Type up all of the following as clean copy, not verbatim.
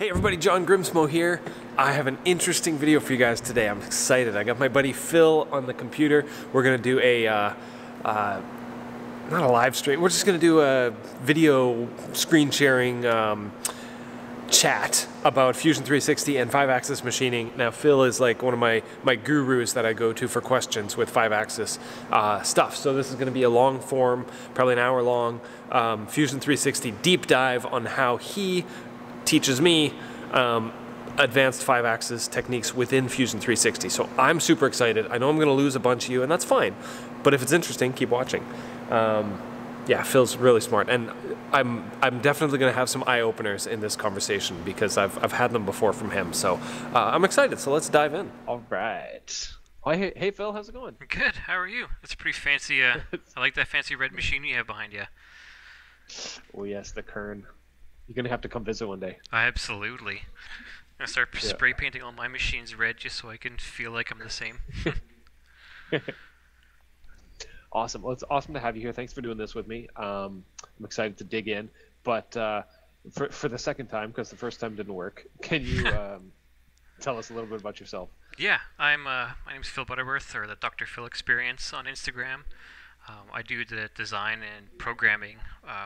Hey everybody, John Grimsmo here. I have an interesting video for you guys today. I'm excited. I got my buddy Phil on the computer. We're gonna do a, not a live stream, we're just gonna do a video screen sharing chat about Fusion 360 and 5-axis machining. Now Phil is like one of my gurus that I go to for questions with 5-axis stuff. So this is gonna be a long form, probably an hour long, Fusion 360 deep dive on how he teaches me advanced 5-axis techniques within Fusion 360. So I'm super excited. I know I'm going to lose a bunch of you, and that's fine. But if it's interesting, keep watching. Yeah, Phil's really smart, and I'm definitely going to have some eye openers in this conversation because I've had them before from him. So I'm excited. So let's dive in. All right. Oh, hey Phil, how's it going? Good. How are you? That's a pretty fancy. I like that fancy red machine you have behind you. Oh yes, the Kern. You're gonna have to come visit one day. Absolutely. I'm gonna start spray painting all my machines red just so I can feel like I'm the same. Awesome. Well, it's awesome to have you here. Thanks for doing this with me. I'm excited to dig in. But for the second time, because the first time didn't work, can you tell us a little bit about yourself? Yeah, my name's Phil Butterworth, or the Dr. Phil Experience on Instagram. I do the design and programming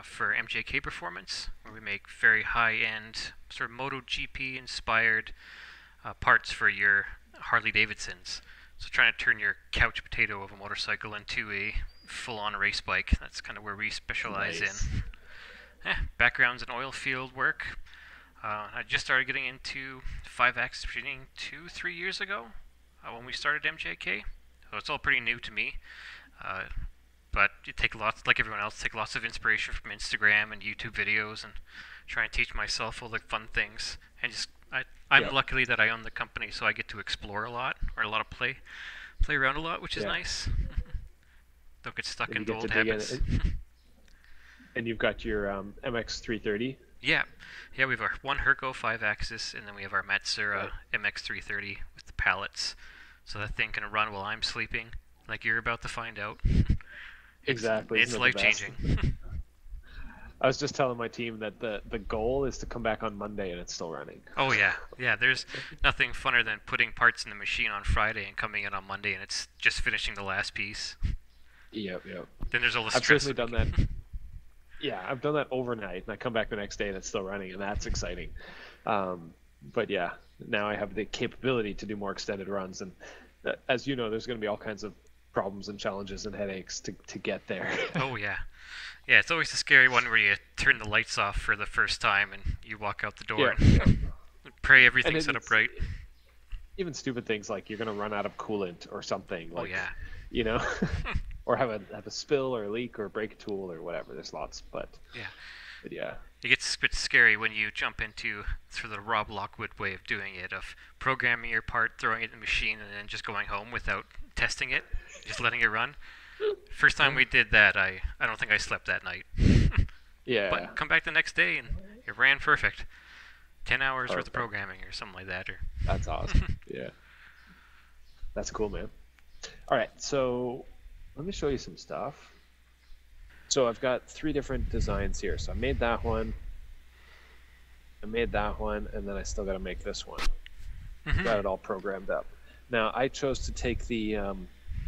for MJK Performance, where we make very high-end, sort of MotoGP inspired parts for your Harley Davidsons. So trying to turn your couch potato of a motorcycle into a full-on race bike. That's kind of where we specialize in. Backgrounds in oil field work. I just started getting into 5-axis machining 2-3 years ago when we started MJK. So it's all pretty new to me. But you take lots, like everyone else, take lots of inspiration from Instagram and YouTube videos and try and teach myself all the fun things. And just, I'm lucky that I own the company, so I get to explore a lot, or a lot of play around a lot, which is nice. Don't get stuck in old habits. And you've got your MX330. Yeah, we have our one Herco 5-axis, and then we have our Matsura MX330 with the pallets. So that thing can run while I'm sleeping, like you're about to find out. Exactly. It's life-changing. I was just telling my team that the goal is to come back on Monday and it's still running. Oh yeah. There's nothing funner than putting parts in the machine on Friday and coming in on Monday and it's just finishing the last piece. Yep. Then there's all the I've stress. certainly done that. Yeah, I've done that overnight and I come back the next day and it's still running and that's exciting. But yeah, now I have the capability to do more extended runs and as you know, there's going to be all kinds of problems and challenges and headaches to get there. Oh yeah. Yeah, it's always a scary one where you turn the lights off for the first time and you walk out the door and pray everything's set up right. Even stupid things like you're going to run out of coolant or something. Like, oh yeah. You know, or have a spill or a leak or break a tool or whatever. There's lots, but yeah. It gets a bit scary when you jump into sort of the Rob Lockwood way of doing it, of programming your part, throwing it in the machine, and then just going home without testing it, just letting it run. First time we did that, I don't think I slept that night. Yeah. But come back the next day and it ran perfect. 10 hours worth of programming or something like that. That's awesome. Yeah. That's cool, man. All right, so let me show you some stuff. So I've got 3 different designs here. So I made that one, and then I still got to make this one. Got it all programmed up. Now I chose to take the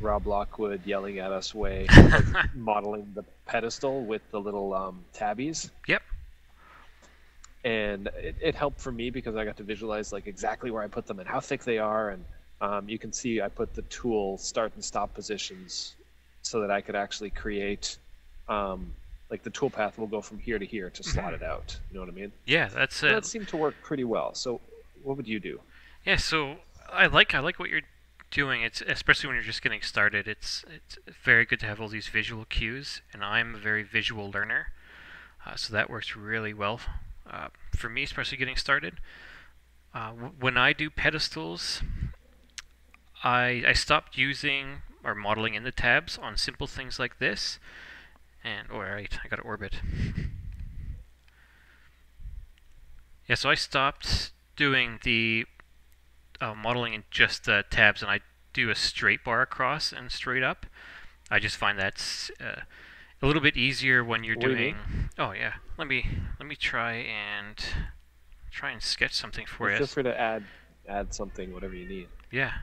Rob Lockwood yelling at us way of modeling the pedestal with the little tabbies. Yep. And it helped for me because I got to visualize like exactly where I put them and how thick they are. And you can see I put the tool start and stop positions so that I could actually create like the tool path will go from here to here to slot it out. You know what I mean? Yeah, that seemed to work pretty well. So what would you do? Yeah, so I like what you're doing. It's especially when you're just getting started. It's very good to have all these visual cues, and I'm a very visual learner, so that works really well for me, especially getting started. When I do pedestals, I stopped using or modeling in the tabs on simple things like this. And alright, I got to orbit. Yeah, so I stopped doing the modeling in just tabs, and I do a straight bar across and straight up. I just find that's a little bit easier when you're doing. Oh yeah, let me try and try and sketch something for Well, you. feel free to add something, whatever you need. Yeah.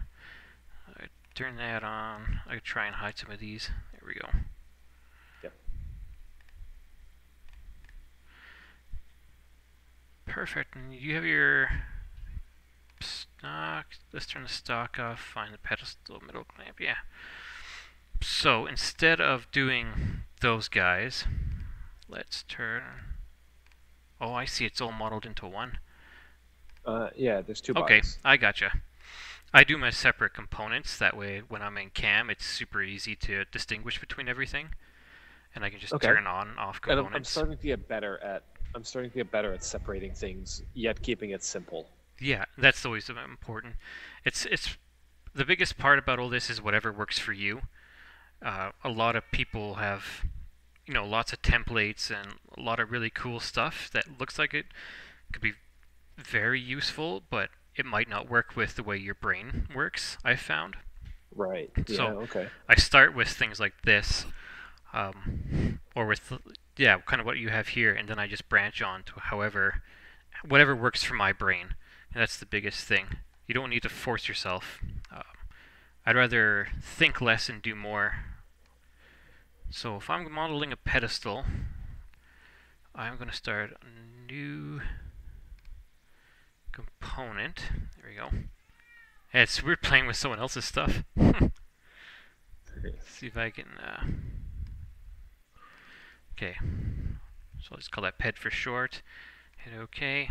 I turn that on. I try and hide some of these. There we go. Yep. Perfect. And you have your stock. Let's turn the stock off. Find the pedestal middle clamp. Yeah. So instead of doing those guys, let's turn. Oh, I see. It's all modeled into one. Yeah, there's two Okay, bodies. I gotcha. I do my separate components. That way, when I'm in cam, it's super easy to distinguish between everything, and I can just turn on and off And components. I'm starting to get better at separating things, yet keeping it simple. Yeah, that's always important. It's the biggest part about all this is whatever works for you. A lot of people have, lots of templates and a lot of really cool stuff that looks like it could be very useful, but it might not work with the way your brain works, I've found. Right. Yeah, So okay. I start with things like this, or with, kind of what you have here, and then I just branch on to whatever works for my brain. And that's the biggest thing. You don't need to force yourself. I'd rather think less and do more. So if I'm modeling a pedestal, I'm going to start a new component. There we go. Yeah, it's weird playing with someone else's stuff. Let's see if I can... Okay. So let's call that ped for short. Hit OK.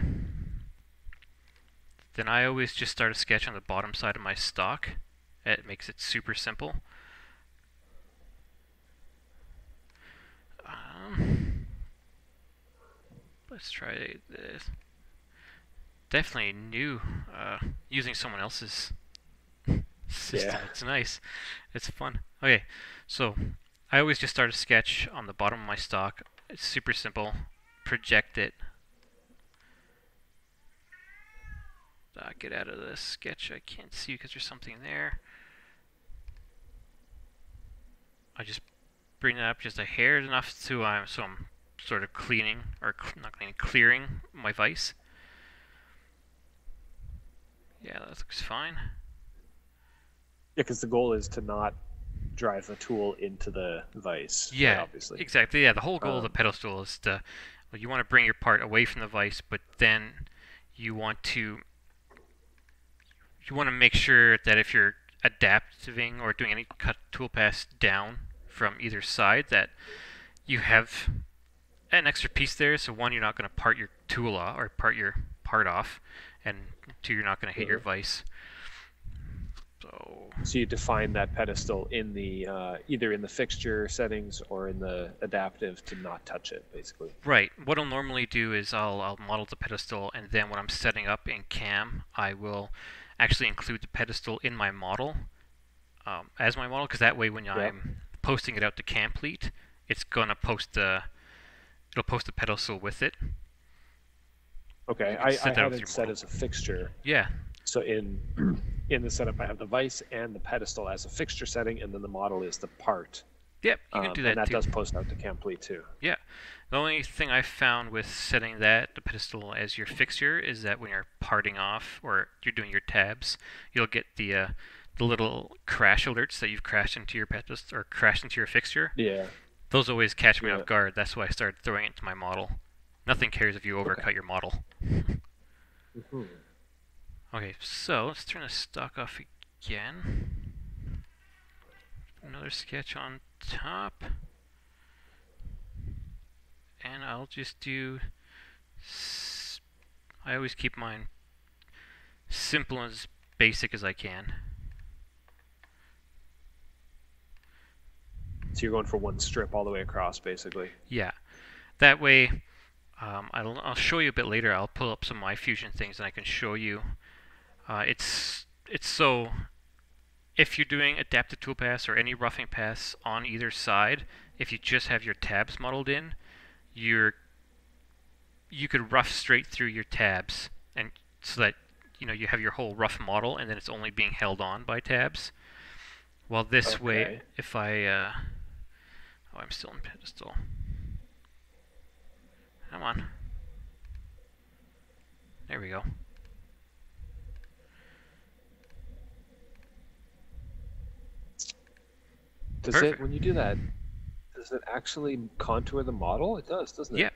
Then I always just start a sketch on the bottom side of my stock. It makes it super simple. Let's try this. Definitely new using someone else's system. Yeah. It's nice. It's fun. Okay, so I always just start a sketch on the bottom of my stock. It's super simple. Project it. Get out of the sketch. I can't see because there's something there. I just bring that up just a hair enough to so I'm sort of cleaning, or not cleaning, clearing my vise. Yeah, that looks fine. Yeah, because the goal is to not drive the tool into the vise. Yeah, right, obviously. exactly. Yeah, the whole goal of the pedestal is to, well, you want to bring your part away from the vise, but then you want to make sure that if you're adapting or doing any cut tool pass down from either side, that you have an extra piece there. So one, you're not going to part your tool off or part your part off, and two, you're not going to hit your vise. So you define that pedestal in the either in the fixture settings or in the adaptive to not touch it, basically. Right. What I'll normally do is I'll model the pedestal, and then when I'm setting up in cam, I will actually include the pedestal in my model as my model, because that way when I'm posting it out to Camplete, it's gonna post it'll post the pedestal with it. Okay, I had it set as a fixture. Yeah. So in the setup, I have the vise and the pedestal as a fixture setting, and then the model is the part. Yep, you can do that and that too. does post out to Camplete too. Yeah. The only thing I found with setting the pedestal as your fixture is that when you're parting off or you're doing your tabs, you'll get the little crash alerts that you've crashed into your pedestal or crashed into your fixture. Yeah. Those always catch me off guard. That's why I started throwing it into my model. Nothing cares if you overcut your model. Okay, so let's turn the stock off again. Another sketch on top. And I'll just do... I always keep mine simple and as basic as I can. So you're going for one strip all the way across, basically. Yeah. That way, I'll show you a bit later. I'll pull up some of my Fusion things and I can show you. It's so... If you're doing adaptive tool pass or any roughing pass on either side, if you just have your tabs modeled in, you could rough straight through your tabs, and so that you have your whole rough model, and then it's only being held on by tabs. While this way, if I oh, I'm still in pedestal. Come on. There we go. Does Perfect. it, when you do that, does it actually contour the model? It does, doesn't it? Yeah.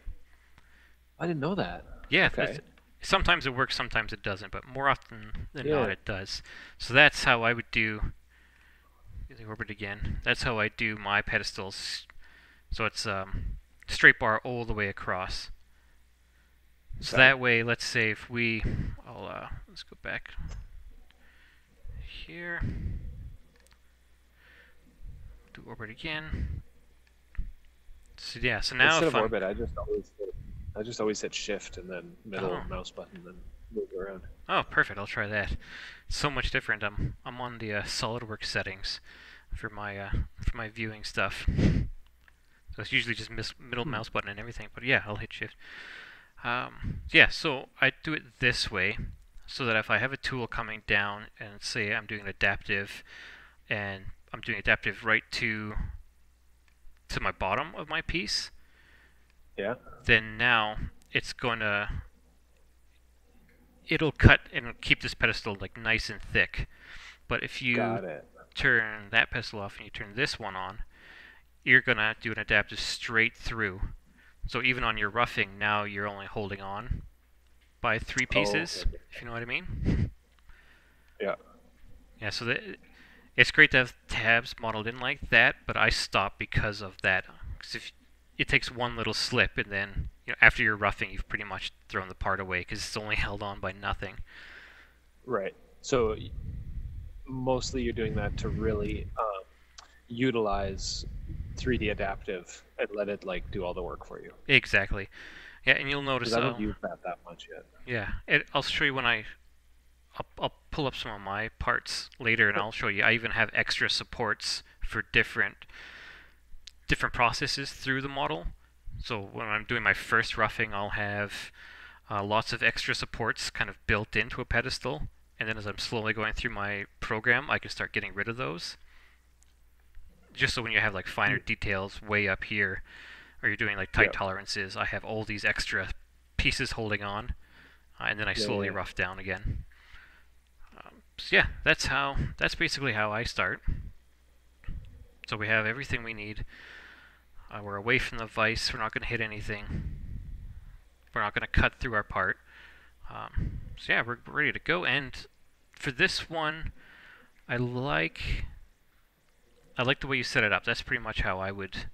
I didn't know that. Yeah. Okay. Sometimes it works, sometimes it doesn't, but more often than not Yeah. it does. So that's how I would do the orbit again. That's how I do my pedestals. So it's straight bar all the way across. So Okay. that way, let's say if we, let's go back here. Do orbit again. So yeah, so now Instead if of I'm, orbit, I just always hit shift and then middle mouse button and then move around. oh, perfect. I'll try that. It's so much different. I'm on the SolidWorks settings for my viewing stuff. So it's usually just middle mouse button and everything. But yeah, I'll hit shift. Yeah, so I do it this way, so that if I have a tool coming down and say I'm doing adaptive, and I'm doing adaptive right to my bottom of my piece, Yeah. then now it'll cut and keep this pedestal like nice and thick. But if you Got it. turn that pedestal off and you turn this one on, you're gonna do an adaptive straight through. So even on your roughing, now you're only holding on by 3 pieces, okay. if you know what I mean. Yeah. Yeah, so it's great to have tabs modeled in like that, but I stopped because of that. Because if it takes one little slip, and then after you're roughing, you've pretty much thrown the part away because it's only held on by nothing. Right. So mostly you're doing that to really utilize 3D adaptive and let it like do all the work for you. Exactly. Yeah, and you'll notice. Because I don't use that much yet. Yeah, I'll show you when I'll pull up some of my parts later, and I'll show you. I even have extra supports for different processes through the model. So when I'm doing my first roughing, I'll have lots of extra supports kind of built into a pedestal, and then as I'm slowly going through my program, I can start getting rid of those. Just so when you have like finer details way up here, or you're doing like tight tolerances, I have all these extra pieces holding on, and then I slowly rough down again. So yeah, that's basically how I start. So we have everything we need. We're away from the vise. We're not going to hit anything. We're not going to cut through our part. So yeah, we're ready to go. And for this one, I like the way you set it up. That's pretty much how I would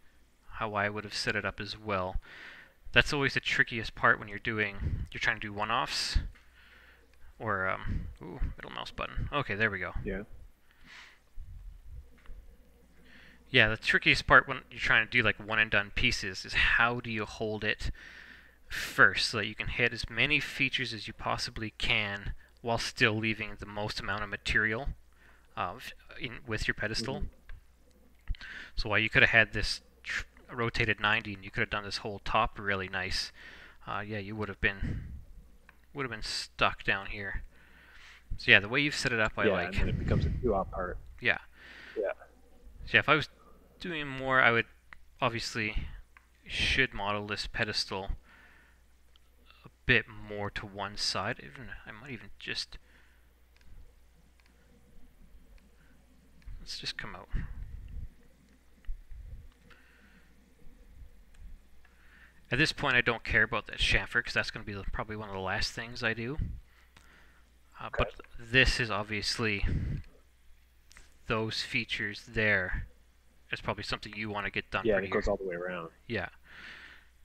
have set it up as well. That's always the trickiest part when you're trying to do one-offs. Or middle mouse button. Okay, there we go. Yeah. Yeah, the trickiest part when you're trying to do like one and done pieces is how do you hold it first so that you can hit as many features as you possibly can while still leaving the most amount of material with your pedestal. Mm-hmm. So while you could have had this rotated 90 and you could have done this whole top really nice, yeah, you would have been stuck down here. So yeah, the way you've set it up, I like. And then it becomes a 2-op part. Yeah. Yeah. So yeah, if I was doing more, I would should model this pedestal a bit more to one side. I might even just let's just come out. At this point, I don't care about that chamfer because that's going to be probably one of the last things I do. Okay. But this is obviously those features there. It's probably something you want to get done. Yeah, it goes all the way around. Yeah.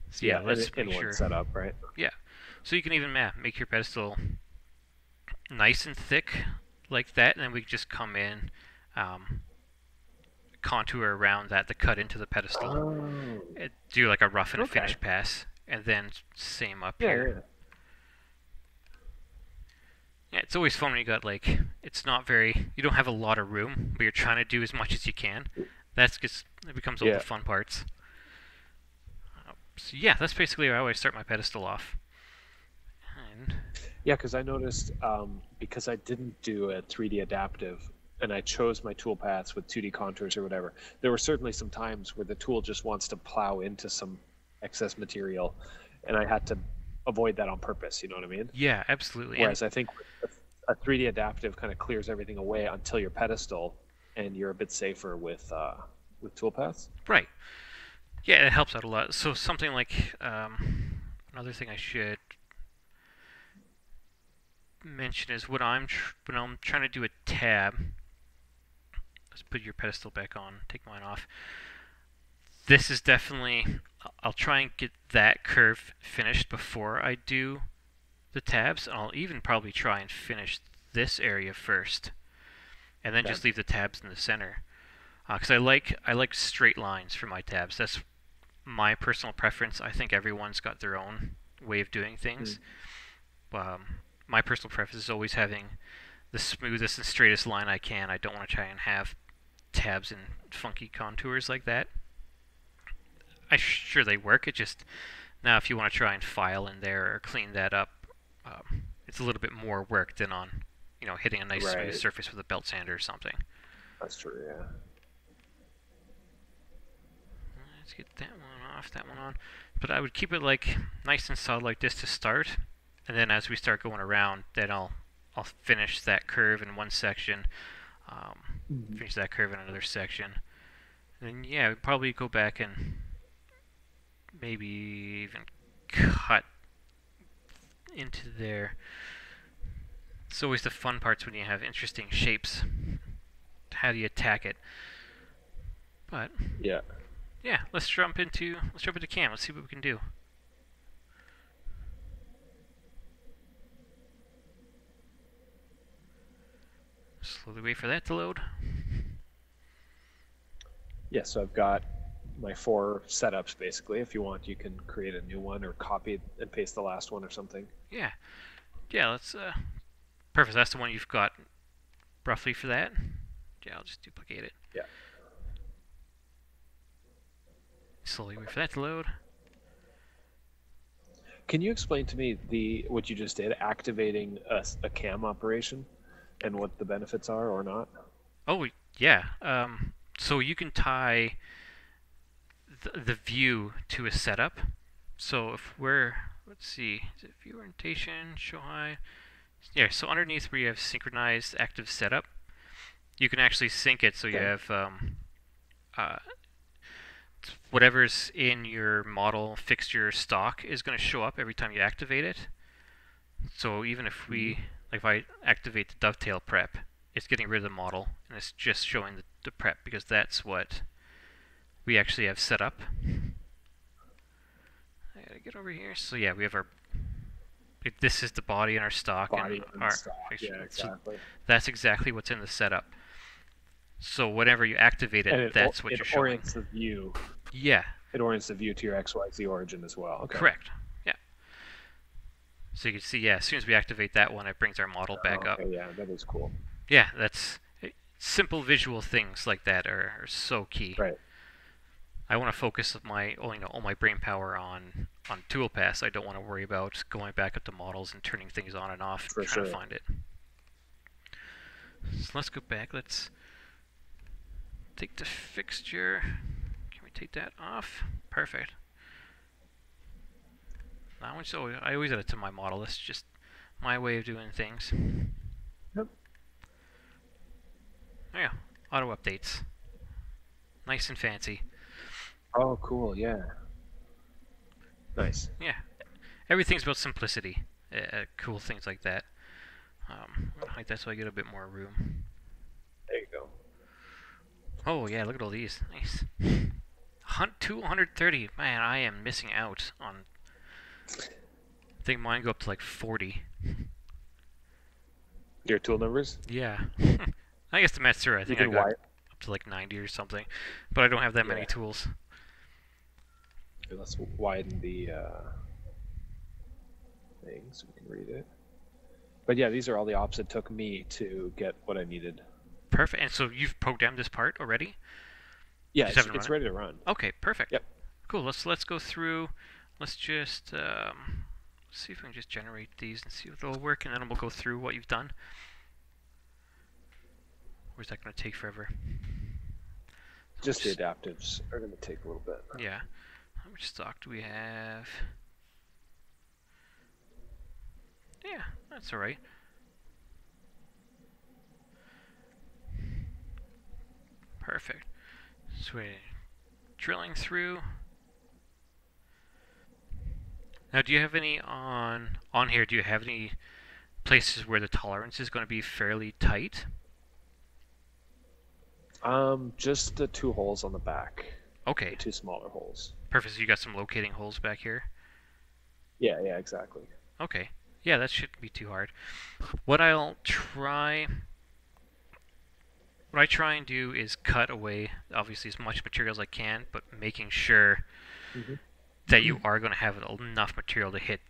So yeah, let's make sure. One setup, right? Yeah. So you can even make your pedestal nice and thick like that, and then we just come in, contour around that to cut into the pedestal. Do like a rough and a finish pass, and then same up here. Yeah, it's always fun when you got like, you don't have a lot of room, but you're trying to do as much as you can. It becomes all the fun parts. So yeah, that's basically how I start my pedestal off. Yeah, because I noticed, because I didn't do a 3D adaptive, and I chose my tool paths with 2D contours or whatever, there were certainly some times where the tool just wants to plow into some excess material, and I had to avoid that on purpose. You know what I mean? Yeah, absolutely. Whereas I think a 3D adaptive kind of clears everything away until your pedestal, and you're a bit safer with toolpaths. Right. Yeah, it helps out a lot. So something like another thing I should mention is when I'm trying to do a tab. Let's put your pedestal back on. Take mine off. This is definitely. I'll try and get that curve finished before I do the tabs. I'll even probably try and finish this area first, and then just leave the tabs in the center. Because I like straight lines for my tabs. That's my personal preference. I think everyone's got their own way of doing things. My personal preference is always having the smoothest and straightest line I can. I don't want to try and have tabs in funky contours like that. I'm sure they work. It just now if you want to try and file in there or clean that up, it's a little bit more work than on hitting a nice smooth surface with a belt sander or something. That's true. Yeah. Let's get that one off, that one on. But I would keep it like nice and solid like this to start, and then as we start going around, then I'll finish that curve in one section, finish that curve in another section, and then yeah, we'd probably go back and maybe even cut into there. It's always the fun parts when you have interesting shapes. How do you attack it? But yeah, let's jump into cam. Let's see what we can do. Slowly wait for that to load. Yeah, so I've got my 4 setups basically. If you want, you can create a new one or copy and paste the last one or something. Yeah, let's perfect. That's the one you've got roughly for that. Yeah, I'll just duplicate it. Yeah. Slowly wait for that to load. Can you explain to me what you just did, activating a cam operation, and what the benefits are or not? Oh yeah. So you can tie the view to a setup. So if let's see, is it view orientation, show high? Yeah. So underneath where you have synchronized active setup, you can actually sync it so you have whatever's in your model fixture stock is going to show up every time you activate it. So even if if I activate the dovetail prep, it's getting rid of the model and it's just showing the prep because that's what we actually have set up. I gotta get over here. So yeah, we have this is the body in our stock. Body and our stock. Yeah, exactly. So that's exactly what's in the setup. So whenever you activate it, that's what you're showing. It orients the view. Yeah. It orients the view to your XYZ origin as well. Okay. Correct. Yeah. So you can see, yeah, as soon as we activate that one, it brings our model back up. Yeah, that is cool. Yeah, that's simple visual things like that are so key. Right. I want to focus all my brain power on toolpaths. I don't want to worry about going back up to models and turning things on and off and trying to find it. So let's go back. Let's take the fixture. Can we take that off? Perfect. That one's I always add it to my model. That's just my way of doing things. Yep. Oh yeah, auto updates. Nice and fancy. Oh, cool. Yeah. Nice. Yeah. Everything's about simplicity. Cool things like that. I'm gonna hide that so I get a bit more room. There you go. Oh yeah, look at all these. Nice. 230. Man, I am missing out on. I think mine go up to like 40. Your tool numbers? Yeah. I guess the Matsura, I think I got up to like 90 or something. But I don't have that many tools. Okay, let's widen the thing so we can read it. But yeah, these are all the ops it took me to get what I needed. Perfect. And so you've programmed this part already? Yeah, it's ready to run. Okay, perfect. Yep. Cool. Let's go through. Let's just see if we can just generate these and see if they'll work, and then we'll go through what you've done. Or is that going to take forever? Just the adaptives are going to take a little bit. Yeah. How much stock do we have? That's all right. Perfect. So we're drilling through. Now, do you have any on here? Do you have any places where the tolerance is going to be fairly tight? Just the 2 holes on the back. Okay. The 2 smaller holes. Perfect. So you got some locating holes back here. Yeah, exactly. Okay. Yeah, that shouldn't be too hard. What I try and do is cut away, obviously, as much material as I can, but making sure that you are going to have enough material to hit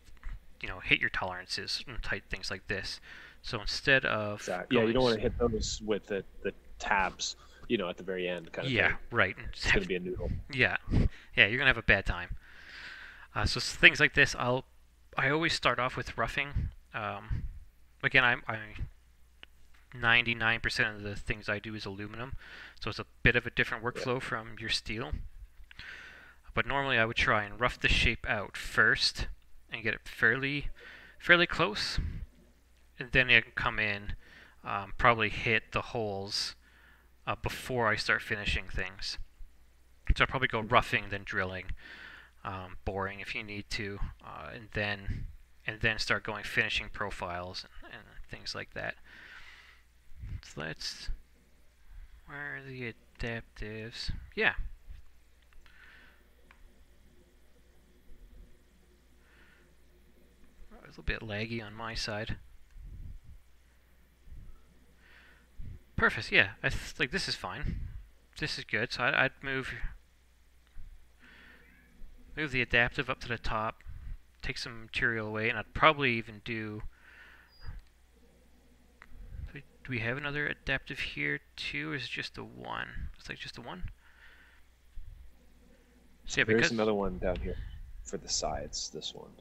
your tolerances and tight things like this. So instead of yeah, you don't want to hit those with the tabs, at the very end kind of thing. Right. It's going to be a noodle. Yeah, you're going to have a bad time. So things like this, I always start off with roughing. Again, I 99% of the things I do is aluminum, so it's a bit of a different workflow from your steel. But normally I would try and rough the shape out first and get it fairly close, and then I can come in, probably hit the holes before I start finishing things. So I'll probably go roughing, then drilling, boring if you need to, and then start going finishing profiles and things like that. So where are the adaptives? Yeah. A little bit laggy on my side. Perfect, yeah. Like this is fine. This is good. So I'd move the adaptive up to the top, take some material away, and I'd probably even do... Do we have another adaptive here too, or is it just the one? It's like just the one? So yeah, there's another one down here for the sides, this one.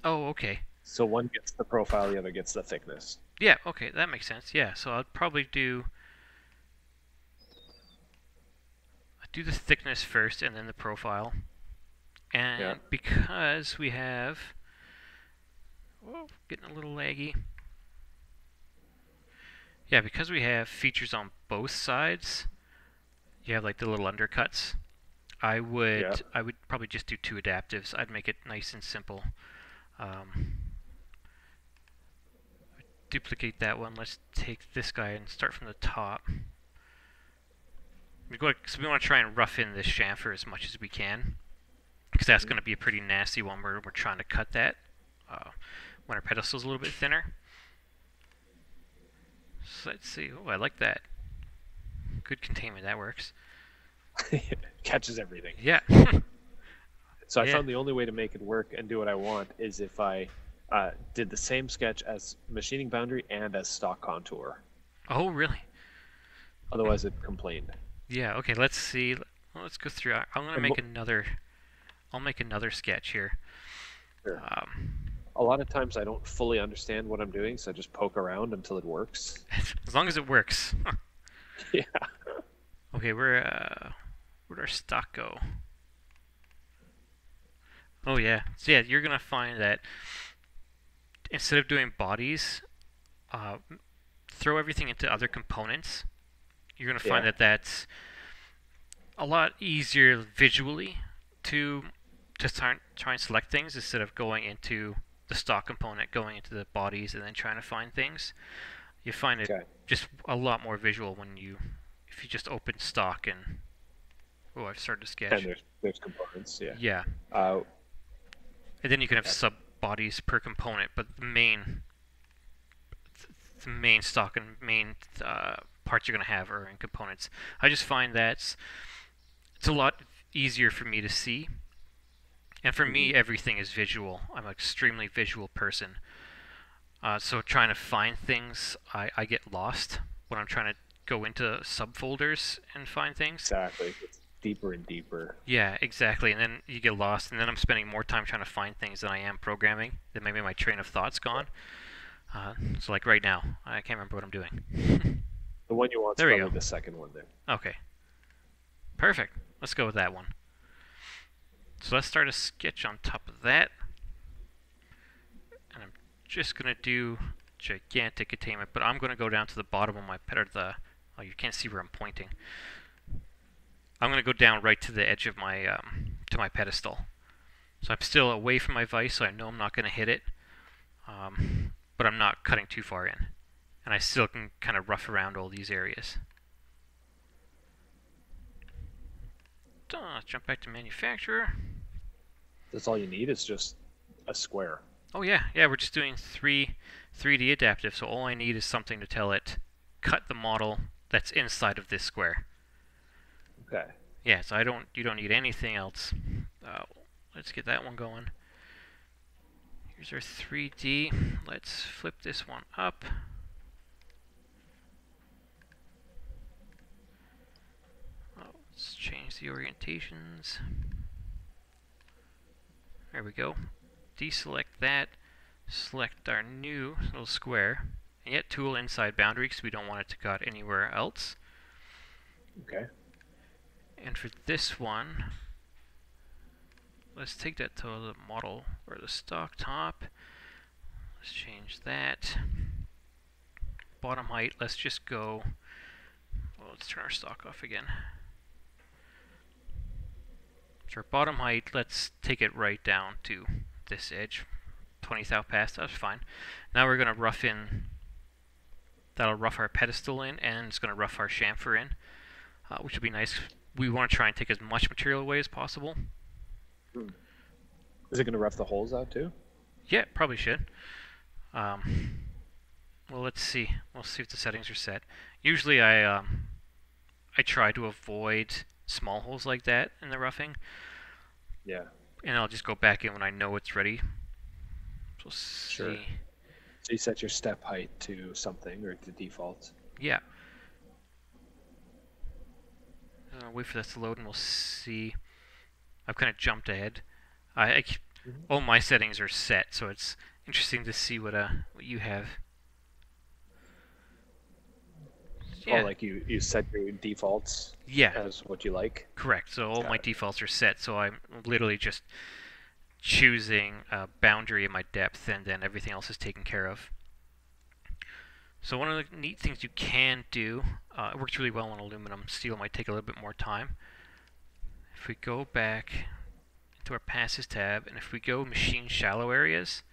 Oh, okay. So one gets the profile, the other gets the thickness. Yeah, okay, that makes sense. Yeah, so I'd probably do the thickness first and then the profile. And because we have... Whoa, getting a little laggy. Yeah, because we have features on both sides, you have like the little undercuts. I would probably just do 2 adaptives. I'd make it nice and simple. Duplicate that one. Let's take this guy and start from the top. So we want to try and rough in this chamfer as much as we can, because that's going to be a pretty nasty one where we're trying to cut that when our pedestal's a little bit thinner. So let's see. Oh, I like that. Good containment. That works. Catches everything. Yeah. So I found the only way to make it work and do what I want is if I did the same sketch as machining boundary and as stock contour. Oh, really? Otherwise, it complained. Yeah. Okay. Let's see. Well, let's go through. I'm gonna make another. I'll make another sketch here. Sure. A lot of times I don't fully understand what I'm doing, so I just poke around until it works. As long as it works. Yeah. Okay, where'd our stock go? Oh yeah. So yeah, you're gonna find that instead of doing bodies, throw everything into other components. You're gonna find that that's a lot easier visually to try and select things instead of going into the stock component, going into the bodies, and then trying to find things. You find it just a lot more visual if you just open stock and... Oh, I've started to sketch. And there's components, Yeah. And then you can have sub-bodies per component, but the main stock and main parts you're going to have are in components. I just find that it's a lot easier for me to see. And for me, everything is visual. I'm an extremely visual person. So trying to find things, I get lost when I'm trying to go into subfolders and find things. Exactly. It's deeper and deeper. Yeah, exactly. And then you get lost, and then I'm spending more time trying to find things than I am programming. Then maybe my train of thought's gone. So like right now, I can't remember what I'm doing. The one you want is probably the second one there. Okay. Perfect. Let's go with that one. So let's start a sketch on top of that. And I'm just going to do gigantic attainment, but I'm going to go down to the bottom of my pedal. Oh, you can't see where I'm pointing. I'm going to go down right to the edge of my to my pedestal. So I'm still away from my vise, so I know I'm not going to hit it, but I'm not cutting too far in. And I still can kind of rough around all these areas. Let's jump back to manufacturer. That's all you need is just a square. Oh yeah, we're just doing 3D adaptive, so all I need is something to tell it, cut the model that's inside of this square. Okay. Yeah, so you don't need anything else. Let's get that one going. Here's our 3D. Let's flip this one up. Let's change the orientations. There we go. Deselect that. Select our new little square. And yet tool inside boundary because we don't want it to cut anywhere else. Okay. And for this one, let's take that to the model or the stock top. Let's change that. Bottom height, let's just go. Well, let's turn our stock off again. So our bottom height, let's take it right down to this edge. 20 thou past, that's fine. Now we're going to rough in. That'll rough our pedestal in, and it's going to rough our chamfer in, which will be nice. We want to try and take as much material away as possible. Is it going to rough the holes out too? Yeah, probably should. Well, let's see. We'll see if the settings are set. Usually I try to avoid small holes like that in the roughing. Yeah. And I'll just go back in when I know it's ready. So Sure. see. So you set your step height to something or to default. Yeah. Wait for this to load and we'll see. I've kind of jumped ahead. All my settings are set, so it's interesting to see what you have. Yeah. Oh, like you set your defaults as what you like? Correct. So all my defaults are set, so I'm literally just choosing a boundary in my depth, and then everything else is taken care of. So one of the neat things you can do, it works really well on aluminum. Steel might take a little bit more time. If we go back to our passes tab, and if we go machine shallow areas,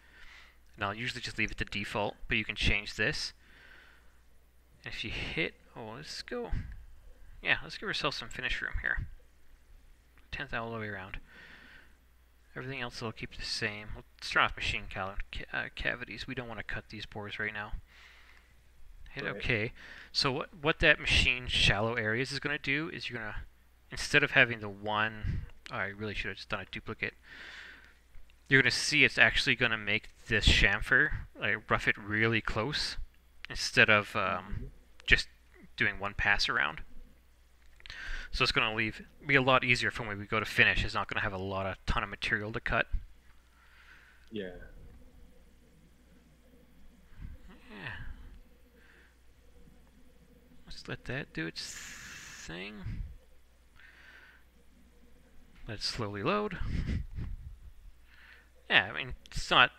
and I'll usually just leave it to default, but you can change this. And if you hit, let's give ourselves some finish room here. 10th all the way around. Everything else will keep the same. Let's turn off machine cavities. We don't want to cut these bores right now. Hit OK. So what that machine shallow areas is going to do is you're going to, instead of having the one, I really should have just done a duplicate. You're going to see it's actually going to make this chamfer, rough it really close, instead of just doing one pass around. So it's going to be a lot easier for when we go to finish. It's not going to have a ton of material to cut. Yeah. Let's let that do its thing. Let it slowly load. Yeah, I mean, it's not...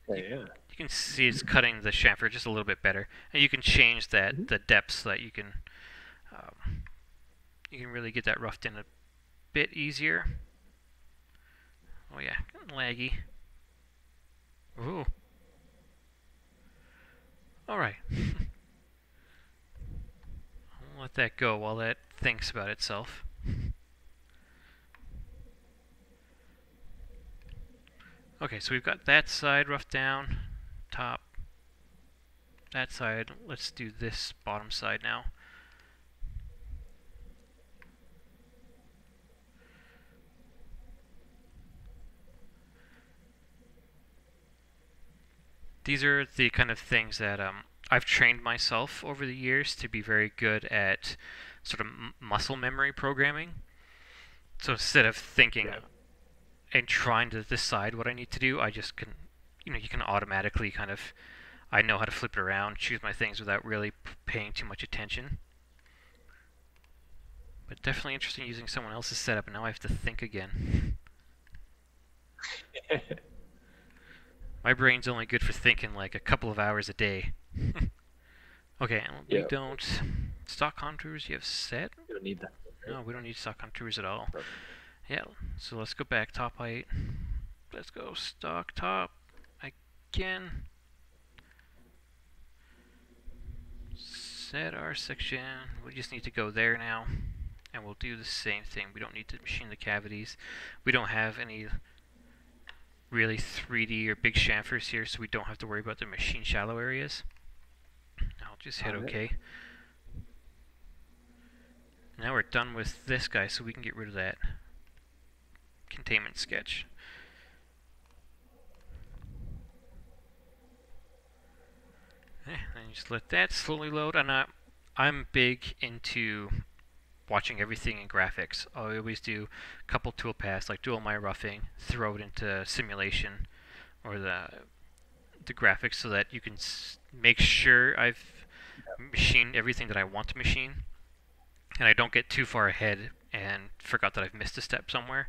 You can see it's cutting the chamfer just a little bit better. And you can change that the depth so that you can really get that roughed in a bit easier. Oh yeah, laggy. Ooh. Alright. I'll let that go while that thinks about itself. Okay, so we've got that side roughed down, top, that side. Let's do this bottom side now. These are the kind of things that I've trained myself over the years to be very good at sort of muscle memory programming. So instead of thinking and trying to decide what I need to do, I just can, you can automatically kind of, I know how to flip it around, choose my things without really paying too much attention. But definitely interesting using someone else's setup, and now I have to think again. My brain's only good for thinking like a couple of hours a day. Okay, and we don't... Stock contours you have set? You don't need that. Right? No, we don't need stock contours at all. Perfect. Yeah, so let's go back top height. Let's go stock top again. Set our section. We just need to go there now. And we'll do the same thing. We don't need to machine the cavities. We don't have any really 3D or big chamfers here, so we don't have to worry about the machine shallow areas. I'll just hit OK. Now we're done with this guy, so we can get rid of that containment sketch. And just let that slowly load. And I'm big into watching everything in graphics. I always do a couple toolpaths, like do all my roughing, throw it into simulation or the graphics, so that you can make sure I've machined everything that I want to machine, and I don't get too far ahead and forgot that I've missed a step somewhere.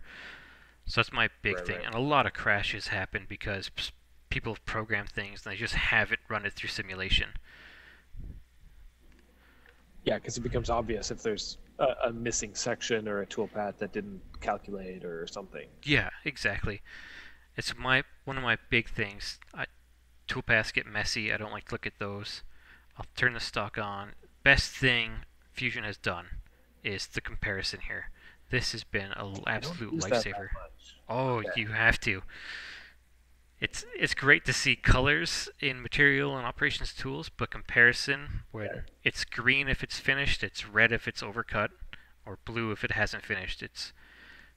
So that's my big thing. Right. And a lot of crashes happen because people have programmed things and they just have it run it through simulation. Yeah, because it becomes obvious if there's a missing section or a toolpath that didn't calculate or something. Yeah, exactly. It's one of my big things. Toolpaths get messy. I don't like to look at those. I'll turn the stock on. Best thing Fusion has done is the comparison here. This has been an absolute lifesaver. Oh, okay. You have to. It's great to see colors in material and operations tools, but comparison, where it's green if it's finished, it's red if it's overcut, or blue if it hasn't finished. It's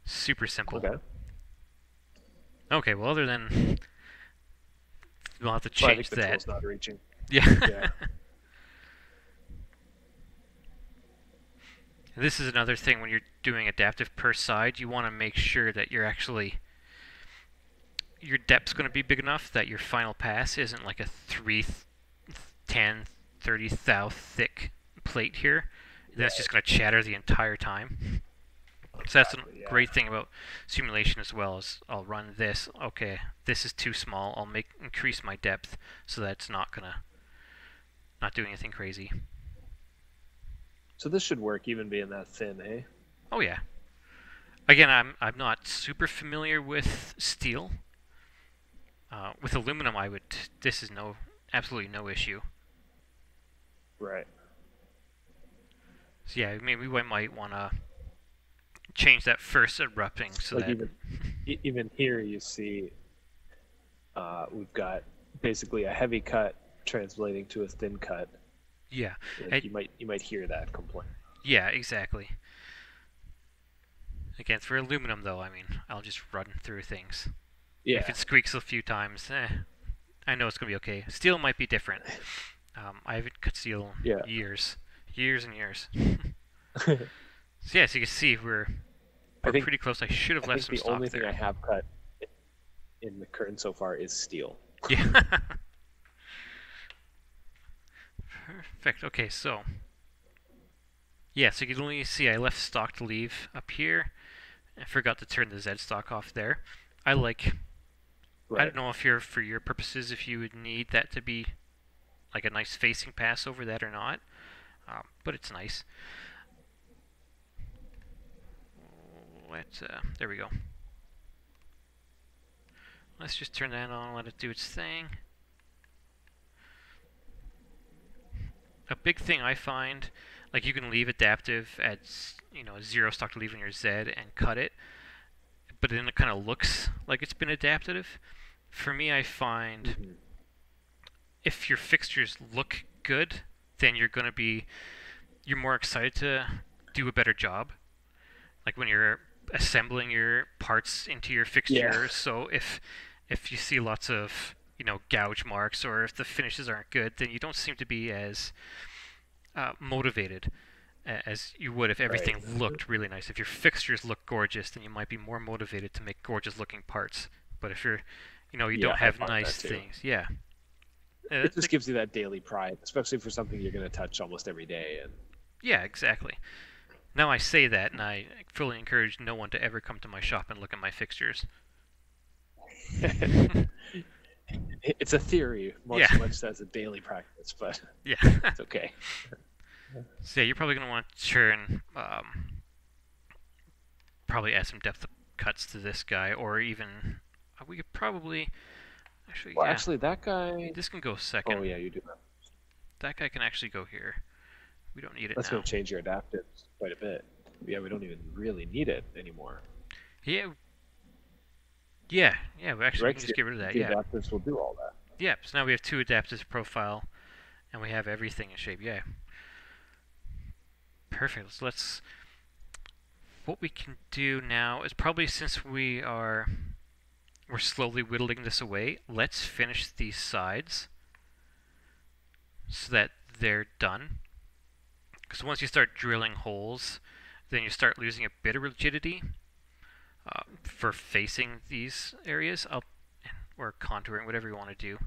super simple. Okay, well, other than we'll have to change that. Tool's not reaching. Yeah. This is another thing when you're doing adaptive per side. You want to make sure that you're actually... your depth's going to be big enough that your final pass isn't like a 310, 30 thou thick plate here. That's just going to chatter the entire time. So that's a great thing about simulation as well, is I'll run this. Okay, this is too small. I'll increase my depth so that it's not do anything crazy. So this should work even being that thin, eh? Oh yeah. Again, I'm not super familiar with steel. With aluminum, this is absolutely no issue. Right. So yeah, maybe we might want to change that first erupting so like that... even here you see we've got basically a heavy cut translating to a thin cut. Yeah. Like you might hear that complaint. Yeah, exactly. Again, for aluminum though, I mean, I'll just run through things. Yeah. If it squeaks a few times, I know it's going to be okay. Steel might be different. I haven't cut steel in years and years. So yeah, so you can see we're pretty close. I should have left some stock there. The only thing I have cut in the curtain so far is steel. Yeah. Perfect. Okay, so yeah, so you can only see I left stock to leave up here. I forgot to turn the Z stock off there. I don't know if for your purposes, if you would need that to be like a nice facing pass over that or not, but it's nice. There we go. Let's just turn that on and let it do its thing. A big thing I find, like you can leave adaptive at 0 stock to leave on your Z and cut it, but then it kind of looks like it's been adaptive. For me, I find if your fixtures look good, then you're more excited to do a better job. Like when you're assembling your parts into your fixture. Yeah. So if you see lots of gouge marks, or if the finishes aren't good, then you don't seem to be as motivated as you would if everything looked really nice. If your fixtures look gorgeous, then you might be more motivated to make gorgeous looking parts. But if you're you don't have nice things. Yeah. It just gives you that daily pride, especially for something you're going to touch almost every day. And yeah, exactly. Now I say that, and I fully encourage no one to ever come to my shop and look at my fixtures. It's a theory, much as a daily practice, but Yeah. it's okay. So yeah, you're probably going to want to turn, probably add some depth cuts to this guy, or even, we could probably, actually, Well, yeah, actually, that guy. this can go second. Oh yeah, you do that. That guy can actually go here. We don't need it That's now. going to change your adaptives quite a bit. Yeah, we don't even really need it anymore. Yeah. Yeah, we actually Right, can just get rid of that, the yeah. adapters will do all that. Yeah, so now we have 2 adapters profile, and we have everything in shape, yeah. Perfect, so what we can do now is probably, since we're slowly whittling this away, let's finish these sides so that they're done. Because once you start drilling holes, then you start losing a bit of rigidity for facing these areas up, or contouring, whatever you want to do.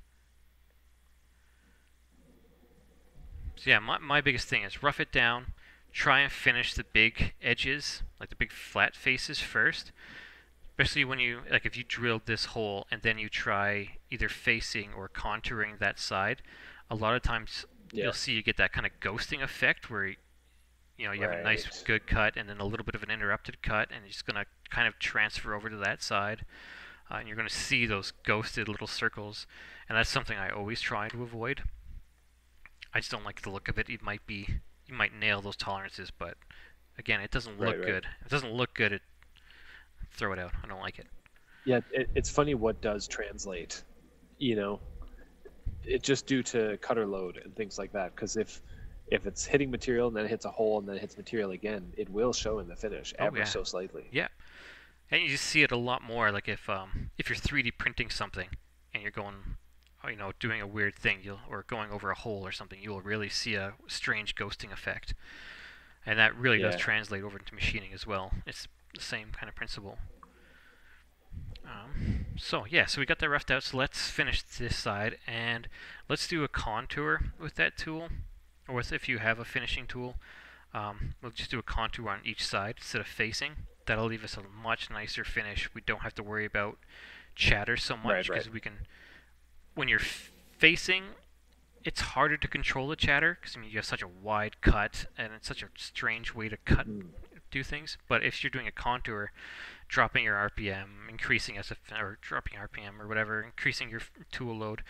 So yeah, my biggest thing is rough it down, try and finish the big edges, like the big flat faces first. Especially when you, like if you drilled this hole and then you try either facing or contouring that side, a lot of times you'll see you get that kind of ghosting effect where you have a nice good cut and then a little bit of an interrupted cut, and it's going to kind of transfer over to that side. And you're going to see those ghosted little circles, and that's something I always try to avoid. I just don't like the look of it. You might nail those tolerances, but again, it doesn't look good. It doesn't look good. Throw it out. I don't like it. Yeah, it's funny what does translate. It just due to cutter load and things like that. Because if it's hitting material and then it hits a hole and then it hits material again, it will show in the finish ever so slightly. Yeah, and you just see it a lot more. Like if you're 3D printing something and you're going, doing a weird thing, or going over a hole or something, you'll really see a strange ghosting effect, and that really does translate over into machining as well. It's the same kind of principle. So we got that roughed out, so let's finish this side, and let's do a contour with that tool, or if you have a finishing tool. We'll just do a contour on each side instead of facing. That'll leave us a much nicer finish. We don't have to worry about chatter so much, because we can, when you're facing, it's harder to control the chatter, because you have such a wide cut, and it's such a strange way to do things. But if you're doing a contour, dropping your RPM, increasing or dropping RPM or whatever, increasing your tool load,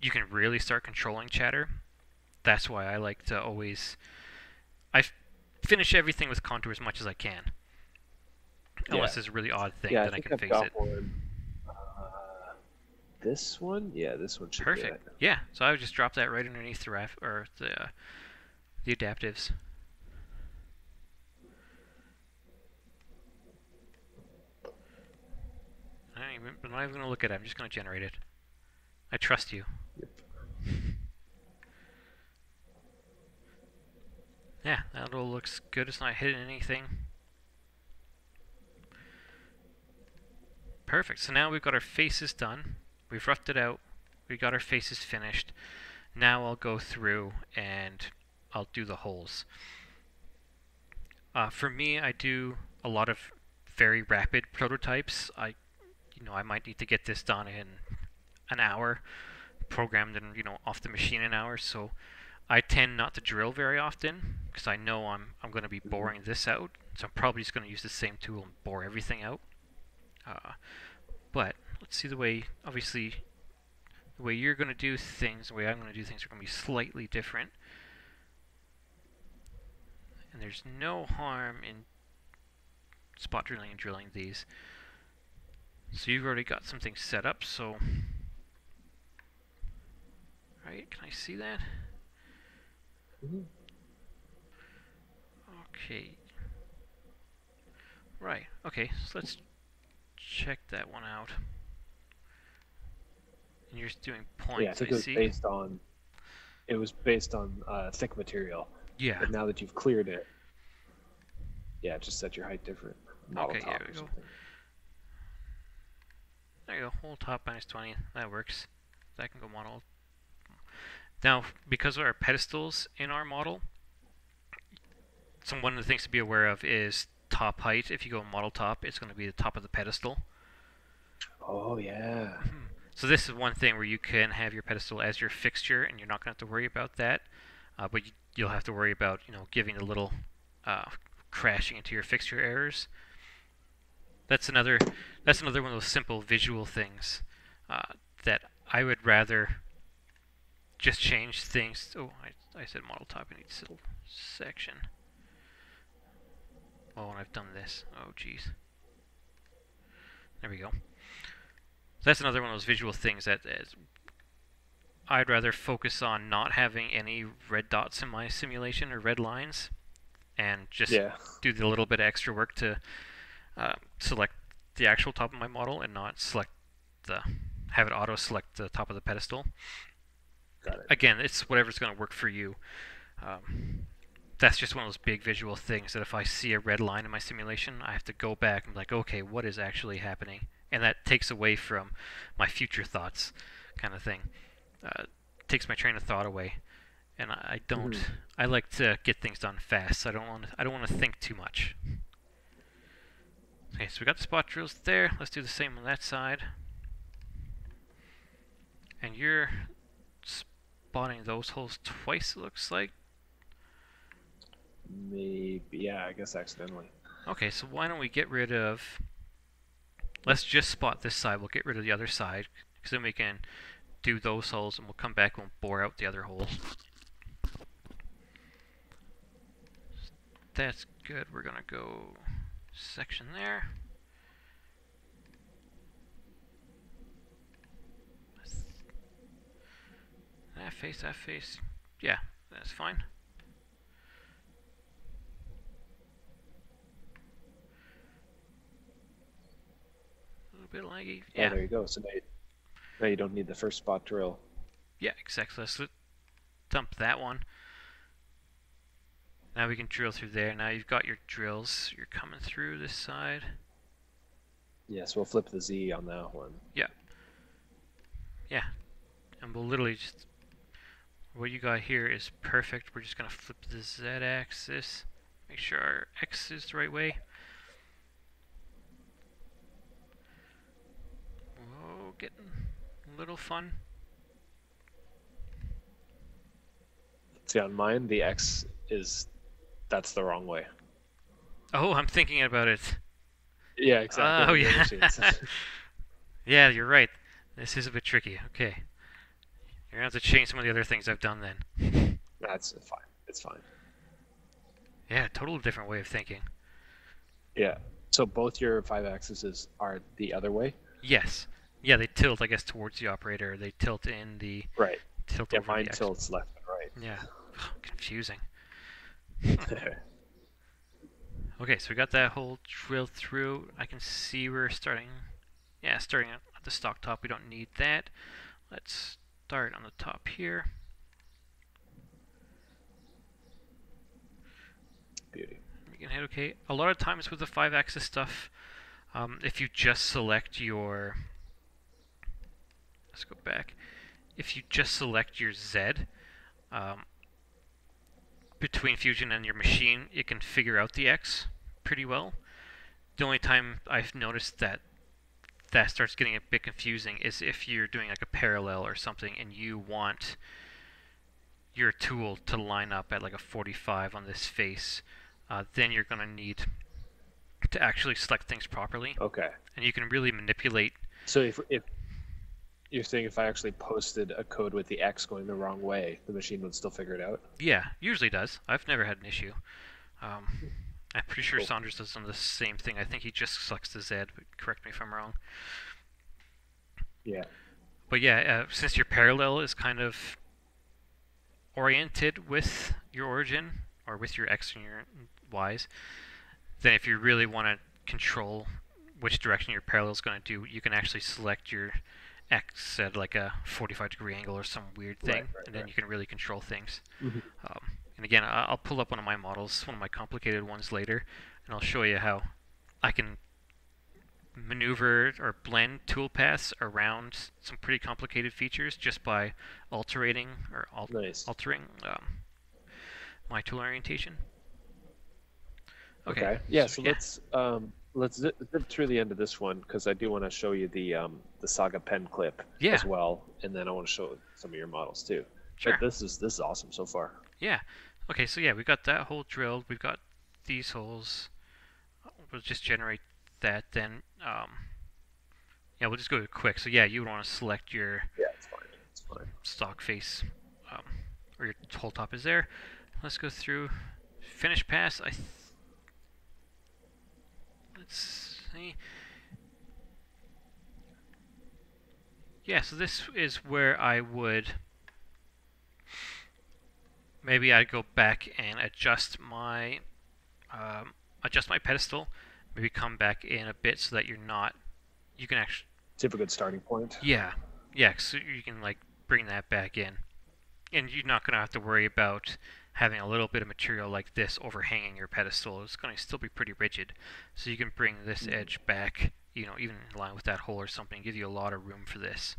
you can really start controlling chatter. That's why I like to always, I finish everything with contour as much as I can. Unless it's a really odd thing, then I can face it. This one? Yeah, this one should be it. Yeah, so I would just drop that right underneath the adaptives. I'm not even going to look at it, I'm just going to generate it. I trust you. Yep. Yeah, that all looks good. It's not hitting anything. Perfect. So now we've got our faces done. We've roughed it out. We got our faces finished. Now I'll go through and I'll do the holes. For me, I do a lot of very rapid prototypes. I might need to get this done in an hour, programmed and off the machine in an hour. So I tend not to drill very often because I know I'm going to be boring this out. So I'm probably just going to use the same tool and bore everything out. But let's see the way, obviously, the way you're going to do things, the way I'm going to do things are going to be slightly different. And there's no harm in spot drilling and drilling these. So you've already got something set up, so... Right, can I see that? Okay. Right, okay, so let's check that one out. And you're just doing points, yeah, I think it was based on thick material. Yeah. But now that you've cleared it, yeah, just set your height different. Okay, there we go. There you go, whole top minus 20, that works. That can go model. Now, because of our pedestals in our model, one of the things to be aware of is top height. If you go model top, it's going to be the top of the pedestal. Oh, yeah. So this is one thing where you can have your pedestal as your fixture, and you're not going to have to worry about that. But you'll have to worry about, giving a little crashing into your fixture errors. That's another one of those simple visual things that I would rather just change things. Oh, I said model top. I need still section. Oh, and I've done this. Oh, jeez. There we go. So that's another one of those visual things that I'd rather focus on not having any red dots in my simulation or red lines, and just do the little bit of extra work to select the actual top of my model and not have it auto select the top of the pedestal. Got it. Again, it's whatever's going to work for you. That's just one of those big visual things that if I see a red line in my simulation, I have to go back and be like, okay, what is actually happening? And that takes away from my future thoughts, kind of thing. Takes my train of thought away, and I don't. I like to get things done fast. I don't want to think too much. Okay, so we got the spot drills there. Let's do the same on that side. And you're spotting those holes twice, it looks like. Maybe, yeah, I guess accidentally. Okay, so why don't we get rid of... Let's just spot this side. We'll get rid of the other side, because then we can do those holes, and we'll come back and we'll bore out the other hole. That's good. We're going to go section there. That face. Yeah, that's fine. A little bit laggy. Yeah. Oh, there you go. So now you don't need the first spot drill. Yeah, exactly. Let's dump that one. Now we can drill through there. Now you've got your drills. You're coming through this side. Yes, we'll flip the Z on that one. Yeah. Yeah. And we'll literally just... What you got here is perfect. We're just going to flip the Z-axis. Make sure our X is the right way. Whoa, getting a little fun. See, on mine, the X is... That's the wrong way. Oh, I'm thinking about it. Yeah, exactly. Oh, yeah. Yeah, you're right. This is a bit tricky. Okay. You're going to have to change some of the other things I've done then. That's fine. It's fine. Yeah, total different way of thinking. Yeah. So both your 5-axes are the other way? Yes. Yeah, they tilt, I guess, towards the operator. They tilt in the... Right. Tilt yeah, over mine the X. tilts left and right. Yeah. Confusing. Okay, so we got that hole drilled through. I can see we're starting... Yeah, starting at the stock top. We don't need that. Let's start on the top here. Beauty. We can hit OK. A lot of times with the 5-axis stuff, if you just select your... Let's go back. If you just select your Z, between Fusion and your machine, it can figure out the X pretty well. The only time I've noticed that starts getting a bit confusing is if you're doing like a parallel or something and you want your tool to line up at like a 45 on this face, then you're going to need to actually select things properly. Okay. And you can really manipulate. So if you're saying if I actually posted a code with the X going the wrong way, the machine would still figure it out? Yeah, usually does. I've never had an issue. I'm pretty sure Cool. Saunders does the same thing. I think he just selects the Z, but correct me if I'm wrong. Yeah. But yeah, since your parallel is kind of oriented with your origin, or with your X and your Y's, then if you really want to control which direction your parallel is going to do, you can actually select your X at like a 45-degree angle or some weird thing, and then you can really control things. Mm-hmm. And again, I'll pull up one of my models, one of my complicated ones later, and I'll show you how I can maneuver or blend toolpaths around some pretty complicated features just by altering my tool orientation. Okay. Yeah. So let's zip through the end of this one because I do want to show you the Saga pen clip Yeah. as well, and then I want to show some of your models too. Sure. But this is awesome so far. Yeah. Okay, so yeah, we've got that hole drilled. We've got these holes. We'll just generate that. Then, yeah, we'll just go quick. So yeah, you would want to select your It's fine. It's fine. stock face, or your hole top is there. Let's go through finish pass. Let's see. Yeah, so this is where I would maybe I'd go back and adjust my pedestal. Maybe come back in a bit so that you can actually. It's a good starting point. Yeah, so you can like bring that back in, and you're not gonna have to worry about having a little bit of material like this overhanging your pedestal. It's gonna still be pretty rigid, so you can bring this edge back, you know, even in line with that hole or something, give you a lot of room for this.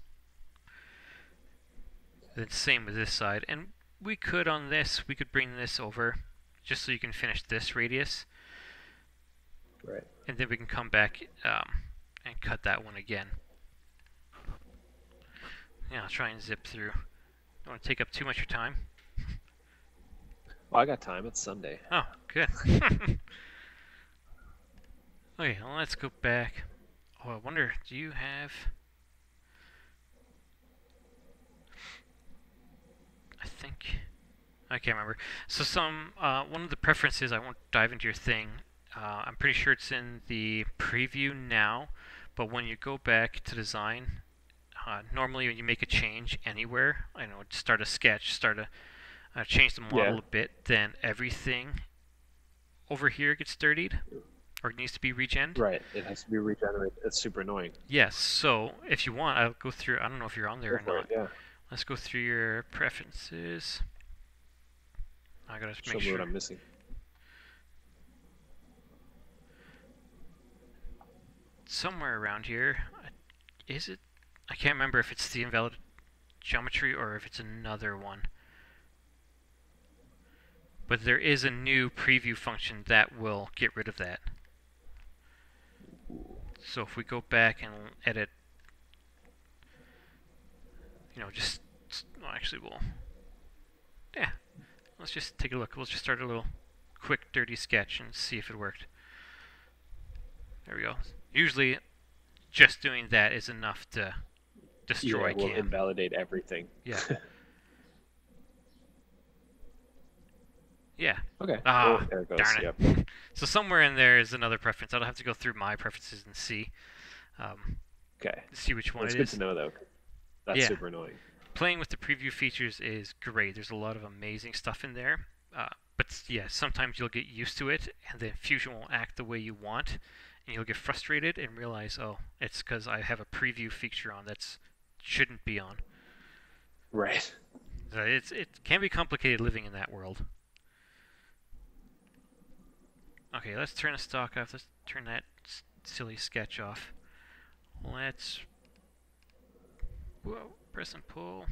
Then same with this side, and we could on this, we could bring this over just so you can finish this radius. Right. And then we can come back and cut that one again. Yeah, I'll try and zip through. Don't want to take up too much of your time. Well, I got time. It's Sunday. Oh, good. Okay, well, let's go back. Oh, I wonder, do you have... I can't remember. So one of the preferences, I won't dive into your thing. I'm pretty sure it's in the preview now, but when you go back to design, normally when you make a change anywhere, I know, start a sketch, change the model a bit, then everything over here gets dirtied, or it needs to be regened. Right, it has to be regenerated. It's super annoying. Yes, so if you want, I'll go through, I don't know if you're on there or not. Yeah. Let's go through your preferences. I gotta Show make me sure. what I'm missing. Somewhere around here, is it? I can't remember if it's the invalid geometry or if it's another one. But there is a new preview function that will get rid of that. So if we go back and edit, you know, just, well, actually yeah, let's just take a look. We'll just start a little quick dirty sketch and see if it worked. There we go. Usually just doing that is enough to destroy will cam. Invalidate everything. Yeah. Yeah. Okay. Ah, there it goes. darn it. Yep. So somewhere in there is another preference. I'll have to go through my preferences and see. Okay. See which one It's it good is. to know though. That's Yeah. super annoying. Playing with the preview features is great. There's a lot of amazing stuff in there. But yeah, sometimes you'll get used to it, and then Fusion won't act the way you want, and you'll get frustrated and realize, oh, it's because I have a preview feature on that shouldn't be on. Right. So it can be complicated living in that world. Okay, let's turn the stock off. Let's turn that silly sketch off. Let's press and pull.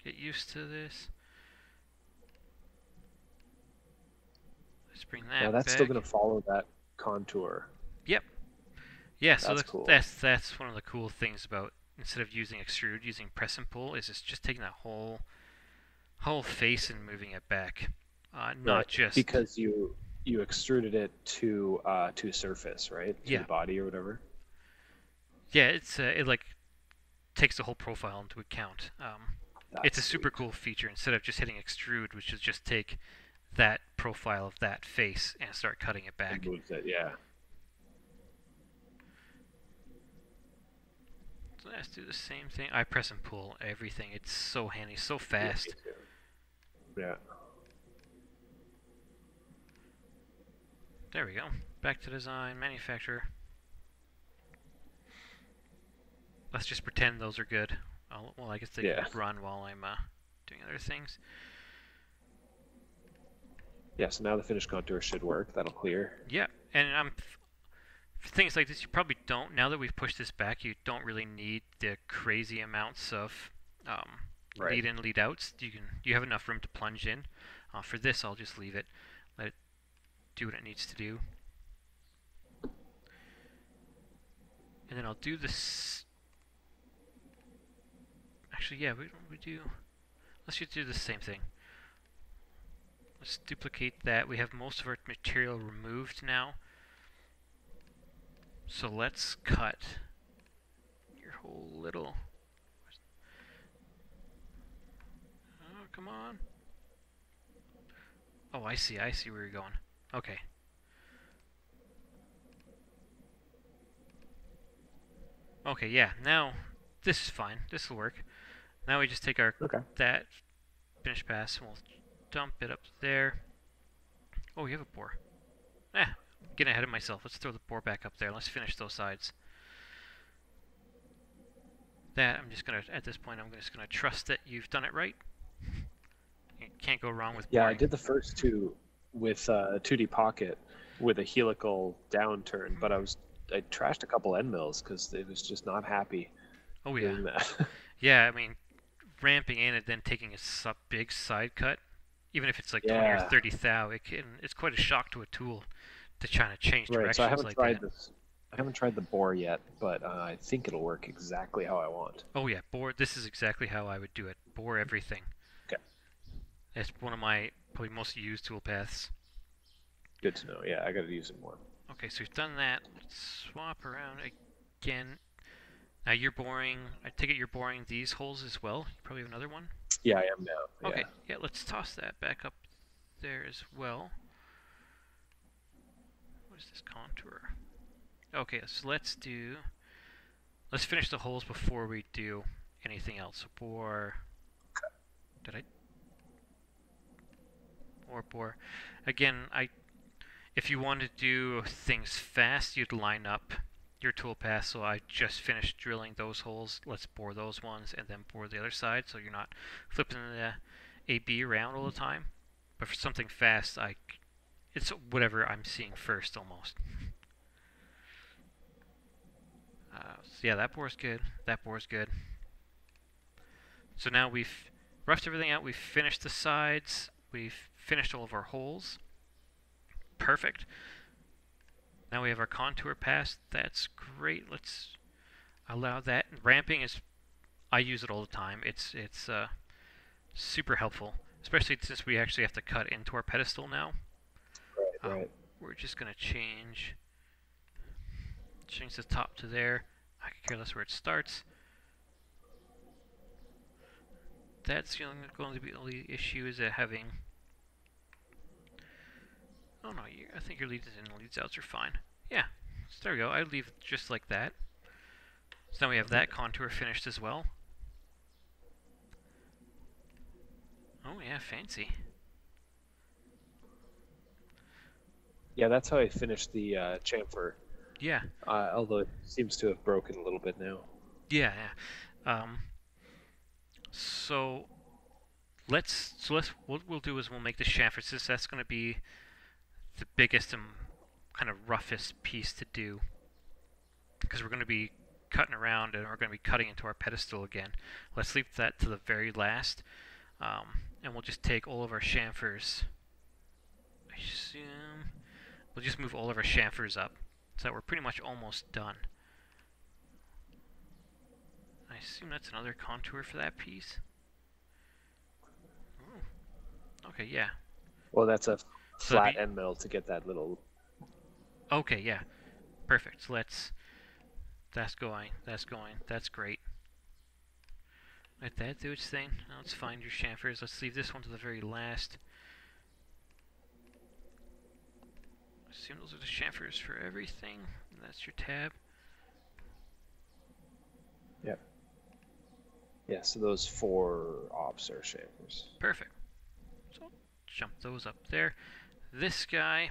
Get used to this. Let's bring that Now that's back. still going to follow that contour. Yep. Yeah, so That's cool. that's one of the cool things about, instead of using extrude, using press and pull, is it's just taking that whole face and moving it back. Not just because you extruded it to surface, right? To Yeah. the body or whatever. Yeah, it like takes the whole profile into account. It's a super cool feature. Instead of just hitting extrude, which is just take that profile of that face and start cutting it back. It moves it, yeah. So let's do the same thing. I press and pull everything. It's so handy, so fast. Yeah. There we go. Back to design, manufacturer. Let's just pretend those are good. Well, I guess they can run while I'm doing other things. Yeah, so now the finished contour should work. That'll clear. Yeah, and for things like this, you probably don't. Now that we've pushed this back, you don't really need the crazy amounts of lead in, lead outs. You have enough room to plunge in. For this, I'll just leave it. Let it do what it needs to do. And then I'll do this. Actually, yeah, let's just do the same thing. Let's duplicate that. We have most of our material removed now. So let's cut your whole little... Oh, come on. Oh, I see where you're going. Okay. Okay, yeah, now this is fine. This will work. Now we just take our that finish pass and we'll dump it up there. Oh, we have a bore. Getting ahead of myself. Let's throw the bore back up there. Let's finish those sides. That I'm just gonna at this point I'm just gonna trust that you've done it right. You can't go wrong with boring. Yeah, I did the first two with 2D Pocket with a helical downturn, but I trashed a couple end mills because it was just not happy. Oh yeah. Doing that. Yeah, I mean, ramping in and then taking a big side cut, even if it's like 20 or 30 thou, it's quite a shock to a tool to try to change directions so I haven't like tried that. I haven't tried the bore yet, but I think it'll work exactly how I want. Oh yeah, bore. This is exactly how I would do it. Bore everything. Okay. It's one of my probably most used tool paths. Good to know. Yeah, I got to use it more. Okay, so we've done that. Let's swap around again. Now you're boring. I take it you're boring these holes as well. You probably have another one. Yeah, I am now. Okay. Yeah, let's toss that back up there as well. What is this contour? Okay, so let's finish the holes before we do anything else. Bore. Bore. Again, if you want to do things fast, you'd line up your tool path. So I just finished drilling those holes. Let's bore those ones and then bore the other side, so you're not flipping the AB around all the time. But for something fast, it's whatever I'm seeing first almost. So yeah, that bore's good. That bore's good. So now we've roughed everything out. We've finished the sides. We've finished all of our holes. Perfect. Now we have our contour pass. That's great. Let's allow that. Ramping I use it all the time. It's super helpful, especially since we actually have to cut into our pedestal now. Right. We're just gonna change the top to there. I could care less where it starts. That's going to be the only issue is that having. Oh no, I think your leads in and leads outs are fine. Yeah, so there we go. I leave it just like that. So now we have that contour finished as well. Oh yeah, fancy. Yeah, that's how I finished the chamfer. Yeah. Although it seems to have broken a little bit now. Yeah. So what we'll do is we'll make the chamfer. Since that's going to be the biggest and kind of roughest piece to do, because we're going to be cutting around and we're going to be cutting into our pedestal again. Let's leave that to the very last, and we'll just take all of our chamfers. I assume we'll just move all of our chamfers up so that we're pretty much almost done. I assume that's another contour for that piece. Ooh. Okay, yeah. Well, that's a flat end mill to get that little... Okay, yeah. Perfect. So that's going, that's great. Let that do its thing. Now let's find your chamfers. Let's leave this one to the very last. Assume those are the chamfers for everything. And that's your tab. Yep. Yeah, so those 4 ops are chamfers. Perfect. So jump those up there. This guy,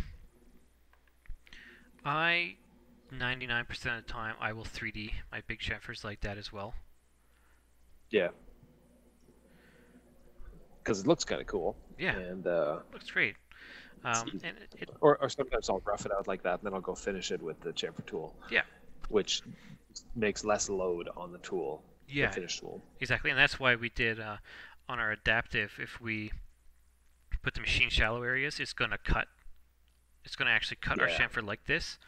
99% of the time, I will 3D my big chamfers like that as well. Yeah. Because it looks kind of cool. Yeah. And looks great. Or sometimes I'll rough it out like that, and then I'll go finish it with the chamfer tool. Yeah. Which makes less load on the tool. Yeah. The finished tool. Exactly, and that's why we did on our adaptive. If we put the machine shallow areas, it's going to cut. It's going to actually cut our chamfer like this.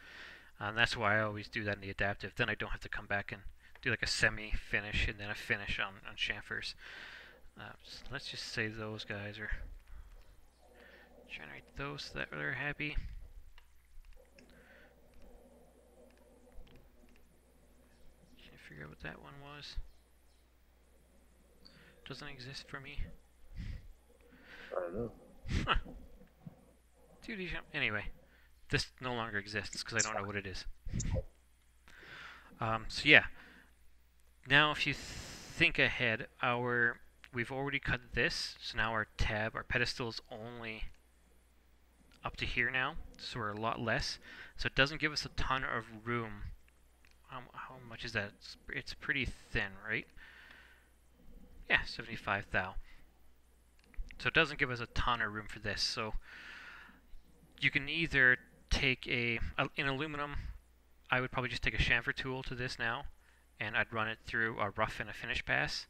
And that's why I always do that in the adaptive. Then I don't have to come back and do like a semi-finish and then a finish on chamfers. So let's just say those guys are generate those so that they're happy. Can't figure out what that one was. Doesn't exist for me. I don't know. Huh. 2D jump. Anyway, this no longer exists because I don't know what it is. So yeah. Now if you think ahead, we've already cut this, so now our pedestal is only up to here now, so we're a lot less. So it doesn't give us a ton of room. How much is that? It's pretty thin, right? Yeah, 75 thou. So it doesn't give us a ton of room for this. So you can either take in aluminum, I would probably just take a chamfer tool to this now, and I'd run it through a rough and a finish pass.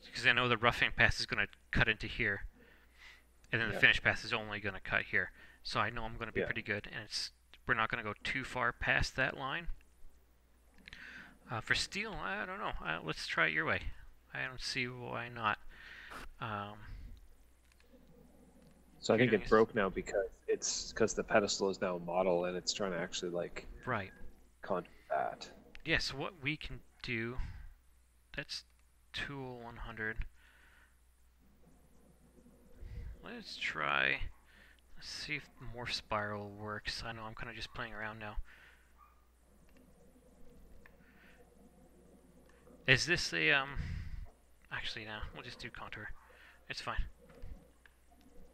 Because I know the roughing pass is going to cut into here, and then the finish pass is only going to cut here. So I know I'm going to be pretty good, and we're not going to go too far past that line. For steel, I don't know. Let's try it your way. I don't see why not. So I think it broke now because the pedestal is now a model and it's trying to actually like contour that. Yeah, so what we can do, that's tool 100. Let's see if morph spiral works. I know I'm kind of just playing around now. Is this a, actually no, we'll just do contour. It's fine.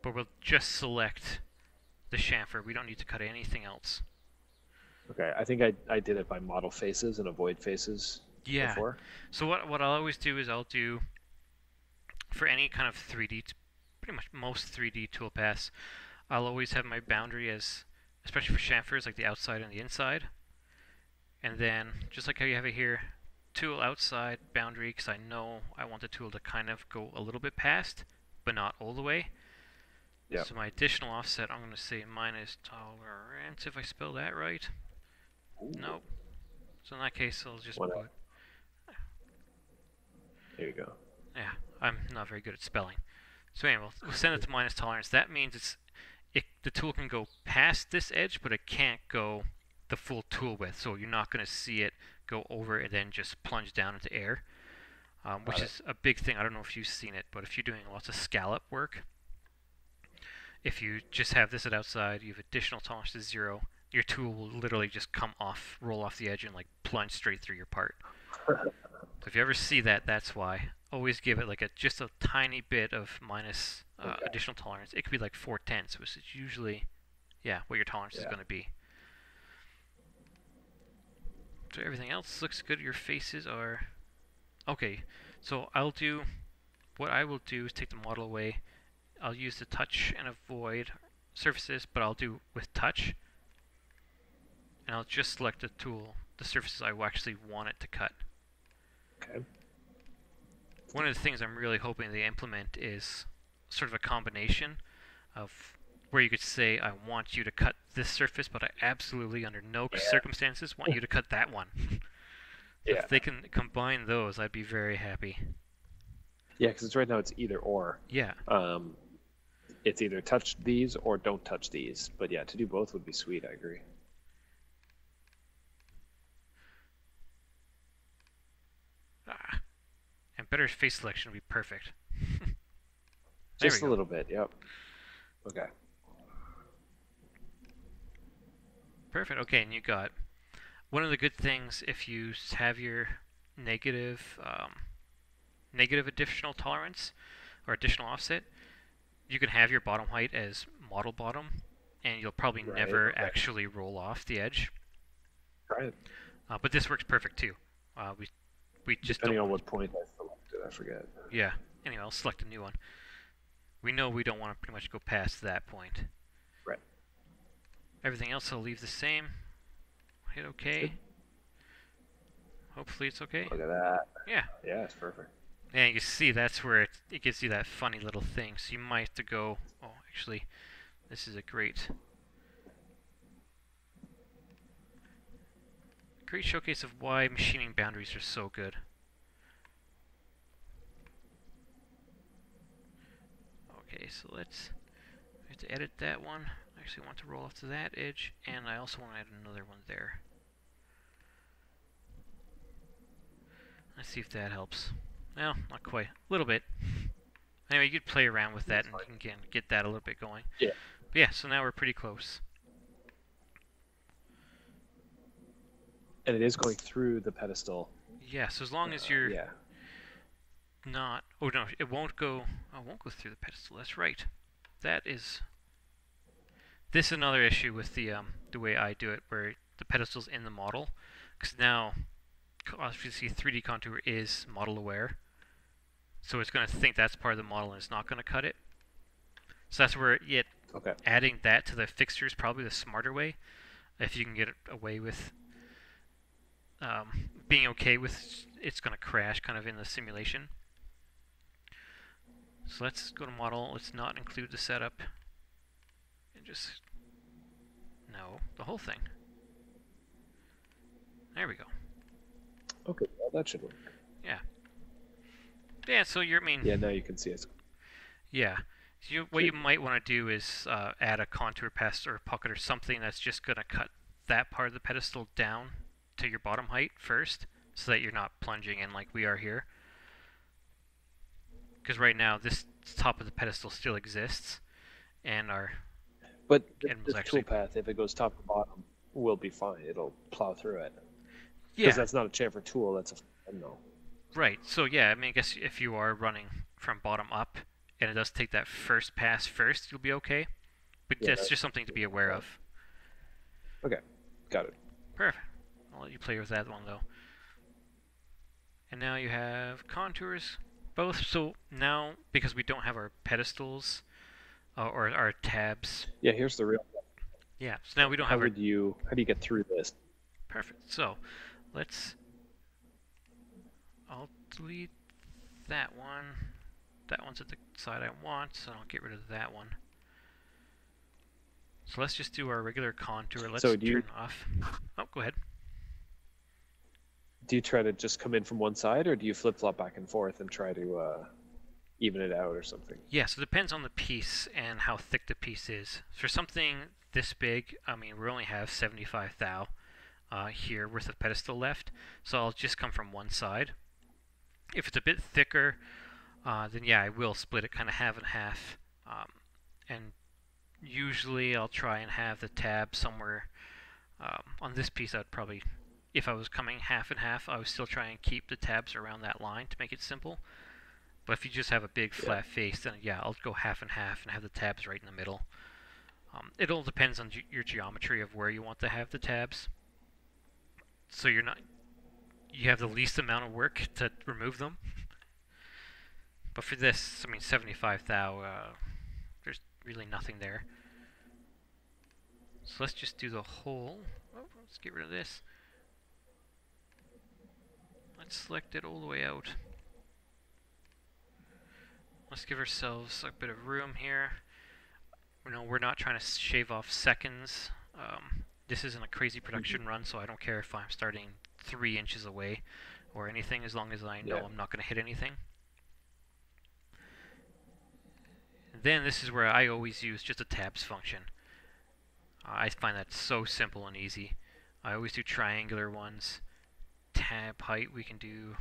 But we'll just select the chamfer. We don't need to cut anything else. Okay, I think I did it by model faces and avoid faces before. So what I'll always do is I'll do, for any kind of 3D, pretty much most 3D toolpaths, I'll always have my boundary as, especially for chamfers, like the outside and the inside. And then, just like how you have it here, tool outside boundary, because I know I want the tool to kind of go a little bit past, but not all the way. Yeah. So my additional offset, I'm going to say minus tolerance, if I spell that right. Ooh. Nope. So in that case, I'll just What put... There you go. Yeah, I'm not very good at spelling. So anyway, we'll send it to minus tolerance. That means the tool can go past this edge, but it can't go the full tool width. So you're not going to see it go over and then just plunge down into air, which is a big thing. I don't know if you've seen it, but if you're doing lots of scallop work, if you just have this at outside, you have additional tolerance to 0, your tool will literally just roll off the edge and like plunge straight through your part. So if you ever see that, that's why. Always give it like just a tiny bit of minus additional tolerance. It could be like 4/10, which is usually, what your tolerance is going to be. So everything else looks good. Your faces are okay. So what I will do is take the model away. I'll use the touch and avoid surfaces, but I'll do with touch. And I'll just select the surfaces I actually want it to cut. Okay. One of the things I'm really hoping they implement is sort of a combination of where you could say, I want you to cut this surface, but I absolutely, under no circumstances, want you to cut that one. If they can combine those, I'd be very happy. Yeah, because right now it's either or. Yeah. It's either touch these or don't touch these. But yeah, to do both would be sweet, I agree. And better face selection would be perfect. Just a little bit, yep. Okay. Perfect. Okay, and you got one of the good things if you have your negative additional tolerance or additional offset, you can have your bottom height as model bottom, and you'll probably never actually roll off the edge. Right. But this works perfect too. We just depending on what point I selected, I forget. Yeah. Anyway, I'll select a new one. We know we don't want to pretty much go past that point. Right. Everything else I'll leave the same. Hit OK. Hopefully it's okay. Look at that. Yeah. Yeah, it's perfect. And you can see that's where it gives you that funny little thing. So you might have to go, oh, actually, this is a great great showcase of why machining boundaries are so good. Okay, so we have to edit that one. I actually want to roll off to that edge, and I also want to add another one there. Let's see if that helps. Well, not quite. A little bit. Anyway, you could play around with that and again get that a little bit going. Yeah. But yeah, so now we're pretty close. And it is going through the pedestal. Yeah, so as long as you're yeah. not... Oh, no, it won't go... Oh, it won't go through the pedestal. That's right. That is... This is another issue with the way I do it, where the pedestal's in the model. Because now, obviously, 3D Contour is model aware. So it's going to think that's part of the model and it's not going to cut it. So that's where adding that to the fixture is probably the smarter way. If you can get away with being okay with it's going to crash kind of in the simulation. So let's go to model. Let's not include the setup. And just... No, the whole thing. There we go. Okay, well, that should work. Yeah. Yeah, so you're, I mean... Yeah, now you can see it. Yeah. So what you might want to do is add a contour pass or a pocket or something that's just going to cut that part of the pedestal down to your bottom height first, so that you're not plunging in like we are here. Because right now, this top of the pedestal still exists, and our... But this toolpath, if it goes top to bottom, will be fine. It'll plow through it. Yeah. Because that's not a chamfer tool, that's a no. Right, so yeah, I mean, I guess if you are running from bottom up, and it does take that first pass first, you'll be okay. But yeah, that's just something to be aware of. Okay, got it. Perfect. I'll let you play with that one, though. And now you have contours, both. So now, because we don't have our pedestals, or our tabs. Yeah, here's the real... Yeah, so now we don't have how do you get through this? Perfect. So, I'll delete that one. That one's at the side I want, so I'll get rid of that one. So let's just do our regular contour. Let's turn off. Oh, go ahead. Do you try to just come in from one side, or do you flip-flop back and forth and try to even it out or something? Yeah, so it depends on the piece and how thick the piece is. For something this big, I mean, we only have 75 thou here worth of pedestal left, so I'll just come from one side. If it's a bit thicker, then yeah, I will split it kind of half and half. And usually I'll try and have the tab somewhere on this piece. I'd probably, if I was coming half and half, I would still try and keep the tabs around that line to make it simple. But if you just have a big flat face, then yeah, I'll go half and half and have the tabs right in the middle. It all depends on your geometry of where you want to have the tabs. So you have the least amount of work to remove them. But for this, I mean, 75 thou, there's really nothing there. So let's just do the whole. Oh, let's get rid of this. Let's select it all the way out. Let's give ourselves a bit of room here. We're not trying to shave off seconds. This isn't a crazy production run, so I don't care if I'm starting 3 inches away or anything, as long as I know I'm not going to hit anything. And then this is where I always use just a tabs function. I find that so simple and easy. I always do triangular ones. Tab height, we can do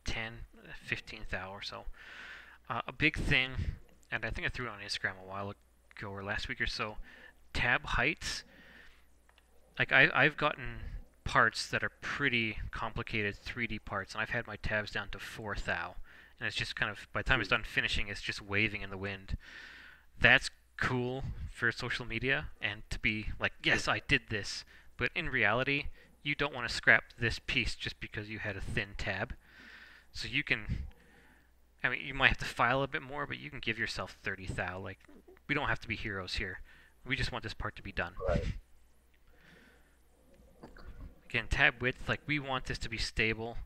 10, 15 thou or so. A big thing, and I think I threw it on Instagram a while ago or last week or so, tab heights. Like I've gotten parts that are pretty complicated 3D parts, and I've had my tabs down to 4 thou, and it's just kind of, by the time it's done finishing, it's just waving in the wind. That's cool for social media, and to be like, yes, I did this, but in reality, you don't want to scrap this piece just because you had a thin tab. So you can, I mean, you might have to file a bit more, but you can give yourself 30 thou. Like, we don't have to be heroes here. We just want this part to be done. Right. Again, tab width, like, we want this to be stable.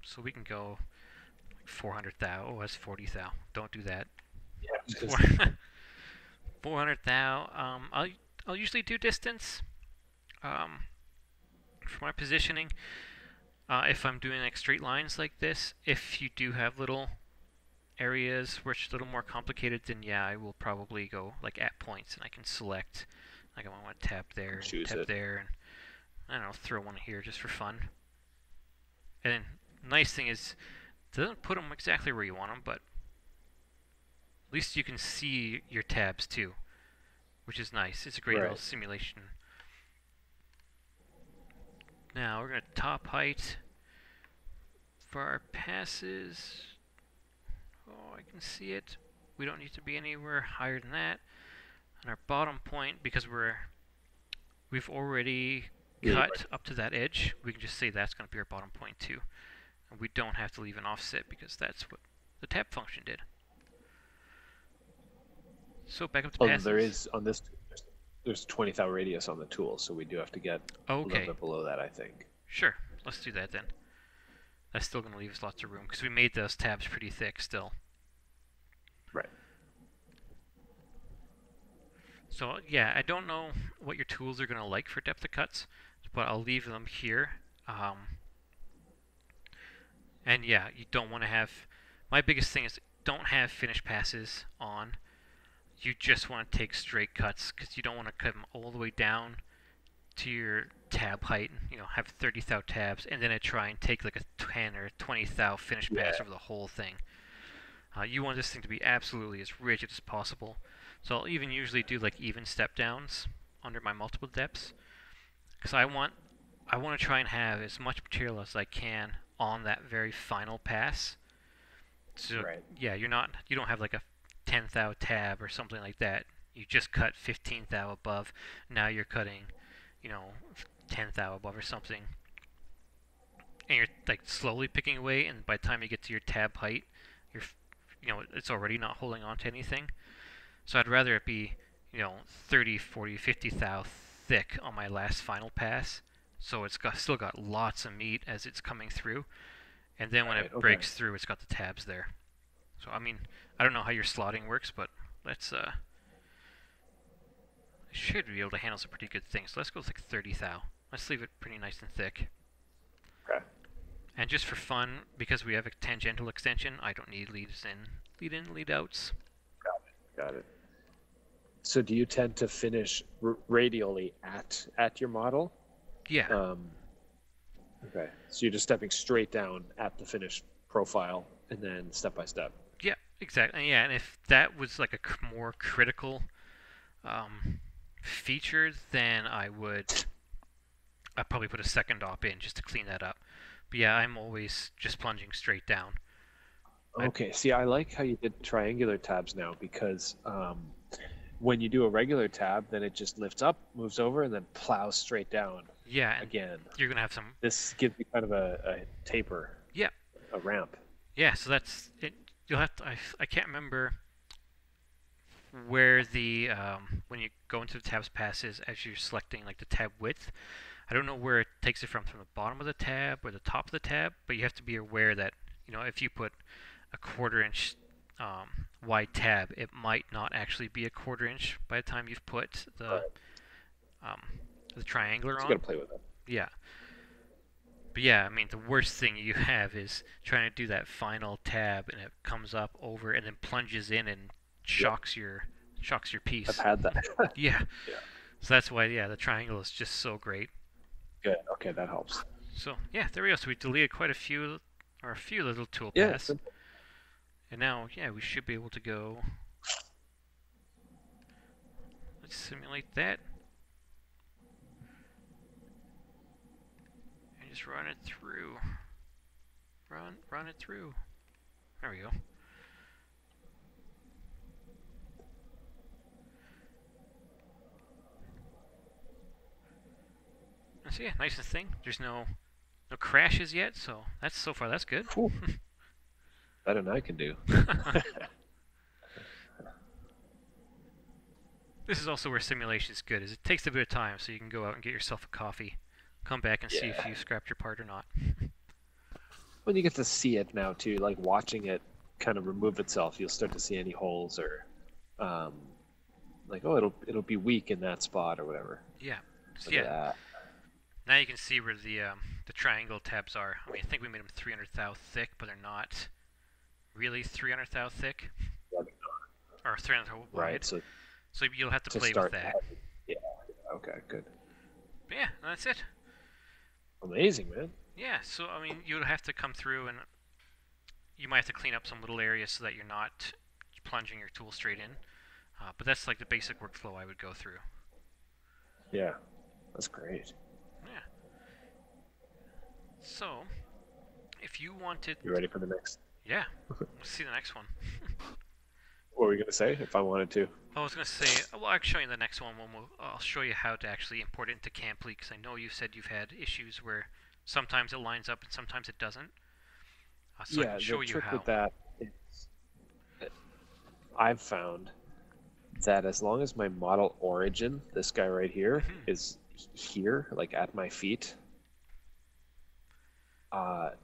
So we can go 400 thou. Oh, that's 40 thou. Don't do that. Yeah, 400 thou. I'll usually do distance. for my positioning, if I'm doing like straight lines like this, if you do have little areas where it's a little more complicated, then yeah, I will probably go like at points, and I can select, like I want to tap there, and tap there, and I don't know, throw one here just for fun. And then, nice thing is, it doesn't put them exactly where you want them, but at least you can see your tabs too, which is nice. It's a great little simulation. Now we're going to top height for our passes. Oh, I can see it. We don't need to be anywhere higher than that. And our bottom point, because we've already cut up to that edge, we can just say that's going to be our bottom point too. And we don't have to leave an offset because that's what the tab function did. So back up to passes. There is on this. There's 20 thou radius on the tool, so we do have to get a little bit below that, I think. Sure, let's do that then. That's still going to leave us lots of room because we made those tabs pretty thick still. Right. So yeah, I don't know what your tools are going to like for depth of cuts, but I'll leave them here. And yeah, you don't want to have. My biggest thing is don't have finish passes on. You just want to take straight cuts because you don't want to cut them all the way down to your tab height. You know, have 30 thou tabs and then try and take like a 10 or 20 thou finish pass over the whole thing. You want this thing to be absolutely as rigid as possible. So I'll even usually do like even step downs under my multiple depths because I want to try and have as much material as I can on that very final pass. So yeah, you don't have like a 10 thou tab or something like that. You just cut 15 thou above. Now you're cutting, 10 thou above or something. And you're like slowly picking away, and by the time you get to your tab height, it's already not holding on to anything. So I'd rather it be, 30, 40, 50 thou thick on my last final pass. So it's still got lots of meat as it's coming through. And then when it breaks through, it's got the tabs there. So, I mean, I don't know how your slotting works, but let's, I should be able to handle some pretty good things. So let's go with like 30 thou. Let's leave it pretty nice and thick. Okay. And just for fun, because we have a tangential extension, I don't need lead in, lead outs. Got it. So do you tend to finish radially at your model? Yeah. Okay. So you're just stepping straight down at the finished profile and then step by step. Yeah, exactly. Yeah, and if that was like a more critical feature, then I'd probably put a second op in just to clean that up. But yeah, I'm always just plunging straight down. Okay. See, I like how you did triangular tabs now because when you do a regular tab, then it just lifts up, moves over, and then plows straight down. Yeah. Again. You're gonna have some. This gives you kind of a taper. Yeah. A ramp. Yeah. So that's it. You'll have to. I can't remember where the when you go into the tabs passes as you're selecting like the tab width. I don't know where it takes it from the bottom of the tab or the top of the tab, but you have to be aware that if you put a 1/4 inch wide tab, it might not actually be a 1/4 inch by the time you've put the triangular on. You gotta play with it. Yeah. But yeah, I mean, the worst thing you have is trying to do that final tab, and it comes up over and then plunges in and shocks your piece. I've had that. Yeah. So that's why, the triangle is just so great. Good. Okay, that helps. So yeah, there we go. So we deleted quite a few little tool Yeah. paths. And now, we should be able to go. Let's simulate that. And just run it through. Run it through. There we go. And so yeah, nice and thing. There's no crashes yet, so so far that's good. Cool. Better than I can do. This is also where simulation is good, is it takes a bit of time, so you can go out and get yourself a coffee, come back and see if you scrapped your part or not. When you get to see it now too, like watching it kind of remove itself, you'll start to see any holes or like, it'll be weak in that spot or whatever. Yeah. So Now you can see where the triangle tabs are. I mean, I think we made them 300 thou thick, but they're not really 300 thou thick. Or 300 thou wide. Right. So you'll have to play with start that. Yeah. Okay. Good. But yeah, that's it. Amazing, man. Yeah. So I mean, you'll have to come through, and you might have to clean up some little areas so that you're not plunging your tool straight in. But that's like the basic workflow I would go through. Yeah. That's great. Yeah. So, if you wanted... You ready for the next? Yeah. Let's see the next one. What were we going to say if I wanted to? I was going to say, well, I'll show you the next one when I'll show you how to actually import it into Camplete, because I know you said you've had issues where sometimes it lines up and sometimes it doesn't. So I can show the you trick how. with that is I've found that as long as my model origin, this guy right here, is here, like at my feet,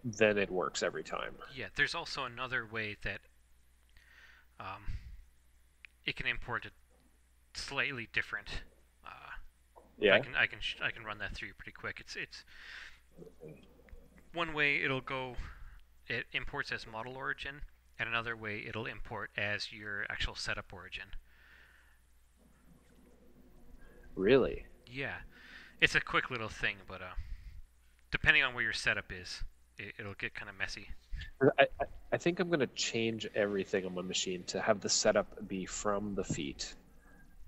then it works every time. Yeah, there's also another way that it can import it slightly different. Yeah. I can run that through pretty quick. It's one way it imports as model origin, and another way it'll import as your actual setup origin. Really? Yeah, it's a quick little thing, but depending on where your setup is, it'll get kind of messy. I think I'm going to change everything on my machine to have the setup be from the feet,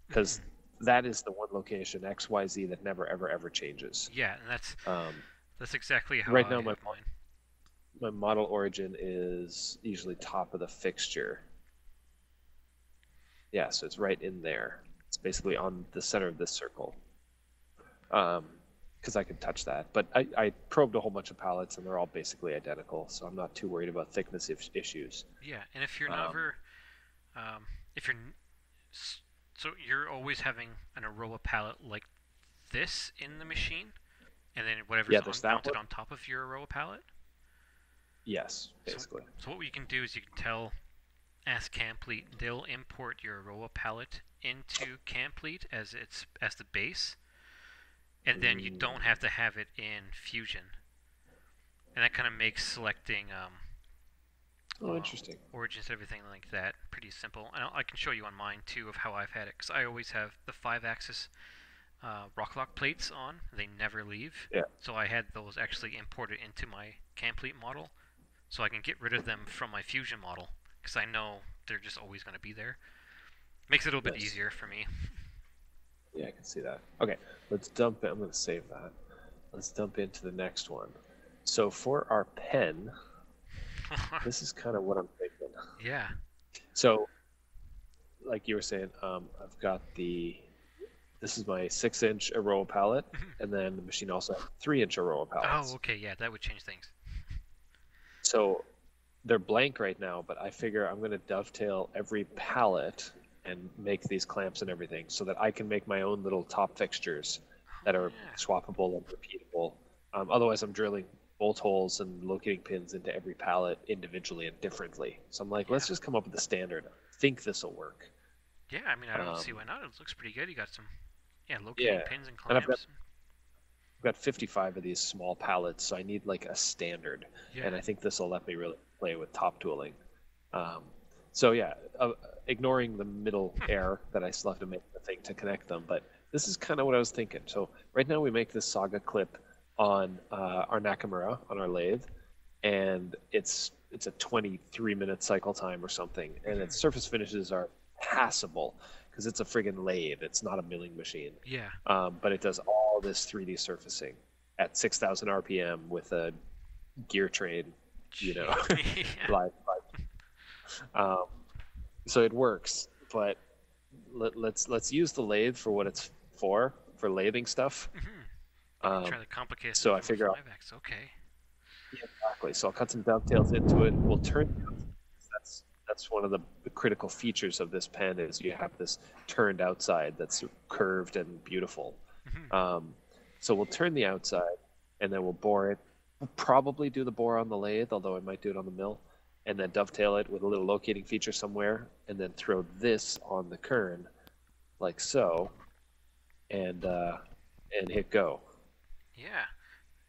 because that is the one location, XYZ, that never, ever, ever changes. Yeah, and that's exactly how right I now have mine. My model origin is usually top of the fixture. Yeah, so it's right in there. It's basically on the center of this circle. Because I can touch that. But I probed a whole bunch of palettes, and they're all basically identical, so I'm not too worried about thickness issues. Yeah, and if you're never, so you're always having an Aroa palette like this in the machine, and then whatever's mounted on top of your Aroa palette? Yes, basically. So what we can do is you can ask Camplete, they'll import your Aroa palette into Camplete as the base, and then you don't have to have it in Fusion. And that kind of makes selecting interesting. origins and everything like that pretty simple. And I can show you on mine too of how I've had it, because I always have the 5-axis rock lock plates on. They never leave. Yeah. So I had those actually imported into my Camplete model, so I can get rid of them from my Fusion model, because I know they're just always going to be there. Makes it a little bit easier for me. Yeah, I can see that. Okay, let's dump it. I'm going to save that. Let's dump into the next one. So for our pen, this is kind of what I'm thinking. Yeah. So, like you were saying, I've got this is my 6-inch Aroa palette, and then the machine also has 3-inch Aroa palettes. Oh, okay, yeah, that would change things. So they're blank right now, but I figure I'm going to dovetail every palette and make these clamps and everything so that I can make my own little top fixtures that are swappable and repeatable. Otherwise, I'm drilling bolt holes and locating pins into every palette individually and differently. So I'm like, let's just come up with a standard. I think this will work. Yeah, I mean, I don't see why not. It looks pretty good. You got some, locating pins and clamps. And I've got 55 of these small palettes, so I need like a standard. Yeah. And I think this will let me really play with top tooling. So yeah, ignoring the middle air that I still have to make the thing to connect them, but this is kind of what I was thinking. So right now we make this Saga clip on our Nakamura, on our lathe, and it's a 23-minute cycle time or something, and its surface finishes are passable because it's a friggin' lathe. It's not a milling machine. Yeah. But it does all this 3D surfacing at 6,000 RPM with a gear train, live. So it works, but let's use the lathe for what it's for lathing stuff. Try to complicate so I figure out. Okay. Yeah, exactly. So I'll cut some dovetails into it. We'll turn. That's one of the critical features of this pen is you have this turned outside that's curved and beautiful. So we'll turn the outside, and then we'll bore it. We'll probably do the bore on the lathe, although I might do it on the mill, and then dovetail it with a little locating feature somewhere, and then throw this on the kern, like so, and hit go. Yeah.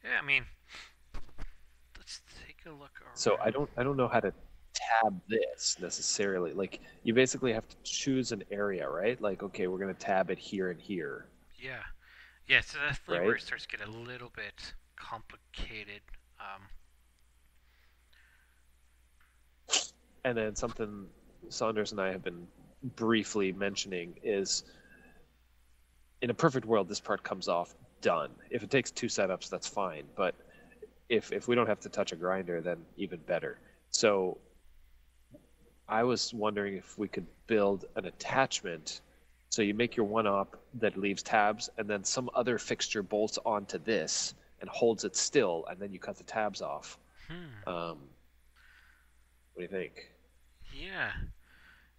Yeah, I mean, let's take a look So around. I don't know how to tab this necessarily. Like you basically have to choose an area, right? Like, okay, we're gonna tab it here and here, Yeah. Yeah, so that's definitely where right? it starts to get a little bit complicated. And then something Saunders and I have been briefly mentioning is, in a perfect world, this part comes off done. If it takes 2 setups, that's fine. But if we don't have to touch a grinder, then even better. So I was wondering if we could build an attachment. So you make your one op that leaves tabs, and then some other fixture bolts onto this and holds it still, and then you cut the tabs off. What do you think? Yeah.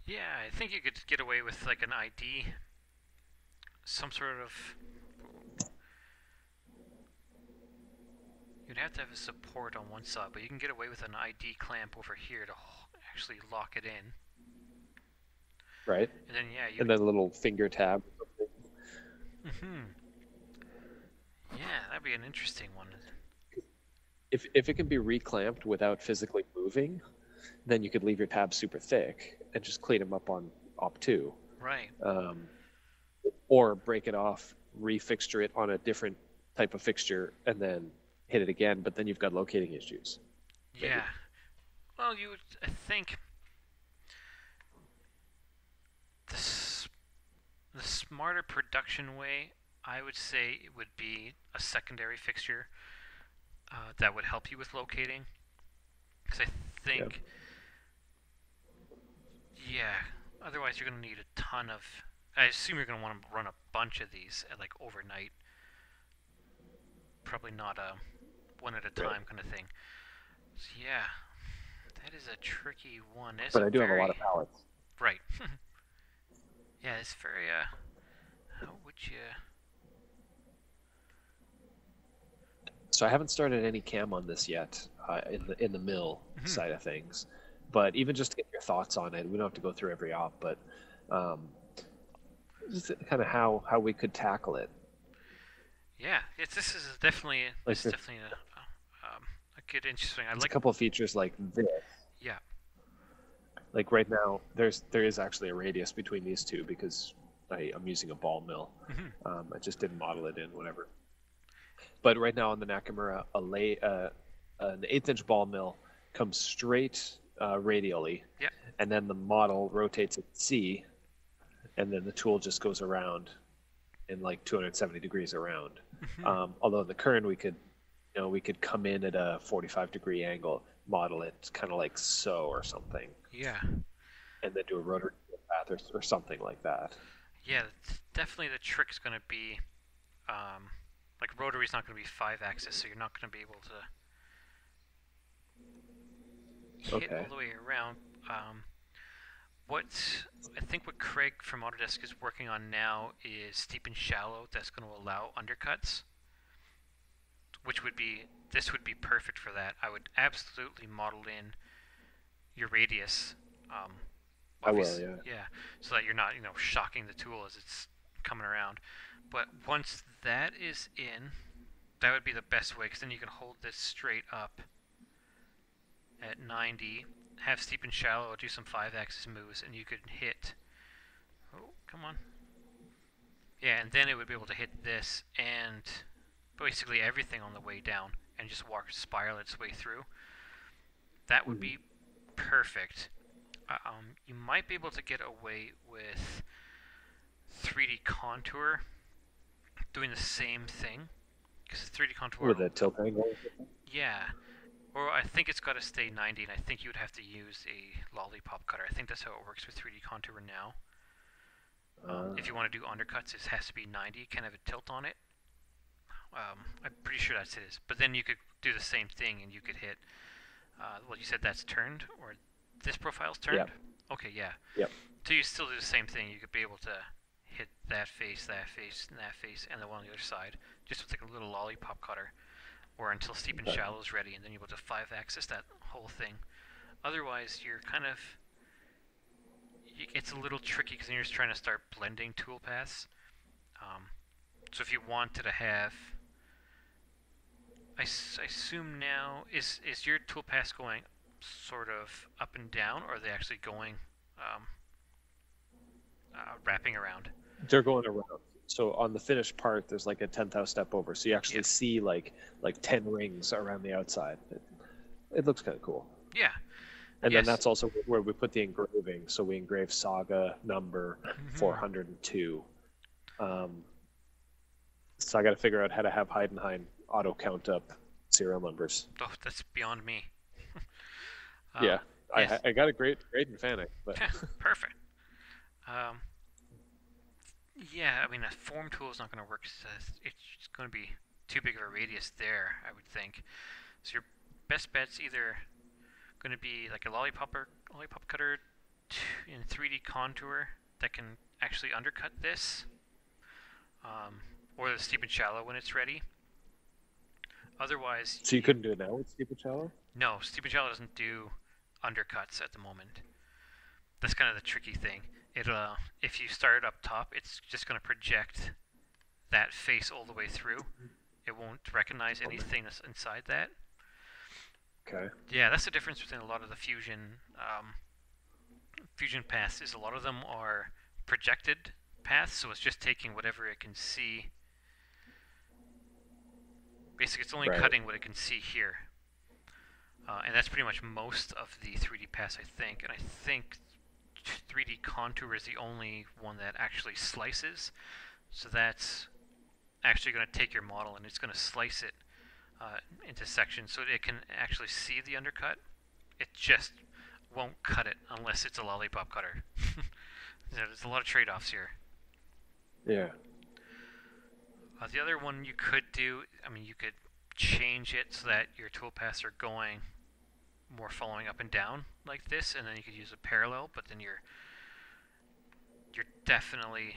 Yeah, I think you could get away with like an ID, some sort of. You'd have to have a support on one side, but you can get away with an ID clamp over here to actually lock it in. Right? And then yeah, you. And then a little finger tab. Yeah, that'd be an interesting one. If it can be reclamped without physically moving, then you could leave your tabs super thick and just clean them up on op 2. Right. Or break it off, refixture it on a different type of fixture, and then hit it again, but then you've got locating issues. Maybe. Yeah. Well, you would, I think, the smarter production way, I would say, it would be a secondary fixture that would help you with locating. Because I think, yeah, otherwise you're going to need a ton of. I assume you're going to want to run a bunch of these at like overnight. Probably not a one at a time kind of thing. So yeah, that is a tricky one. But I do have a lot of pallets. Right. Yeah, it's very. How would you? So I haven't started any cam on this yet in the mill side of things, but even just to get your thoughts on it, we don't have to go through every op, but just kind of how we could tackle it. Yeah, this is definitely a good interesting. I like a couple of features like this. Yeah. Like right now, there is actually a radius between these two because I'm using a ball mill. I just didn't model it in, whatever. But right now on the Nakamura, an 1/8-inch ball mill comes straight radially, and then the model rotates at C, and then the tool just goes around in like 270 degrees around. Although in the Kern we could come in at a 45-degree angle, model it kind of like so or something. Yeah. And then do a rotary path or something like that. Yeah, definitely the trick's going to be, like rotary's not going to be 5-axis, so you're not going to be able to hit all the way around. I think what Craig from Autodesk is working on now is steep and shallow that's going to allow undercuts, this would be perfect for that. I would absolutely model in your radius. I will, yeah. Yeah, so that you're not, shocking the tool as it's coming around. But once that is in, that would be the best way, because then you can hold this straight up at 90, have steep and shallow, do some 5-axis moves, and you could hit. Oh, come on. Yeah, and then it would be able to hit this and basically everything on the way down, and just spiral its way through. That would be perfect. You might be able to get away with 3D contour doing the same thing, because 3D contour with a tilt angle. Yeah, or I think it's got to stay 90, and I think you would have to use a lollipop cutter. I think that's how it works with 3D contour now. If you want to do undercuts, it has to be 90, kind of a tilt on it. I'm pretty sure that's it. But then you could do the same thing, and you could hit. Well, you said that's turned, or this profile's turned? Yep. Okay, yeah. Yep. So you still do the same thing. You could be able to hit that face, and that face, and the one on the other side, just with like a little lollipop cutter, or until steep and shallow is ready, and then you're able to 5-axis that whole thing. Otherwise, you're kind of... It's a little tricky because you're just trying to start blending tool paths. So if you wanted to have I assume now is your toolpath going sort of up and down, or are they actually going wrapping around? They're going around. So on the finished part, there's like a 10th step over. So you actually see like 10 rings around the outside. It looks kind of cool. Yeah. And then that's also where we put the engraving. So we engraved Saga number 402. So I got to figure out how to have Heidenheim auto count up serial numbers. Oh, that's beyond me. Yeah, yes. I got a great in Fanic, but perfect. Yeah, I mean a form tool is not going to work. It's going to be too big of a radius there, I would think. So your best bet's either going to be like a lollipop cutter in 3D contour that can actually undercut this, or the steep and shallow when it's ready. Otherwise, so you couldn't do it now with steep and shallow? No, steep and shallow doesn't do undercuts at the moment. That's kind of the tricky thing. If you start up top, it's just going to project that face all the way through. It won't recognize anything that's inside that. Okay. Yeah, that's the difference between a lot of the fusion paths. Is a lot of them are projected paths, so it's just taking whatever it can see. Basically, it's only cutting what it can see here. And that's pretty much most of the 3D paths, I think. And I think 3D contour is the only one that actually slices. So that's actually going to take your model and it's going to slice it into sections so it can actually see the undercut. It just won't cut it unless it's a lollipop cutter. There's a lot of trade-offs here. Yeah. The other one you could do, I mean, you could change it so that your toolpaths are going more following up and down like this, and then you could use a parallel, but then you're definitely,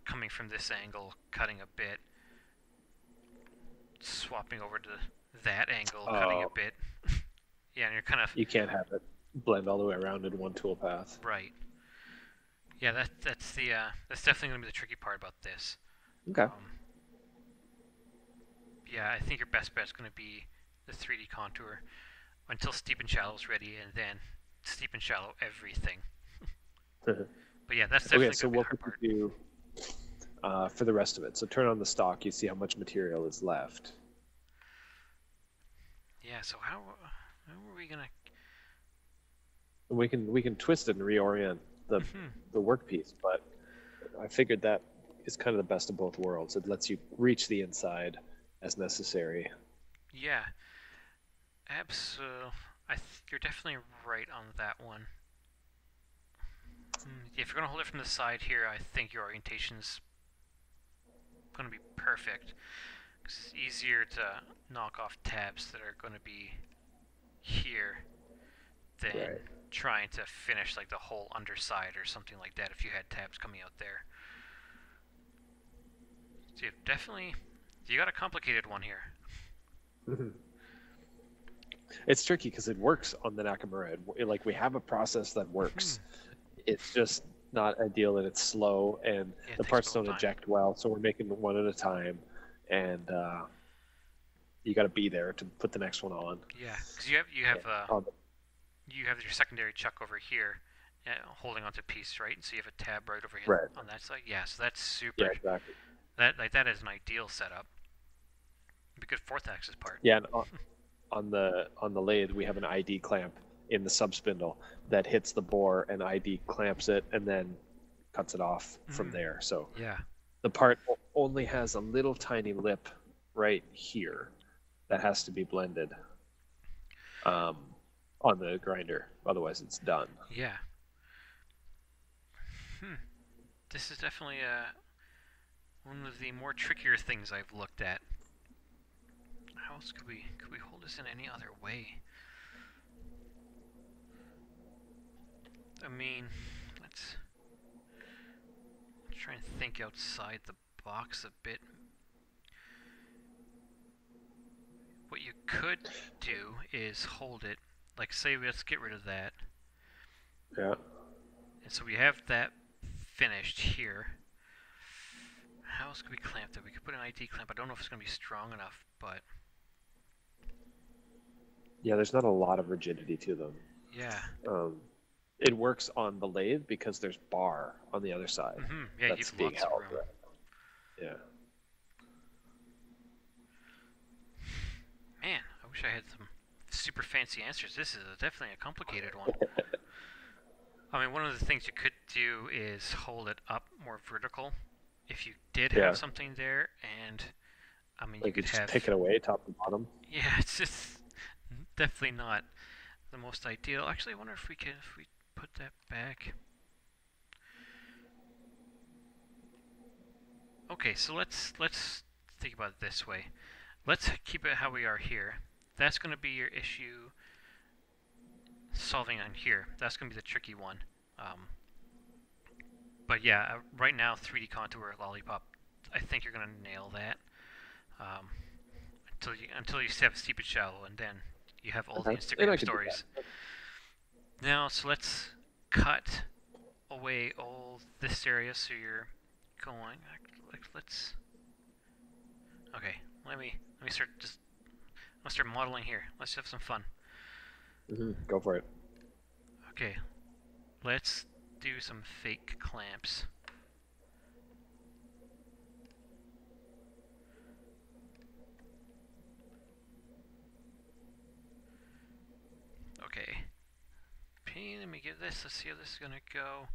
coming from this angle, cutting a bit, swapping over to that angle, cutting a bit. Yeah, and you're kind of... You can't have it blend all the way around in one toolpath. Right. Yeah, that's definitely going to be the tricky part about this. Okay. Yeah, I think your best bet is going to be the 3D contour until steep and shallow is ready, and then steep and shallow everything. But yeah, that's definitely so going to be the what hard would you do for the rest of it? So turn on the stock, you see how much material is left. Yeah, so how are we going to... We can twist it and reorient the workpiece, but I figured that is kind of the best of both worlds. It lets you reach the inside as necessary. Yeah, absolutely. You're definitely right on that one. If you're going to hold it from the side here, I think your orientation's going to be perfect. It's easier to knock off tabs that are going to be here than trying to finish like the whole underside or something like that if you had tabs coming out there. So you got a complicated one here. It's tricky because it works on the Nakamura. Like, we have a process that works. It's just not ideal, and it's slow, and the parts don't eject well, so we're making one at a time, and you got to be there to put the next one on. Yeah, because you have your secondary chuck over here, holding onto a piece, right? So you have a tab right over here on that side. Yeah, so that's super. Yeah, exactly. That is an ideal setup. It'd be good fourth axis part. Yeah, and on the lathe we have an ID clamp in the subspindle that hits the bore, and ID clamps it and then cuts it off from there. So yeah, the part only has a little tiny lip right here that has to be blended on the grinder. Otherwise, it's done. Yeah. This is definitely one of the more trickier things I've looked at. How else could we hold this in any other way? I mean, let's try and think outside the box a bit. What you could do is hold it, like say let's get rid of that. Yeah. And so we have that finished here. How else could we clamp that? We could put an ID clamp. I don't know if it's going to be strong enough, but Yeah, there's not a lot of rigidity to them. Yeah. It works on the lathe because there's bar on the other side. Yeah, that's you've being lots of held. room. Yeah. Man, I wish I had some super fancy answers. This is definitely a complicated one. I mean, one of the things you could do is hold it up more vertical. If you did have something there, and I mean, Like you could just have pick it away top to bottom. Yeah, it's just definitely not the most ideal. Actually, I wonder if we put that back. Okay, so let's think about it this way. Let's keep it how we are here. That's going to be your issue solving on here. That's going to be the tricky one. But yeah, right now 3D contour lollipop, I think you're going to nail that. Until you have steep and shallow, and then you have all the Instagram stories. Now, so let's cut away all this area. So you're going like let's. Okay, let me start let's start modeling here. Let's have some fun. Go for it. Okay, let's do some fake clamps. Okay. Let me get this. Let's see how this is gonna go.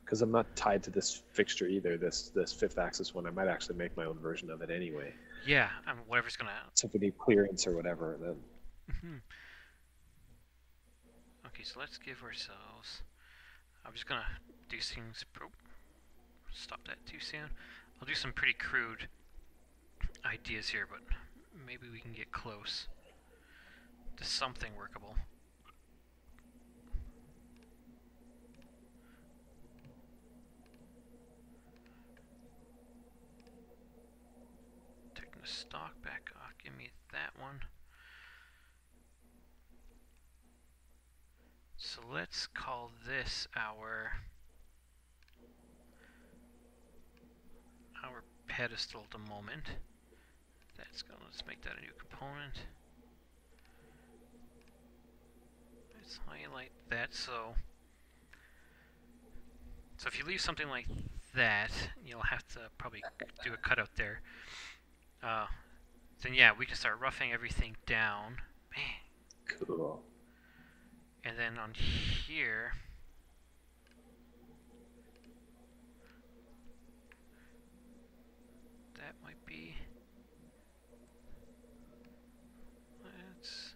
Because I'm not tied to this fixture either. This fifth axis one. I might actually make my own version of it anyway. Yeah, whatever's gonna. So if we need clearance or whatever, then. Okay, so let's give ourselves. I'm just gonna do things. Oh, stop that too soon. I'll do some pretty crude ideas here, but maybe we can get close to something workable. Taking the stock back off, give me that one. So let's call this our pedestal at the moment. Let's make that a new component. Let's highlight that so if you leave something like that, you'll have to probably do a cutout there. Then yeah, we can start roughing everything down. Man. Cool. And then on here, that might be. Let's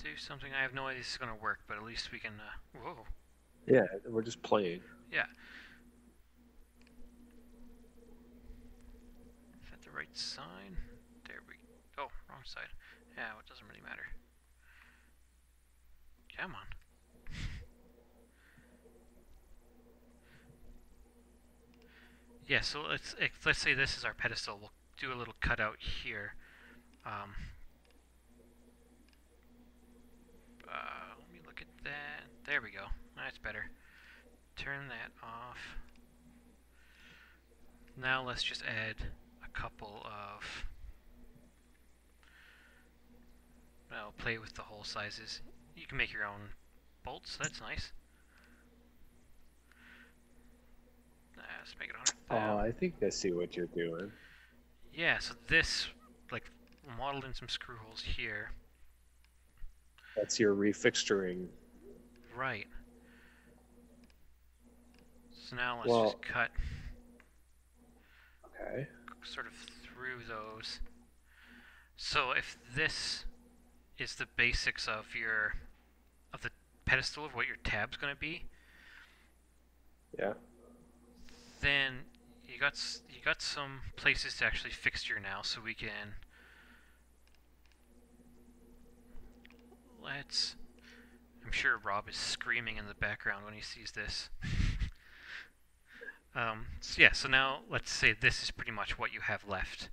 do something. I have no idea this is going to work, but at least we can. Whoa. Yeah, we're just playing. Yeah. Is that the right sign? There we. Oh, wrong side. Yeah, it doesn't really matter. Come on. Yeah, so let's say this is our pedestal. We'll do a little cutout here. Let me look at that. There we go. That's better. Turn that off. Now let's just add a couple of. Well, play with the hole sizes. You can make your own bolts. That's nice. Let's make it 100,000. Oh, I think I see what you're doing. Yeah, so this, like, modeled in some screw holes here. That's your refixturing. Right. So now let's just cut. Okay. Sort of through those. So if this is the basics of the pedestal of what your tab's going to be. Yeah. Then you got some places to actually fixture now, so we can. I'm sure Rob is screaming in the background when he sees this. So yeah, so now let's say this is pretty much what you have left.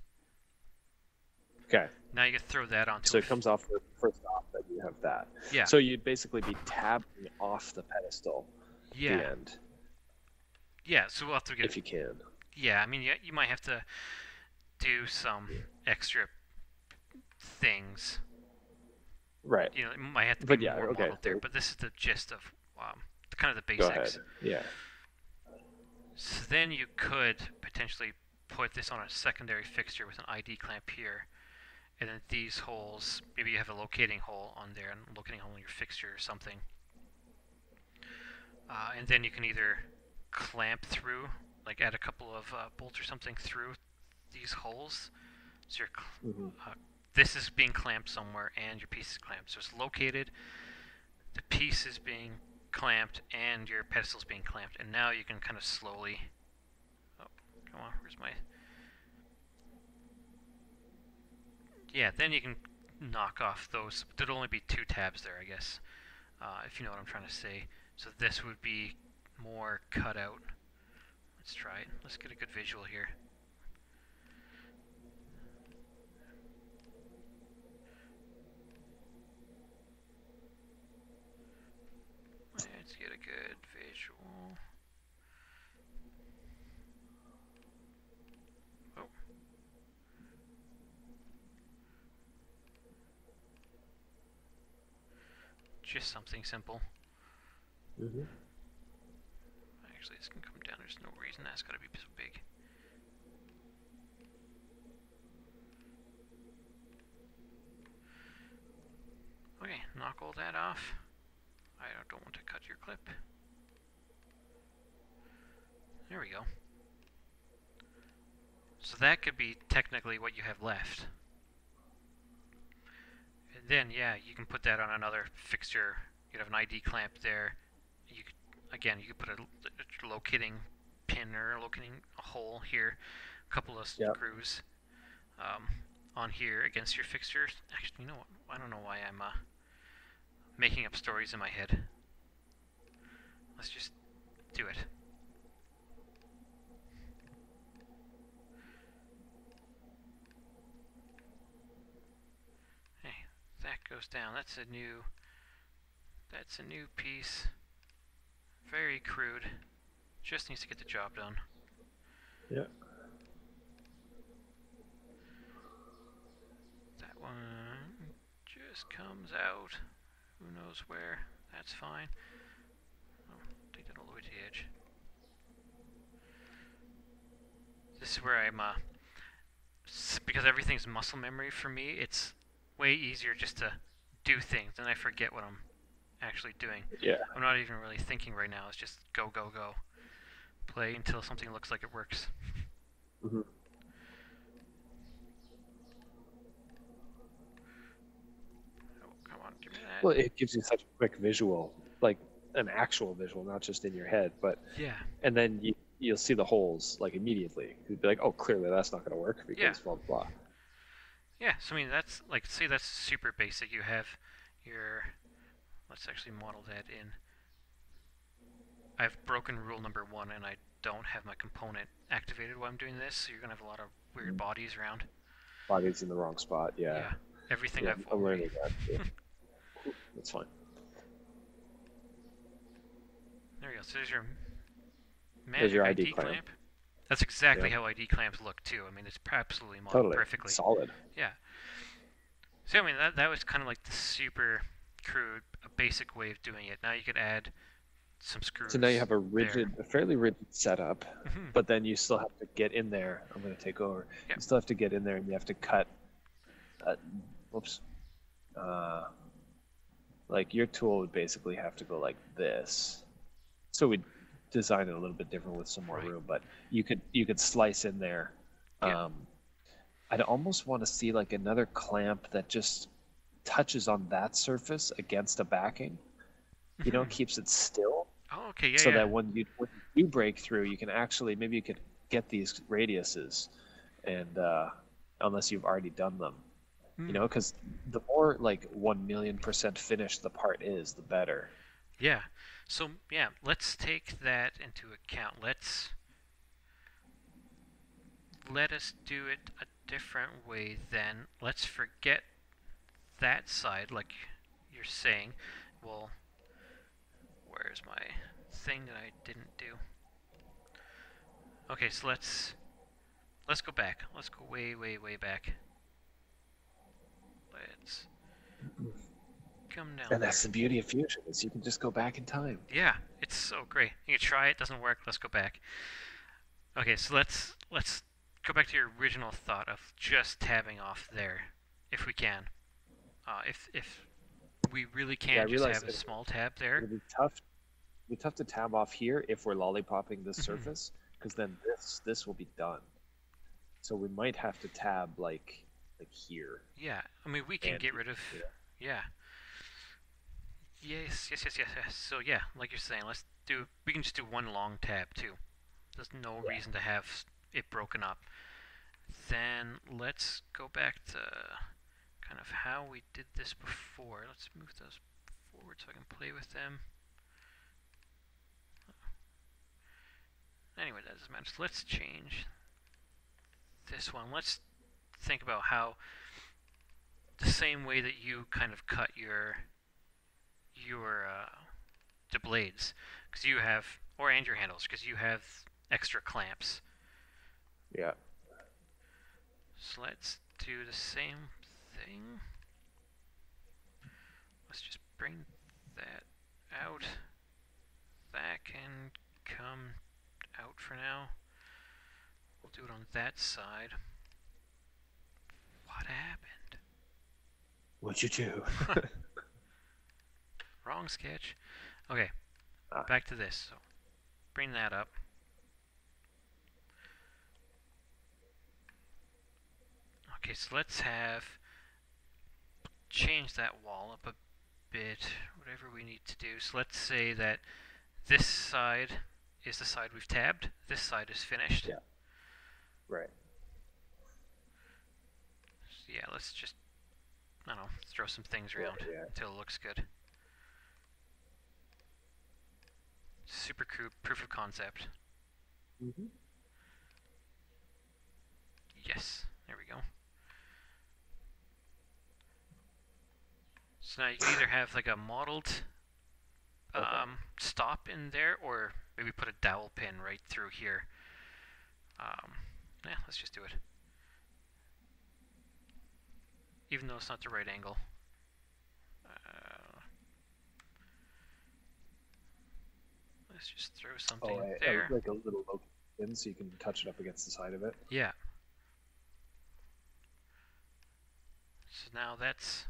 Okay. Now you can throw that onto. So it comes off the first off that you have that. Yeah. So you'd basically be tabbing off the pedestal. Yeah. At the end. Yeah. So we'll have to get. If you can. Yeah, I mean, you might have to do some extra things. Right. You know, it might have to But be yeah, more okay. modeled there, but this is the gist of kind of the Go ahead. basics. Yeah. So then you could potentially put this on a secondary fixture with an ID clamp here, and then these holes, maybe you have a locating hole on there and locating hole on your fixture or something. And then you can either clamp through, like add a couple of bolts or something through these holes. So this is being clamped somewhere and your piece is clamped. So it's located, the piece is being clamped, and your pedestal is being clamped. And now you can kind of slowly... Oh, come on, where's my... Yeah, then you can knock off those. There'd only be 2 tabs there, I guess, if you know what I'm trying to say. So this would be more cut out. Let's try it. Let's get a good visual here. Let's get a good visual. Oh. Just something simple. Actually, this can come down. There's no reason that's got to be so big. Okay, knock all that off. I don't want to cut your clip. There we go. So that could be technically what you have left. And then, yeah, you can put that on another fixture. You could have an ID clamp there. You could, again, you could put a locating pin or a locating hole here, a couple of screws on here against your fixtures. Actually, you know what? I don't know why I'm making up stories in my head. Let's just do it. Hey, that goes down. That's a new piece. Very crude. Just needs to get the job done. Yeah. That one just comes out. Who knows where? That's fine. Oh, take that all the way to the edge. This is where I'm, because everything's muscle memory for me, it's way easier just to do things, and I forget what I'm actually doing. Yeah. I'm not even really thinking right now. It's just go, go, go. Play until something looks like it works. Mm-hmm. Oh, come on, give me that. Well, it gives you such a quick visual, like an actual visual, not just in your head, but Yeah. And then you'll see the holes like immediately. You'd be like, oh, clearly that's not going to work because blah blah blah. Yeah, so I mean that's like, say that's super basic. You have your, let's actually model that in. I've broken rule number 1 and I don't have my component activated while I'm doing this, so you're gonna have a lot of weird bodies around. Body's in the wrong spot. Yeah. Everything Yeah, I've I'm already... learning that. Too. That's fine. There you go. So there's your There's magic your ID ID clamp. clamp. That's exactly how ID clamps look too. I mean, it's absolutely modeled Totally. perfectly. Solid. Yeah. So I mean, that was kind of like the super crude, a basic way of doing it. Now you could add some screws. So now you have a fairly rigid setup, Mhm. but then you still have to get in there. I'm going to take over. Yeah. You still have to get in there and you have to cut. Like your tool would basically have to go like this. So we design it a little bit different with some more room, but you could slice in there. Yeah. I'd almost want to see like another clamp that just touches on that surface against a backing. You know, keeps it still. Oh, okay, yeah, So yeah. that when you break through, you can actually, maybe you could get these radiuses, and unless you've already done them, you know, because the more like 1,000,000% finished the part is, the better. Yeah. So yeah, let's take that into account. Let us do it a different way then. Let's forget that side, like you're saying. Well, where's my thing that I didn't do? Okay, so let's go back. Let's go way, way, way back. let's come down And there. that's the beauty of Fusion, is you can just go back in time. Yeah, it's so great. You can try it, doesn't work, let's go back. Okay, so let's go back to your original thought of just tabbing off there, if we can. If we really can just have a small tab there. It'll be tough to tab off here if we're lollipopping this surface, because then this will be done. So we might have to tab like here. Yeah, I mean we can get rid of. Yeah. Yes. So yeah, like you're saying, we can just do one long tab too. There's no reason to have it broken up. Then let's go back to kind of how we did this before. Let's move those forward so I can play with them. Anyway, that doesn't matter. So let's change this one. Let's think about how the same way that you kind of cut the blades, because you have, and your handles, because you have extra clamps. Yeah. So let's do the same thing. Let's just bring that out. That can come out for now. We'll do it on that side. What happened? What'd you do? Wrong sketch. Okay, back to this. So bring that up. Okay, so let's change that wall up a bit, whatever we need to do. So let's say that this side is the side we've tabbed, this side is finished. Yeah. Right. So yeah, let's just, I don't know, throw some things around until it looks good. Super crude proof of concept. Yes, there we go. So now you can either have like a modeled stop in there, or maybe put a dowel pin right through here. Yeah, let's just do it. Even though it's not the right angle. Let's just throw something there. Like a little low pin so you can touch it up against the side of it. Yeah. So now that's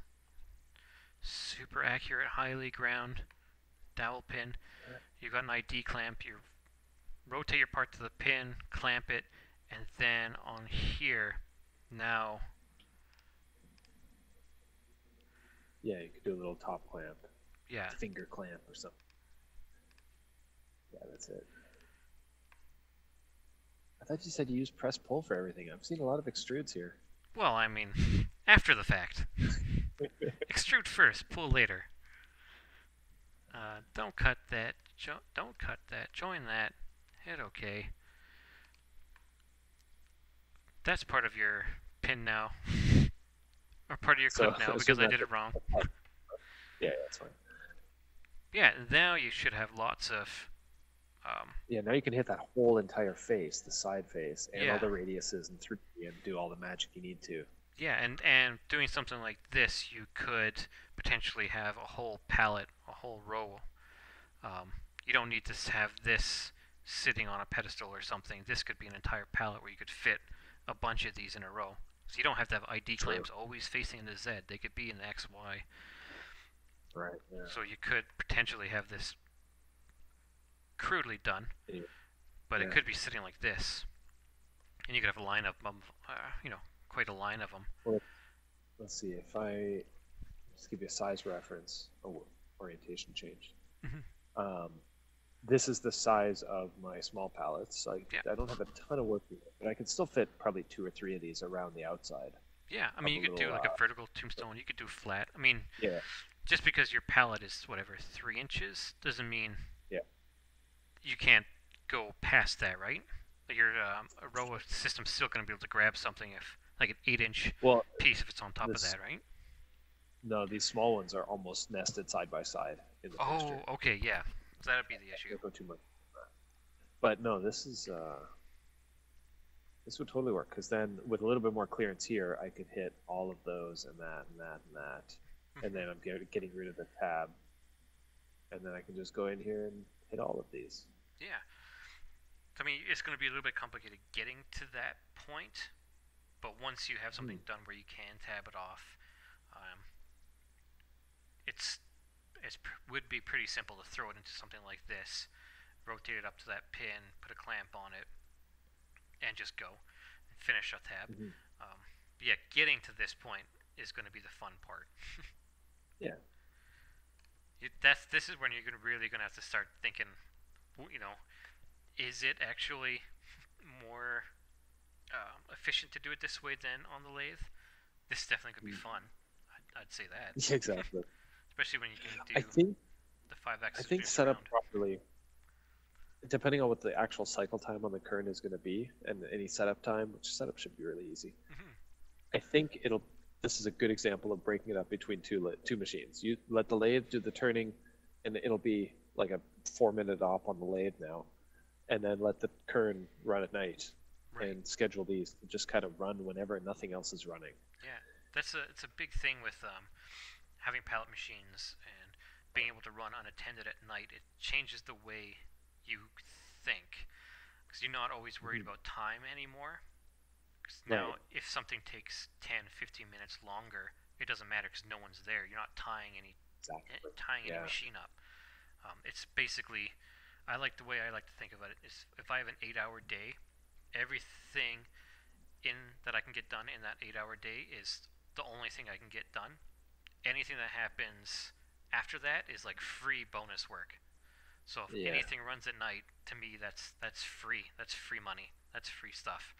super accurate, highly ground dowel pin. You've got an ID clamp. You rotate your part to the pin, clamp it, and then on here, now. Yeah, you could do a little top clamp. Yeah. Finger clamp or something. Yeah, that's it. I thought you said you use press pull for everything. I've seen a lot of extrudes here. Well, I mean, after the fact. Extrude first, pull later. Don't cut that. Don't cut that. Join that. Hit OK. That's part of your pin now. Or part of your clip now, because I did it wrong. Yeah, that's fine. Yeah, now you should have lots of... yeah, now you can hit that whole entire face, the side face, and all the radiuses and 3D, and do all the magic you need to. Yeah, and doing something like this, you could potentially have a whole palette, a whole row. You don't need to have this sitting on a pedestal or something. This could be an entire palette where you could fit a bunch of these in a row. So you don't have to have ID clamps always facing the Z. They could be in the X, Y. Right. Yeah. So you could potentially have this crudely done, but it could be sitting like this, and you could have a line of them, quite a line of them. Well, let's see, if I just give you a size reference. Oh, orientation changed. This is the size of my small palettes. So I don't have a ton of work here, but I could still fit probably 2 or 3 of these around the outside. Yeah, I mean, you could do like a vertical tombstone. You could do flat. I mean, just because your palette is whatever 3 inches doesn't mean you can't go past that, right? Like your a row of system's still going to be able to grab something if like an 8-inch piece if it's on top of that, right? No, these small ones are almost nested side by side in the texture. Oh, okay, yeah. That'd be the issue. Don't go too much. But no, this is This would totally work, because then with a little bit more clearance here, I could hit all of those and that and that and that. And then I'm getting rid of the tab. And then I can just go in here and hit all of these. Yeah. I mean, it's going to be a little bit complicated getting to that point, but once you have something done where you can tab it off, it would be pretty simple to throw it into something like this, rotate it up to that pin, put a clamp on it, and just go and finish a tab. Yeah, getting to this point is going to be the fun part. Yeah. This is when you're really going to have to start thinking, you know, is it actually more efficient to do it this way than on the lathe? This is definitely going to be fun. I'd say that. Yeah, exactly. Especially when you can do the 5-axis. I think set up properly, depending on what the actual cycle time on the kern is going to be, and any setup time, which setup should be really easy. I think this is a good example of breaking it up between two machines. You let the lathe do the turning, and it'll be like a 4-minute op on the lathe now, and then let the kern run at night, and schedule these to just kind of run whenever nothing else is running. Yeah, it's a big thing with having pallet machines and being able to run unattended at night. It changes the way you think, because you're not always worried about time anymore. Now, if something takes 10, 15 minutes longer, it doesn't matter because no one's there. You're not tying any machine up. It's basically, the way I like to think about it is, if I have an 8-hour day, everything that I can get done in that 8-hour day is the only thing I can get done. Anything that happens after that is like free bonus work. So if anything runs at night, to me that's free. That's free money. That's free stuff.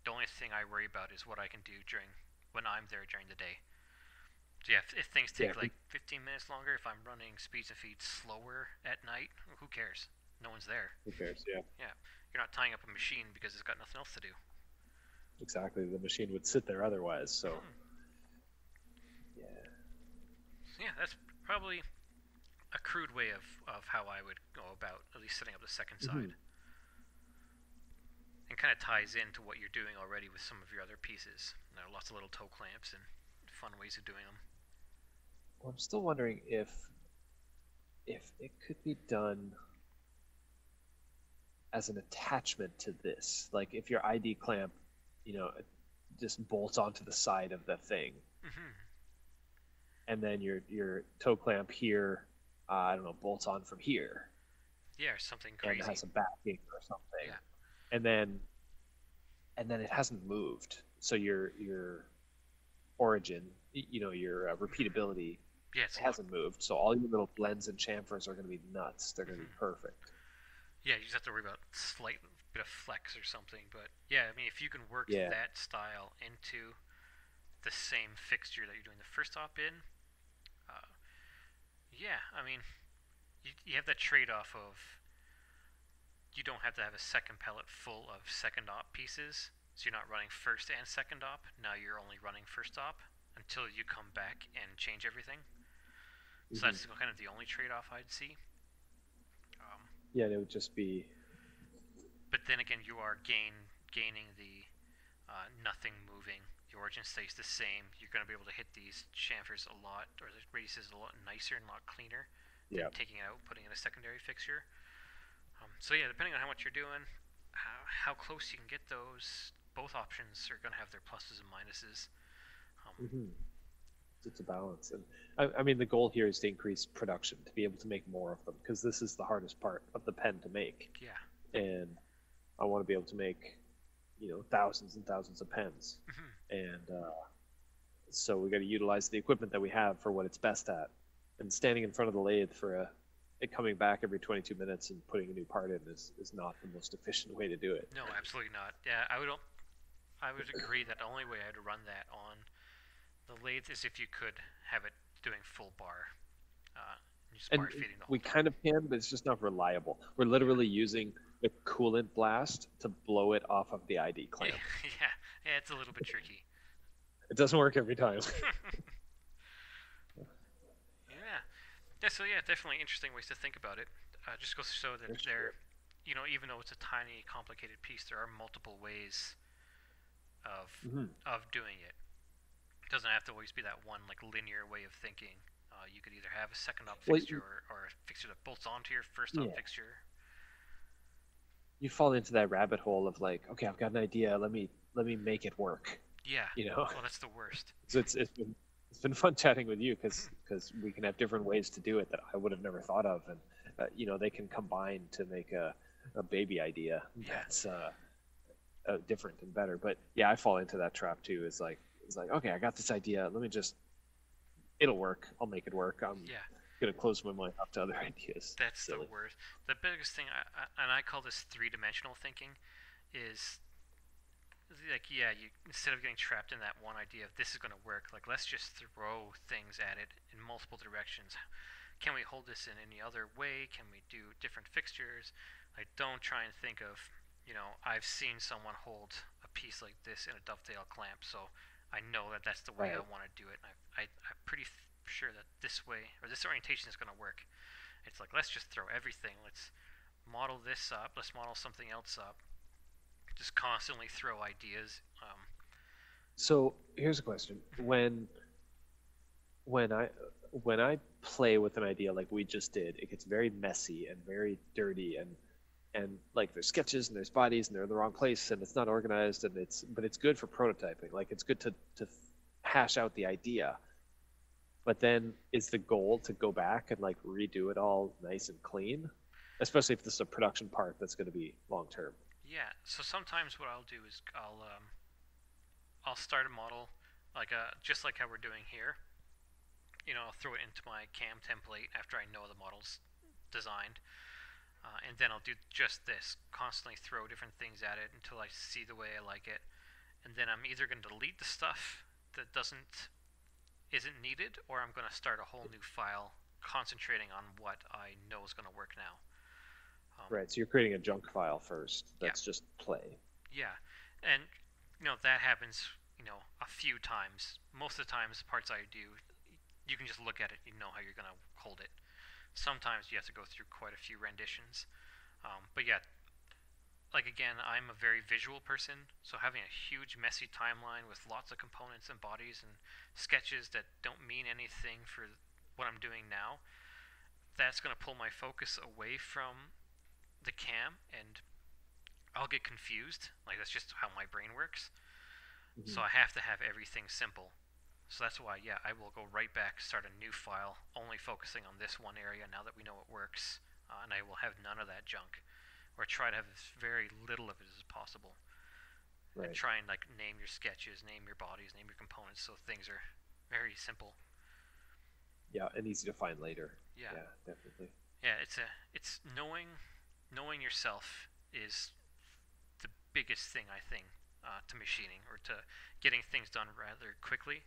The only thing I worry about is what I can do when I'm there during the day. So yeah, if things take like 15 minutes longer, if I'm running speeds and feeds slower at night, who cares? No one's there. Who cares? Yeah. Yeah, you're not tying up a machine because it's got nothing else to do. Exactly. The machine would sit there otherwise. So. Yeah. Yeah, that's probably a crude way of how I would go about at least setting up the second side. And kind of ties into what you're doing already with some of your other pieces. There are lots of little toe clamps and fun ways of doing them. Well, I'm still wondering if it could be done as an attachment to this. Like if your ID clamp, just bolts onto the side of the thing. And then your toe clamp here, bolts on from here. Yeah, or something crazy. And it has a backing or something. Yeah. And then it hasn't moved. So your origin, your repeatability, hasn't moved. So all your little blends and chamfers are going to be nuts. They're going to be perfect. Yeah, you just have to worry about slight bit of flex or something. But yeah, I mean, if you can work that style into the same fixture that you're doing the first op in, I mean, you have that trade-off of you don't have to have a second pellet full of second op pieces, so you're not running first and second op. Now you're only running first op until you come back and change everything. So that's kind of the only trade-off I'd see. Yeah, it would just be... But then again, you are gaining the nothing moving. The origin stays the same. You're going to be able to hit these chamfers a lot, or the radiuses a lot nicer and a lot cleaner than taking it out, putting in a secondary fixture. So yeah, depending on how much you're doing, how close you can get those, both options are going to have their pluses and minuses. It's a balance. And I mean, the goal here is to increase production, to be able to make more of them, because this is the hardest part of the pen to make. Yeah. And I want to be able to make, thousands and thousands of pens. And so we got to utilize the equipment that we have for what it's best at. And standing in front of the lathe for it coming back every 22 minutes and putting a new part in is not the most efficient way to do it. No, absolutely not. Yeah, I would agree that the only way I'd run that on the lathe is if you could have it doing full bar. Just bar feeding the whole we time. kind of can, but it's just not reliable. We're literally using a coolant blast to blow it off of the ID clamp. Yeah, it's a little bit tricky. It doesn't work every time. So yeah, definitely interesting ways to think about it. Just goes to show that you know, even though it's a tiny, complicated piece, there are multiple ways of doing it. It doesn't have to always be that one like linear way of thinking. You could either have a second op fixture or a fixture that bolts onto your first op fixture. You fall into that rabbit hole of like, okay, I've got an idea. Let me make it work. Yeah. You know. Well, that's the worst. So it's been fun chatting with you because we can have different ways to do it that I would have never thought of, and you know, they can combine to make a baby idea that's different and better. But yeah, I fall into that trap too. It's like okay, I got this idea. Let me just, it'll work. I'll make it work. I'm gonna close my mind up to other ideas. That's the worst. The biggest thing, and I call this three-dimensional thinking, is like, you instead of getting trapped in that one idea of this is going to work, like, let's just throw things at it in multiple directions. Can we hold this in any other way? Can we do different fixtures? Like, don't try and think of, you know, I've seen someone hold a piece like this in a dovetail clamp, so I know that that's the way I want to do it. And I'm pretty sure that this way, or this orientation is going to work. It's like, let's just throw everything. Let's model this up. Let's model something else up. Just constantly throw ideas. So here's a question: when I play with an idea like we just did, it gets very messy and very dirty, and like there's sketches and there's bodies and they're in the wrong place and it's not organized, and but it's good for prototyping. Like, it's good to hash out the idea. But then is the goal to go back and like redo it all nice and clean, especially if this is a production part that's going to be long term? Yeah, so sometimes what I'll do is I'll start a model like just like how we're doing here. You know, I'll throw it into my cam template after I know the model's designed, and then I'll do just this, constantly throw different things at it until I see the way I like it, and then I'm either going to delete the stuff that isn't needed, or I'm going to start a whole new file concentrating on what I know is going to work now. Right, so you're creating a junk file first. That's just play. Yeah, and you know, that happens, you know, a few times. Most of the times, the parts I do, you can just look at it, you know how you're going to hold it. Sometimes you have to go through quite a few renditions. But yeah, like, again, I'm a very visual person, so having a huge messy timeline with lots of components and bodies and sketches that don't mean anything for what I'm doing now, that's going to pull my focus away from the cam, and I'll get confused. Like, that's just how my brain works. So I have to have everything simple. So that's why, I will go right back, start a new file, only focusing on this one area now that we know it works, and I will have none of that junk, or try to have as very little of it as possible. Right. And try and like name your sketches, name your bodies, name your components, so things are very simple. Yeah, and easy to find later. Yeah, definitely. Yeah, it's knowing yourself is the biggest thing, I think, to machining, or to getting things done rather quickly.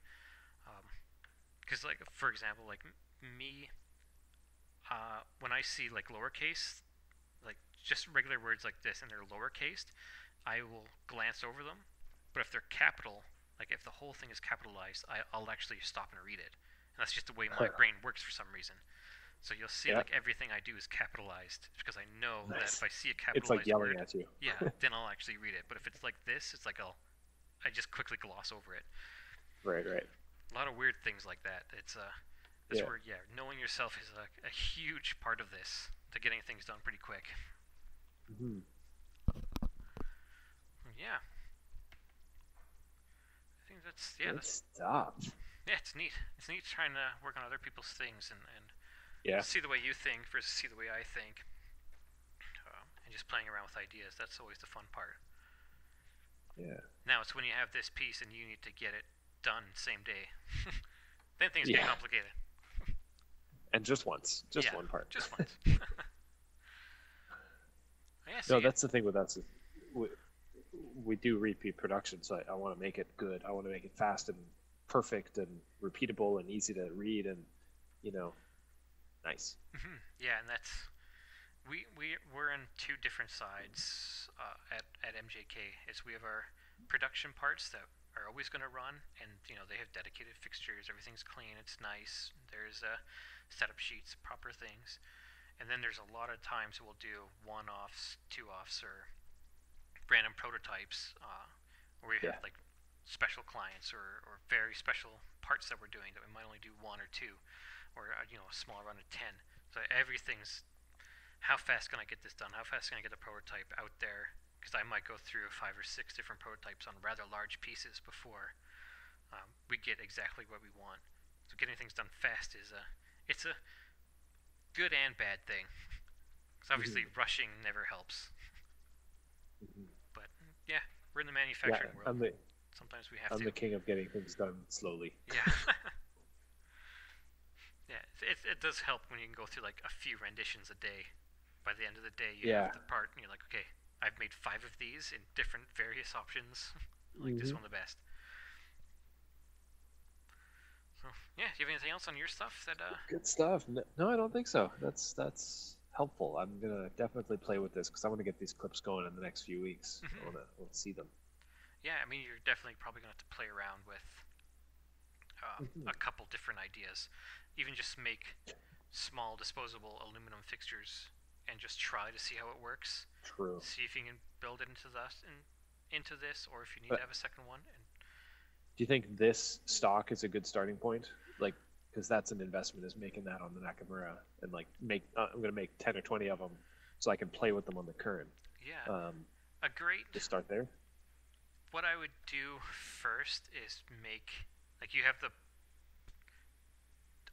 Because like, for example, like me, when I see like lowercase, like just regular words like this and they're lowercased, I will glance over them. But if they're capital, like if the whole thing is capitalized, I'll actually stop and read it. And that's just the way my brain works for some reason. So you'll see like everything I do is capitalized, because I know that if I see a capitalized it's like yelling word, at you. then I'll actually read it. But if it's like this, it's like I just quickly gloss over it. Right. A lot of weird things like that. It's where knowing yourself is a huge part of this, to getting things done pretty quick. Yeah. I think that's that's stuff. Yeah, it's neat. It's neat trying to work on other people's things and see the way you think versus see the way I think, and just playing around with ideas. That's always the fun part. Yeah. Now it's when you have this piece and you need to get it done same day. Then things get complicated. And just once. Just one part. Just once. No, that's the thing with us. We do repeat production, so I want to make it good. I want to make it fast and perfect and repeatable and easy to read, and nice. Yeah, and that's we're in two different sides at MJK. We have our production parts that are always going to run, and they have dedicated fixtures. Everything's clean. It's nice. There's setup sheets, proper things, And then there's a lot of times we'll do one-offs, two-offs, or random prototypes where we have like special clients or very special parts that we're doing that we might only do one or two, or you know, a small run of 10. So everything's how fast can I get this done? How fast can I get the prototype out there? Because I might go through 5 or 6 different prototypes on rather large pieces before we get exactly what we want. So getting things done fast is it's a good and bad thing. Because obviously rushing never helps. But yeah, we're in the manufacturing world. Sometimes we have to. I'm the king of getting things done slowly. Yeah. Yeah, it does help when you can go through like a few renditions a day. By the end of the day, you have the part, and you're like, okay, I've made 5 of these in different various options. Like this one the best. So yeah, do you have anything else on your stuff that? Good stuff. No, I don't think so. That's helpful. I'm gonna definitely play with this because I want to get these clips going in the next few weeks. I want to see them. Yeah, I mean, you're definitely probably gonna have to play around with a couple different ideas. Even just make small disposable aluminum fixtures and just try to see how it works. True. See if you can build it into this, or if you need to have a second one. And do you think this stock is a good starting point? Like, because that's an investment, is making that on the Nakamura, and like I'm going to make 10 or 20 of them so I can play with them on the current. Yeah. A great. To start there. What I would do first is make, like, you have the.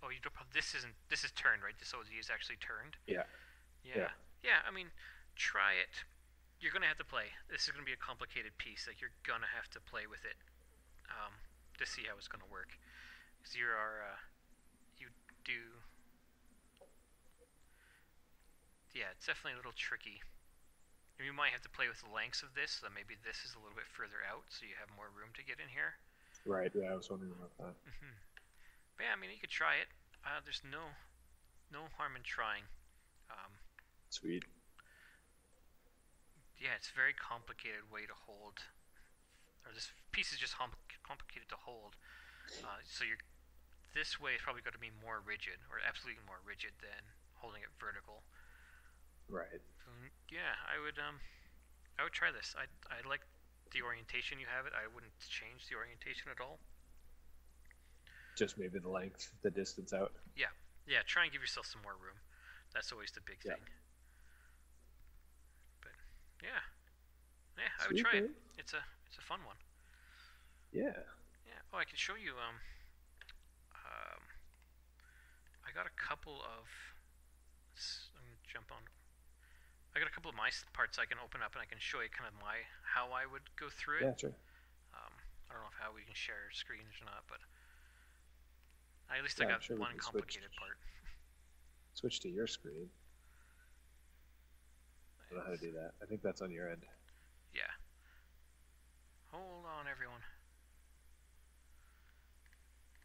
Oh, you don't. This is turned, right? This OZ is actually turned. Yeah. Yeah. Yeah. I mean, try it. You're gonna have to play. This is gonna be a complicated piece. Like, you're gonna have to play with it to see how it's gonna work. Because you do. Yeah, it's definitely a little tricky. And you might have to play with the lengths of this, so that maybe this is a little bit further out, so you have more room to get in here. Right. Yeah, I was wondering about that. But yeah, I mean, you could try it. There's no harm in trying. Sweet. Yeah, it's a very complicated way to hold, or this piece is just complicated to hold. So this way is probably going to be more rigid, or absolutely more rigid than holding it vertical. Right. So, yeah, I would try this. I like the orientation you have it. I wouldn't change the orientation at all. Just maybe the length, the distance out. Yeah. Try and give yourself some more room. That's always the big thing. But yeah, I would try it. It's a fun one. Yeah. Yeah. Oh, I can show you. I got a couple of. I'm gonna jump on. I got a couple of my parts I can open up, and I can show you kind of how I would go through it. Yeah, sure. I don't know how we can share screens or not, but at least I got one complicated part. Switch to your screen. I don't know how to do that. I think that's on your end. Yeah. Hold on, everyone.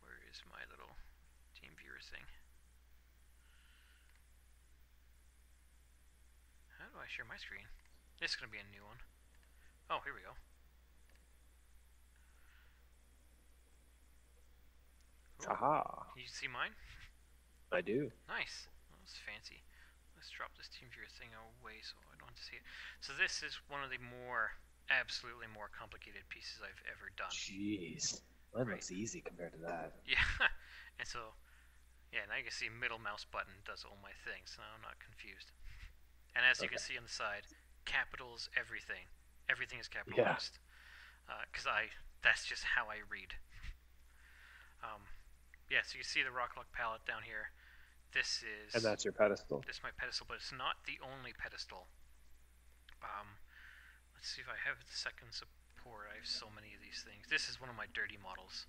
Where is my little team viewer thing? How do I share my screen? This is going to be a new one. Oh, here we go. Cool. Aha! Can you see mine? I do. Nice. That was fancy. Let's drop this team viewer thing away so I don't have to see it. So this is one of the absolutely more complicated pieces I've ever done. Jeez. That looks easy compared to that. Yeah. And so, yeah, now you can see middle mouse button does all my things, so now I'm not confused. And as you can see on the side, capitals everything. Everything is capitalized. Because that's just how I read. Yeah, so you see the rock lock palette down here. This is... And that's your pedestal. This is my pedestal, but it's not the only pedestal. Let's see if I have the second support. I have so many of these things. This is one of my dirty models.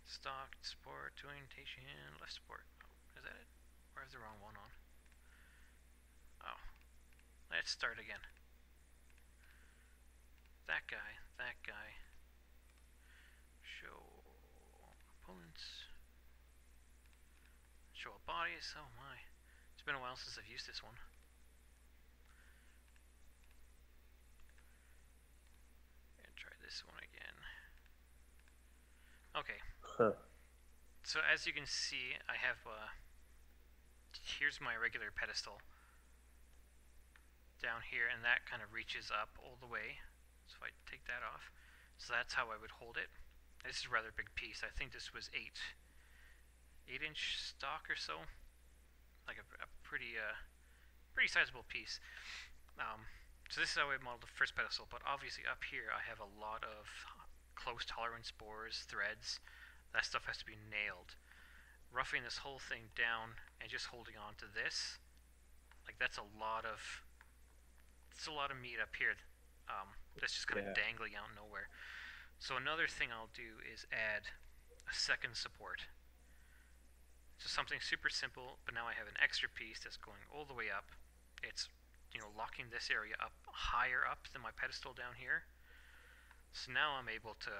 Stock, support, orientation, left support. Oh, is that it? Or I have the wrong one on? Oh. Let's start again. That guy. Show opponents. Show bodies. Oh my. It's been a while since I've used this one. And try this one again. Okay. Huh. So as you can see, I have here's my regular pedestal down here, and that kind of reaches up all the way. So if I take that off, so that's how I would hold it. This is a rather big piece. I think this was 8-inch stock or so, like a pretty sizable piece. So this is how I modeled the first pedestal, but obviously up here I have a lot of close tolerance bores, threads. That stuff has to be nailed. Roughing this whole thing down and just holding on to this, like that's a lot of meat up here. That's just kind of dangling out nowhere. So another thing I'll do is add a second support. So something super simple, but now I have an extra piece that's going all the way up. It's, locking this area up higher up than my pedestal down here. So now I'm able to,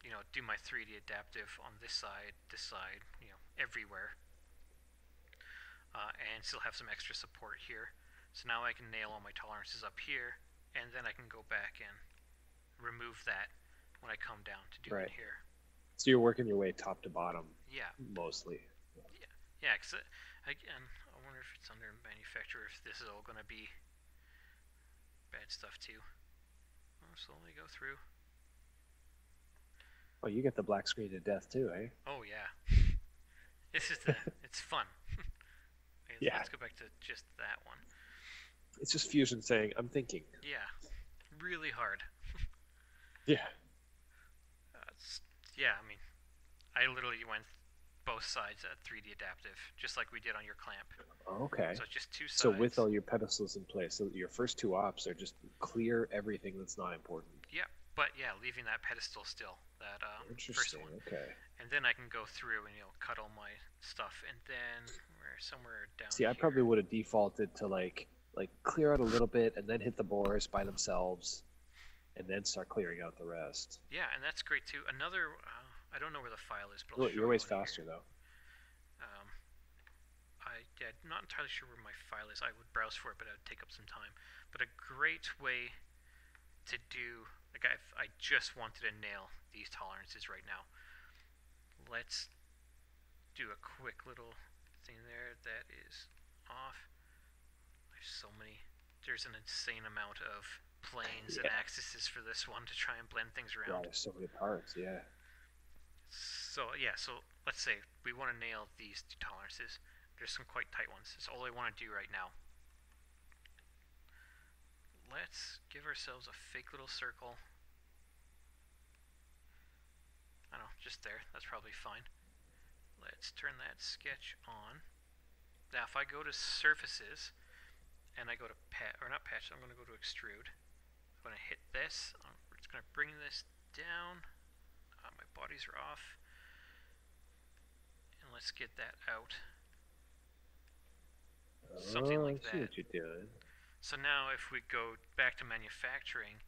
do my 3D adaptive on this side, everywhere. And still have some extra support here. So now I can nail all my tolerances up here, and then I can go back and remove that when I come down to do it here. So you're working your way top to bottom. Yeah. Mostly. Yeah. Because again, I wonder if it's under manufacturer, if this is all going to be bad stuff too. I'll slowly go through. Oh, you get the black screen to death too, eh? Oh yeah. This is it's fun. Okay, Yeah. Let's go back to just that one. It's just Fusion saying, I'm thinking. Yeah. Really hard. Yeah. I literally went both sides at 3D adaptive, just like we did on your clamp. Okay. So it's just two sides. So with all your pedestals in place, so your first two ops are just clear everything that's not important. Yeah, but leaving that pedestal still, that first one. Okay. And then I can go through and cut all my stuff, and then we're somewhere down. See, I probably would have defaulted to like clear out a little bit and then hit the bores by themselves, and then start clearing out the rest. Yeah, and that's great too. Another, I don't know where the file is, but I'll show your way's you faster here. though. I'm not entirely sure where my file is. I would browse for it, but it would take up some time. But a great way to do, like I just wanted to nail these tolerances right now. Let's do a quick little thing there. That is off. There's an insane amount of planes and axes for this one to try and blend things around. Yeah, there's so many parts, yeah. So let's say we want to nail these two tolerances. There's some quite tight ones. That's all I want to do right now. Let's give ourselves a fake little circle. I don't know, just there. That's probably fine. Let's turn that sketch on. Now if I go to surfaces and I go to patch, I'm going to go to extrude. I'm going to hit this. It's going to bring this down. My bodies are off. And let's get that out. Something like that. I see what you're doing. So now if we go back to manufacturing,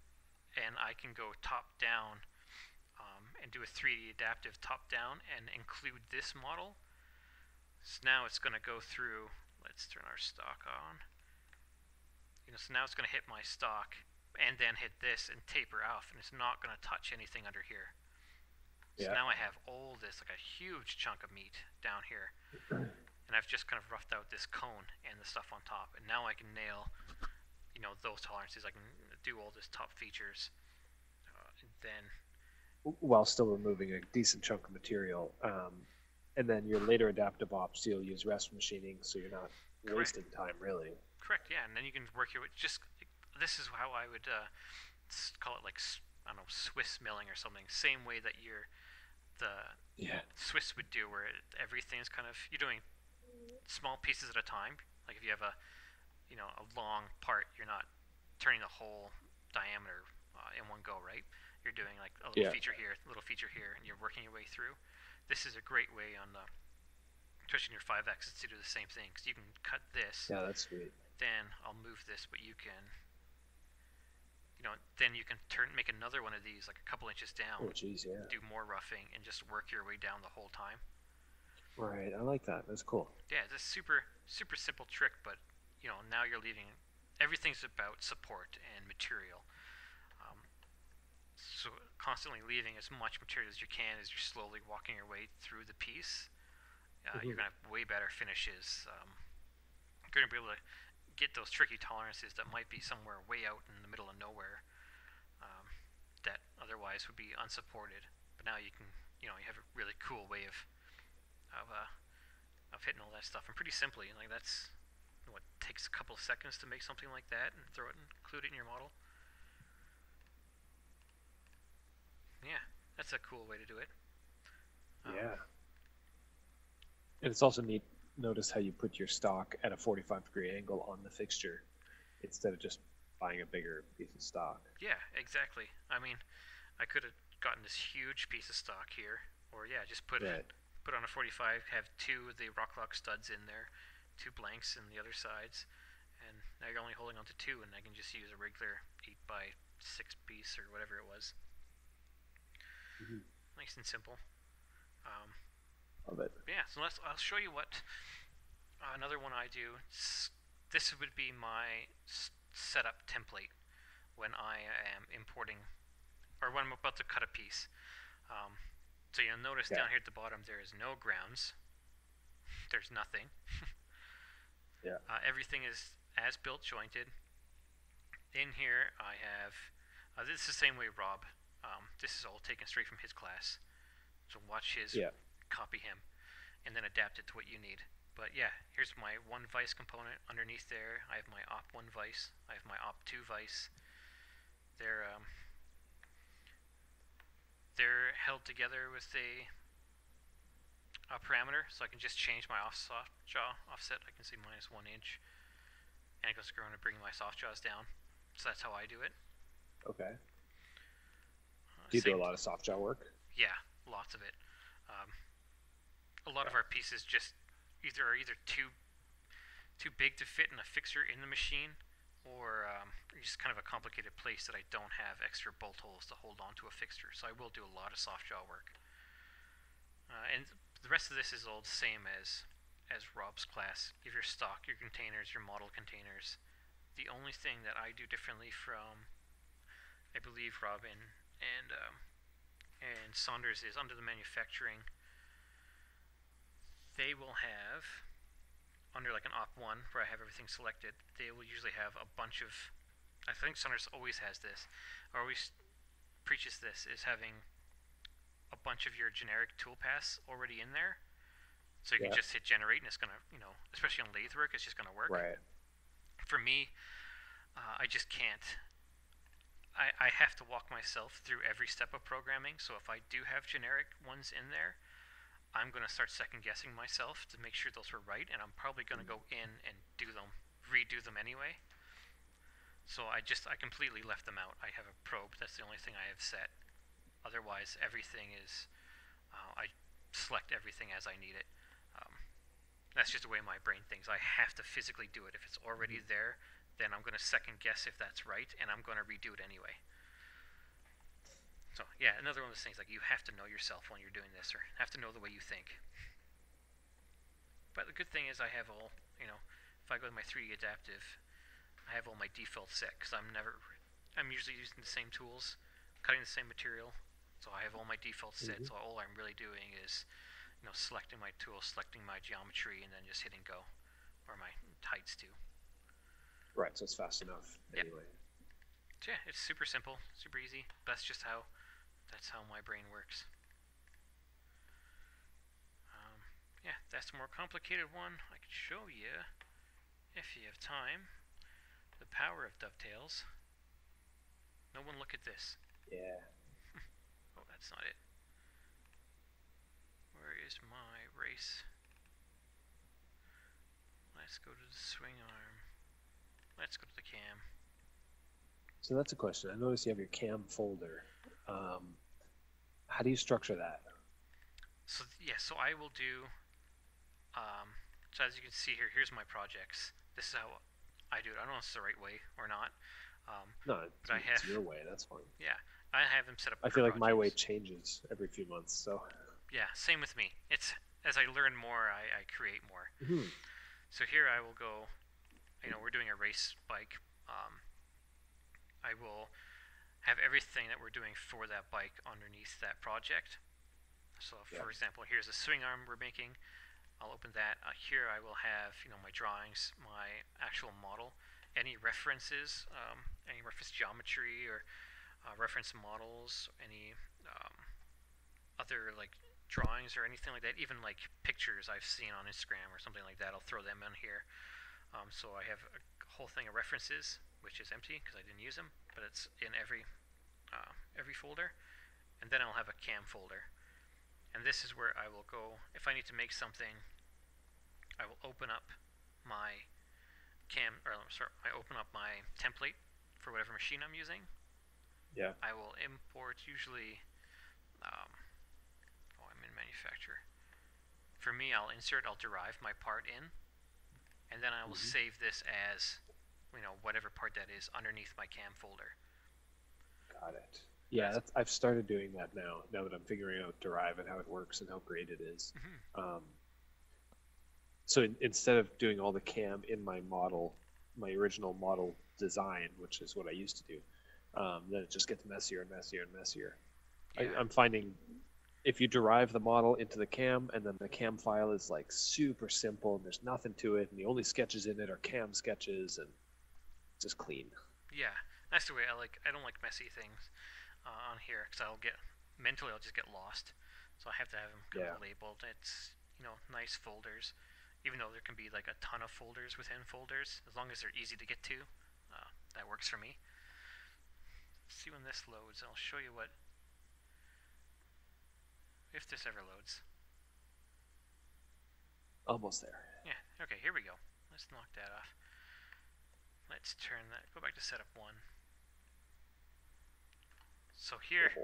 and I can go top down and do a 3D adaptive top down and include this model. So now it's going to go through, let's turn our stock on. So now it's going to hit my stock and then hit this and taper off, and it's not going to touch anything under here. So now I have all this, like a huge chunk of meat down here. And I've just kind of roughed out this cone and the stuff on top. And now I can nail, those tolerances. I can do all this top features. And then... While still removing a decent chunk of material. And then your later adaptive ops, you'll use rest machining, so you're not wasting time, really. Correct, yeah. And then you can work your way... This is how I would call it, like, I don't know, Swiss milling or something. Same way that the Swiss would do, where everything's kind of... You're doing small pieces at a time. Like if you have a long part, you're not turning the whole diameter in one go, right? You're doing like a little feature here, a little feature here, and you're working your way through. This is a great way on the twitching your 5-axis to do the same thing, because you can cut this. Yeah, that's sweet. Then I'll move this, but you can, then you can make another one of these like a couple inches down. Oh, geez, yeah. Do more roughing and just work your way down the whole time. Right, I like that. That's cool. Yeah, it's a super simple trick, but now you're leaving. Everything's about support and material. So constantly leaving as much material as you can as you're slowly walking your way through the piece. You're gonna have way better finishes. going to be able to get those tricky tolerances that might be somewhere way out in the middle of nowhere, that otherwise would be unsupported. But now you can, you have a really cool way of hitting all that stuff, and pretty simply. Like, that's what takes a couple of seconds to make something like that and throw it and include it in your model. Yeah, that's a cool way to do it. Yeah. And it's also neat. Notice how you put your stock at a 45-degree angle on the fixture instead of just buying a bigger piece of stock. Yeah, exactly. I mean, I could have gotten this huge piece of stock here, or just put on a 45, have two of the rock lock studs in there, two blanks in the other sides, and now you're only holding on to two, and I can just use a regular 8x6 piece or whatever it was. Nice and simple. Love it. Yeah, so I'll show you what another one I do. This would be my setup template when I am importing, or when I'm about to cut a piece. So you'll notice down here at the bottom there is no grounds. There's nothing. Yeah. Everything is as built jointed. In here I have, this is the same way Rob, this is all taken straight from his class. So watch his, copy him, and then adapt it to what you need. But yeah, here's my one vise component underneath there. I have my op1 vise. I have my op2 vise. They're held together with a parameter, so I can just change my soft jaw offset. I can say -1 inch, and it goes going to bring my soft jaws down. So that's how I do it. Okay. Do you do a lot of soft jaw work? Yeah, lots of it. A lot of our pieces just are either too big to fit in a fixture in the machine, or just kind of a complicated place that I don't have extra bolt holes to hold onto a fixture. So I will do a lot of soft jaw work. And the rest of this is all the same as Rob's class. You have your stock, your containers, your model containers. The only thing that I do differently from, I believe, Rob and Saunders is under the manufacturing. They will have, under like an op1 where I have everything selected, they will usually have a bunch of, I think Saunders always has this, or always preaches this, is having a bunch of your generic toolpaths already in there. So you can just hit generate and it's going to, especially on lathe work, it's just going to work. Right. For me, I just can't. I have to walk myself through every step of programming, so if I do have generic ones in there, I'm going to start second-guessing myself to make sure those were right, and I'm probably going to go in and redo them anyway. So I completely left them out. I have a probe, that's the only thing I have set. Otherwise, everything is, I select everything as I need it. That's just the way my brain thinks. I have to physically do it. If it's already there, then I'm going to second guess if that's right, and I'm going to redo it anyway. So yeah, another one of those things, like, you have to know yourself when you're doing this, or have to know the way you think. But the good thing is I have all, if I go to my 3D adaptive, I have all my defaults set, because I'm usually using the same tools, cutting the same material, so I have all my defaults set, so all I'm really doing is, selecting my tool, selecting my geometry, and then just hitting go, or my heights too. Right, so it's fast enough anyway. Yeah, it's super simple, super easy. That's how my brain works. Yeah, that's a more complicated one. I could show you, if you have time, the power of dovetails. No one look at this. Yeah. Oh, that's not it. Where is my race? Let's go to the swing arm. Let's go to the cam. So that's a question. I noticed you have your cam folder. How do you structure that? So yeah, so I will do. So as you can see here, here's my projects. This is how I do it. I don't know if it's the right way or not. No, it's your way. That's fine. Yeah, I have them set up. I feel like my way changes every few months. So. Yeah, same with me. It's as I learn more, I create more. So here I will go. We're doing a race bike. I will have everything that we're doing for that bike underneath that project. So, for example, here's a swing arm we're making. I'll open that. Here I will have, my drawings, my actual model, any references, any reference geometry or reference models, any other like drawings or anything like that, even like pictures I've seen on Instagram or something like that. I'll throw them in here. So I have a whole thing of references, which is empty because I didn't use them, but it's in every folder. And then I'll have a cam folder. And this is where I will go, if I need to make something, I will open up my open up my template for whatever machine I'm using. Yeah. I will import usually, I'm in manufacture. For me, I'll derive my part in, and then I will save this as, whatever part that is underneath my cam folder. Got it. Yeah, I've started doing that now that I'm figuring out Derive and how it works and how great it is. So instead of doing all the cam in my model, my original model design, which is what I used to do, then it just gets messier and messier and messier. Yeah. I'm finding if you derive the model into the cam and then the cam file is like super simple and there's nothing to it and the only sketches in it are cam sketches and it's just clean. Yeah, that's the way I don't like messy things on here because I'll just get lost. So I have to have them kind of labeled. It's nice folders, even though there can be like a ton of folders within folders. As long as they're easy to get to, that works for me. Let's see when this loads. I'll show you if this ever loads. Almost there. Yeah. Okay. Here we go. Let's knock that off. Let's turn that. Go back to setup 1. So here,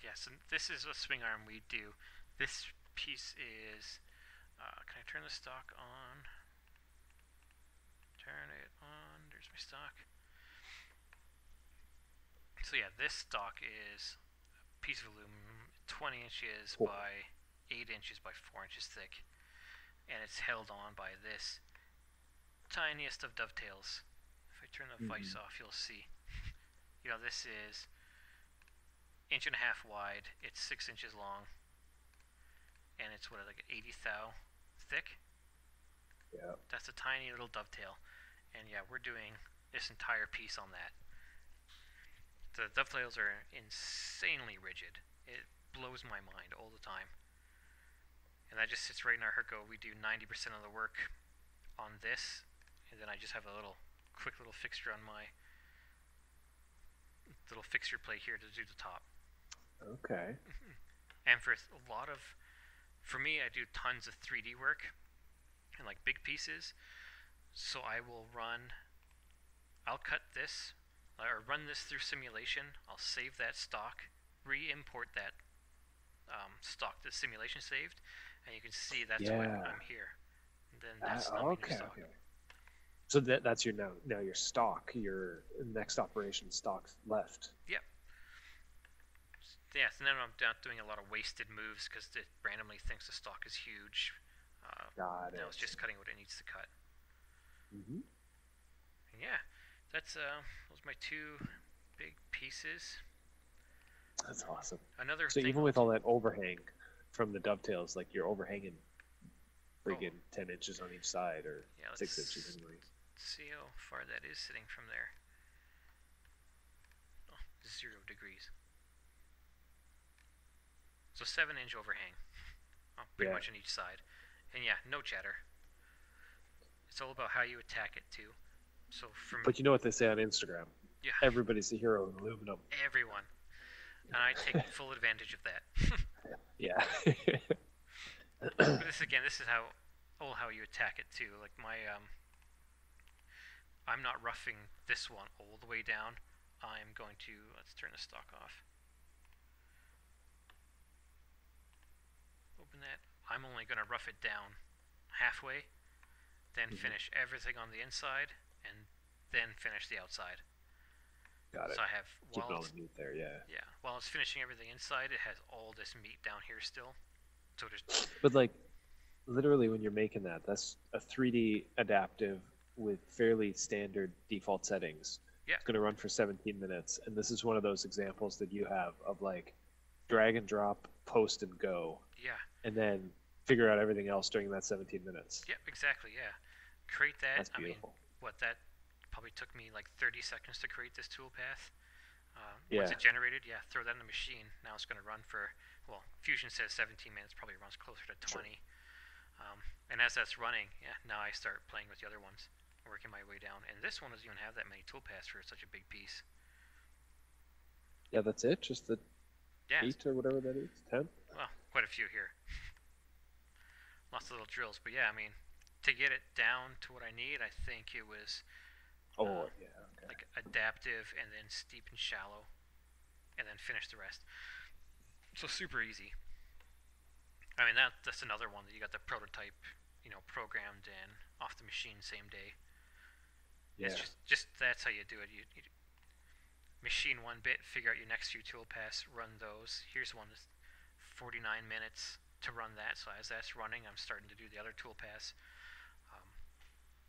yes, and this is a swing arm we do. This piece is, can I turn the stock on? Turn it on, there's my stock. So yeah, this stock is a piece of aluminum, 20 inches by 8 inches by 4 inches thick. And it's held on by this tiniest of dovetails. If I turn the vise off, you'll see. This is 1.5 inches wide, it's 6 inches long, and it's like 80 thou thick. Yeah. That's a tiny little dovetail, and yeah, we're doing this entire piece on that. The dovetails are insanely rigid. It blows my mind all the time. And that just sits right in our Herco. We do 90% of the work on this, and then I just have a quick little fixture on my little fixture plate here to do the top. Okay. And for me, I do tons of 3D work and like big pieces. So I'll cut this or run this through simulation. I'll save that stock, re-import that stock the simulation saved, and you can see that's what I'm here. And then that's not my new stock. Okay. So that's your now your stock, your next operation stock left. Yep. Yeah, so now I'm not doing a lot of wasted moves because it randomly thinks the stock is huge. Got it. Now it's just cutting what it needs to cut. And yeah, that's those are my 2 big pieces. That's awesome. Another so thing even with all that overhang from the dovetails, like you're overhanging friggin' 10 inches on each side or 6 inches anyway. Let's see how far that is sitting from there. 0 degrees. So 7-inch overhang, pretty much on each side. And yeah, no chatter. It's all about how you attack it too. So but you know what they say on Instagram? Yeah. Everybody's the hero in aluminum. Everyone. And I take full advantage of that. Yeah. But this is how you attack it too. Like I'm not roughing this one all the way down. I'm going to, let's turn the stock off. Open that. I'm only going to rough it down halfway, then finish everything on the inside, and then finish the outside. Got it. So I have keep all the meat there, yeah. Yeah. While it's finishing everything inside, it has all this meat down here still. So just. But like, literally, when you're making that, that's a 3D adaptive with fairly standard default settings. Yeah. It's going to run for 17 minutes, and this is one of those examples that you have of like drag and drop, post and go. Yeah. And then figure out everything else during that 17 minutes. Yep, exactly. Yeah, create that. That's beautiful. I mean, what that probably took me like 30 seconds to create this toolpath. Yeah. Once it generated, yeah, throw that in the machine. Now it's going to run for, well, Fusion says 17 minutes, probably runs closer to 20. Sure. And as that's running, yeah, now I start playing with the other ones, working my way down. And this one doesn't even have that many toolpaths for such a big piece. Yeah, that's it? Just the 8 or whatever that is? 10? Well, quite a few here. Lots of little drills. But yeah, I mean, to get it down to what I need, I think it was like adaptive and then steep and shallow, and then finish the rest. So super easy. I mean, that's another one that you got the prototype, programmed and off the machine same day. Yeah. It's just that's how you do it. You machine one bit, figure out your next few toolpaths, run those. Here's one that's 49 minutes to run that. So as that's running, I'm starting to do the other toolpaths.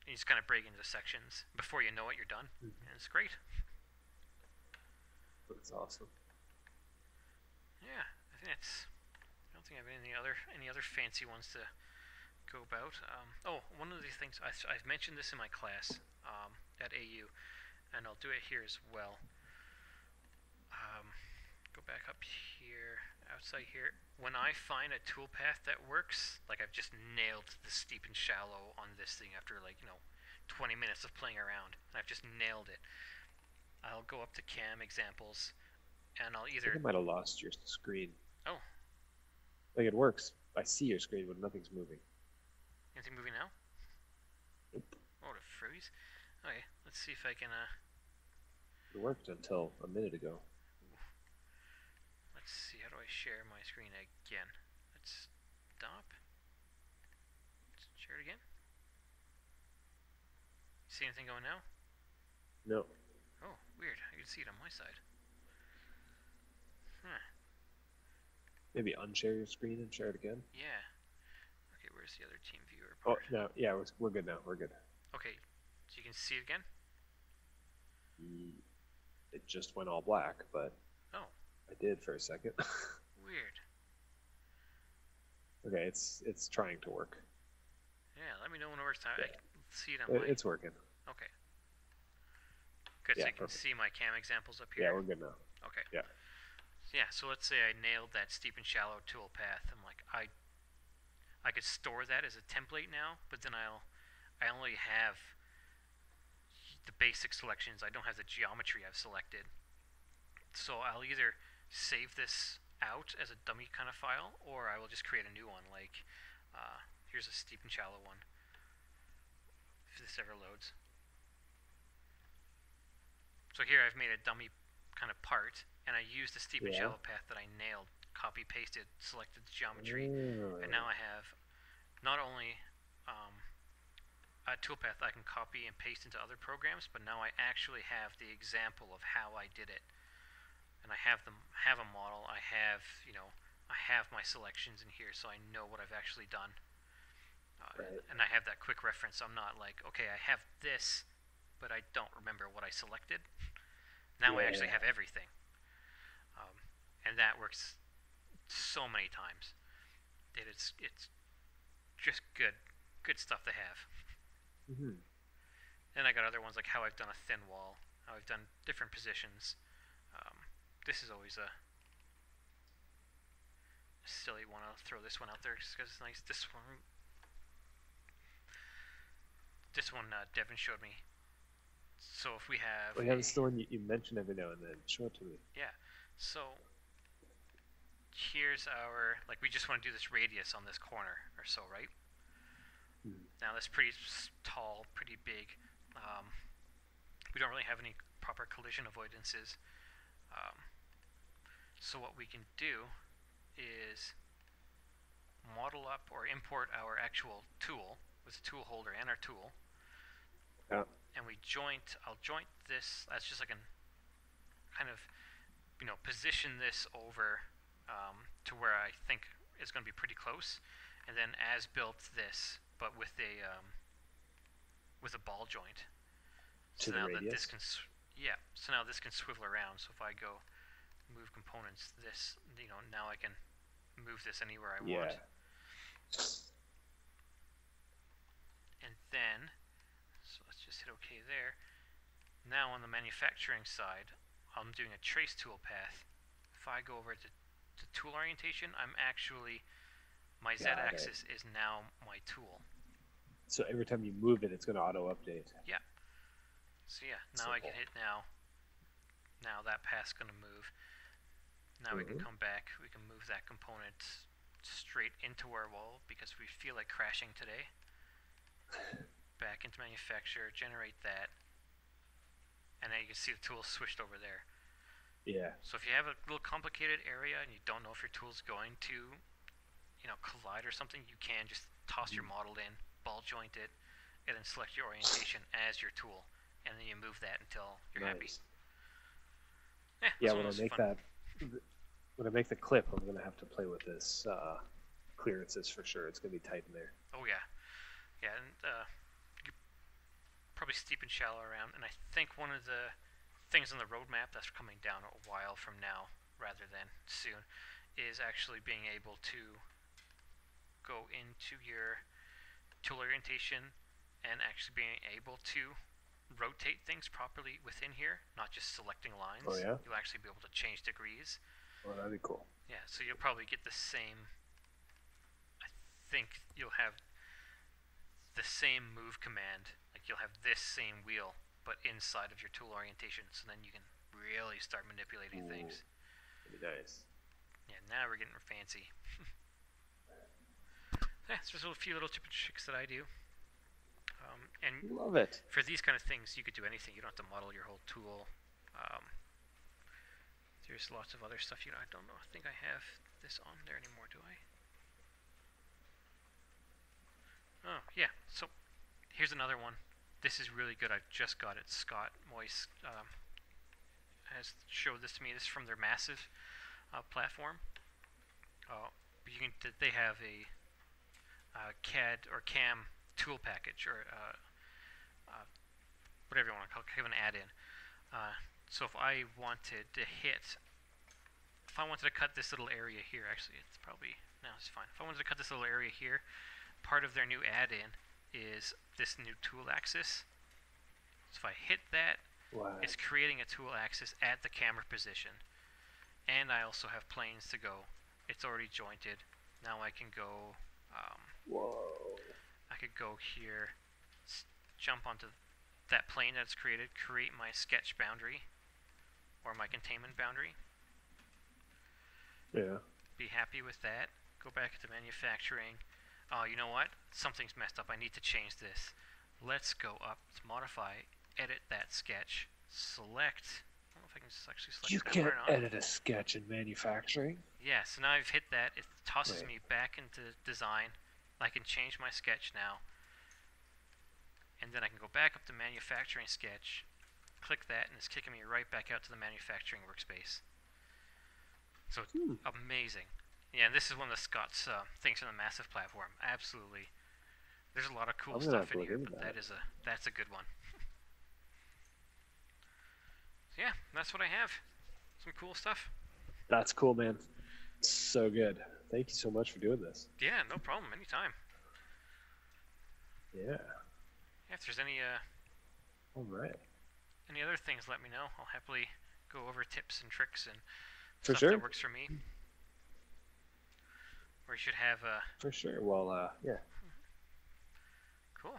And you just kind of break into sections. Before you know it, you're done. And it's great. That's awesome. Yeah, I don't think I have any other fancy ones to go about. One of these things, I've mentioned this in my class at AU, and I'll do it here as well. Go back up here, outside here. When I find a toolpath that works, like I've just nailed the steep and shallow on this thing after 20 minutes of playing around, and I've just nailed it, I'll go up to cam examples, and I'll either... I think I might have lost your screen. Oh. Like it works. I see your screen, but nothing's moving. Anything moving now? Nope. Oh, the freeze. Okay, let's see if I can... It worked until a minute ago. Let's see, how do I share my screen again? Let's stop. Let's share it again. See anything going now? No. Oh, weird. I can see it on my side. Huh. Maybe unshare your screen and share it again? Yeah. Okay, where's the other team viewer part? Oh, no. Yeah, we're good now. We're good. Okay, so you can see it again? It just went all black, but... Oh. I did for a second. Weird. Okay, it's trying to work. Yeah, let me know when it works. I can see it on my... It's working. Okay. Good, so you can see my cam examples up here? Yeah, we're good now. Okay. Yeah. Yeah, so let's say I nailed that steep and shallow tool path. I'm like, I could store that as a template now, but then I only have the basic selections. I don't have the geometry I've selected. So I'll either save this out as a dummy kind of file, or I will just create a new one. Like, here's a steep and shallow one, if this ever loads. So here I've made a dummy kind of part, and I used the steep and shallow path that I nailed, copy pasted, selected the geometry, and now I have not only a toolpath I can copy and paste into other programs, but now I actually have the example of how I did it. And I have a model. I have my selections in here, so I know what I've actually done. And I have that quick reference. I'm not like, okay, I have this, but I don't remember what I selected. Now I actually have everything. And that works so many times. It's just good stuff to have. Mm-hmm. And I got other ones like how I've done a thin wall, how I've done different positions. This is always a silly one. I'll throw this one out there just because it's nice. This one Devin showed me. So if we have... Oh, yeah, it's the one you mention every now and then. Show it to me. Yeah. So here's our... Like, we just want to do this radius on this corner or so, right? Now that's pretty tall, pretty big. We don't really have any proper collision avoidances. So what we can do is model up or import our actual tool with the tool holder and our tool. Yeah. And I'll joint this. That's just like an kind of, position this over to where I think is going to be pretty close, and then as built this, but with a ball joint. To the radius? This can, so now this can swivel around. So if I go move components, this, now I can move this anywhere I want. And then, so let's just hit OK there. Now on the manufacturing side, I'm doing a trace tool path. If I go over to tool orientation, I'm actually, my Z-axis is now my tool. So every time you move it, it's going to auto-update. Yeah. So yeah, now I can hit now. Now that path's going to move. Now we can come back. We can move that component straight into our wall because we feel like crashing today. Back into manufacture, generate that. And then you can see the tool switched over there. Yeah. So if you have a little complicated area and you don't know if your tool's going to, you know, collide or something, you can just toss your model in, ball joint it, and then select your orientation as your tool. And then you move that until you're happy. Yeah, when I make the clip, I'm going to have to play with this clearances for sure. It's going to be tight in there. Oh yeah. Yeah, and you probably steep and shallow around. And I think one of the things on the roadmap that's coming down a while from now, rather than soon, is actually being able to go into your tool orientation and actually being able to rotate things properly within here, not just selecting lines. Oh yeah? You'll actually be able to change degrees. Oh, that'd be cool. Yeah, so you'll probably get the same, I think you'll have the same move command, like you'll have this same wheel, but inside of your tool orientation, so then you can really start manipulating things. That'd be nice. Yeah, now we're getting fancy. Yeah, so there's a few little tips and tricks that I do. And love it. For these kind of things, you could do anything. You don't have to model your whole tool. There's lots of other stuff. I don't know. I think I have this on there anymore, do I? Oh, yeah. So here's another one. This is really good. I just got it. Scott Moyes has showed this to me. This is from their massive platform. They have a CAD or CAM tool package, or whatever you want to call it, kind of an add-in. So if I wanted to cut this little area here, actually it's probably, no, it's fine. If I wanted to cut this little area here, part of their new add-in is this new tool axis. So if I hit that, it's creating a tool axis at the camera position. And I also have planes to go. It's already jointed. Now I can go, I could go here, jump onto that plane that's created, create my sketch boundary, or my containment boundary. Yeah. Be happy with that. Go back to manufacturing. Oh, you know what? Something's messed up. I need to change this. Let's go up to modify, edit that sketch, select. I don't know if I can just actually select. You can't edit a sketch in manufacturing. Yeah, so now I've hit that. It tosses me back into design. I can change my sketch now. And then I can go back up to manufacturing sketch, click that, and it's kicking me right back out to the manufacturing workspace. So it's amazing. Yeah, and this is one of the Scott's things from the massive platform. Absolutely. There's a lot of cool stuff in here, but that's a good one. So yeah, that's what I have. Some cool stuff. That's cool, man. So good. Thank you so much for doing this. Yeah, no problem. Anytime. Yeah. If there's any all right. Any other things, let me know. I'll happily go over tips and tricks and stuff that works for me. Or you should have for sure. Well, yeah. Cool.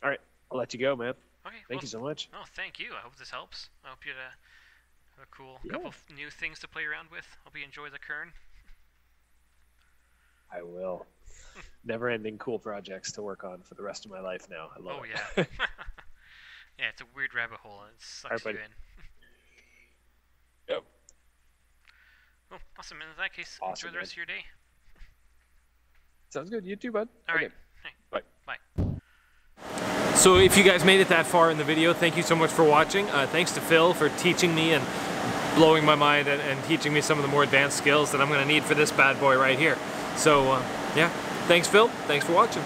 All right, I'll let you go, man. Okay. Thank you so much. Oh, thank you. I hope this helps. I hope you have a cool couple of new things to play around with. Hope you enjoy the Kern. I will. Never-ending cool projects to work on for the rest of my life now. I love it. Yeah. Yeah, it's a weird rabbit hole, and it sucks you in. Yep. Oh, awesome. In that case, Awesome, enjoy the rest of your day. Sounds good. You too, bud. All right. Okay. Hey. Bye. Bye. So if you guys made it that far in the video, thank you so much for watching. Thanks to Phil for teaching me and blowing my mind and teaching me some of the more advanced skills that I'm going to need for this bad boy right here. So, yeah. Thanks, Phil. Thanks for watching.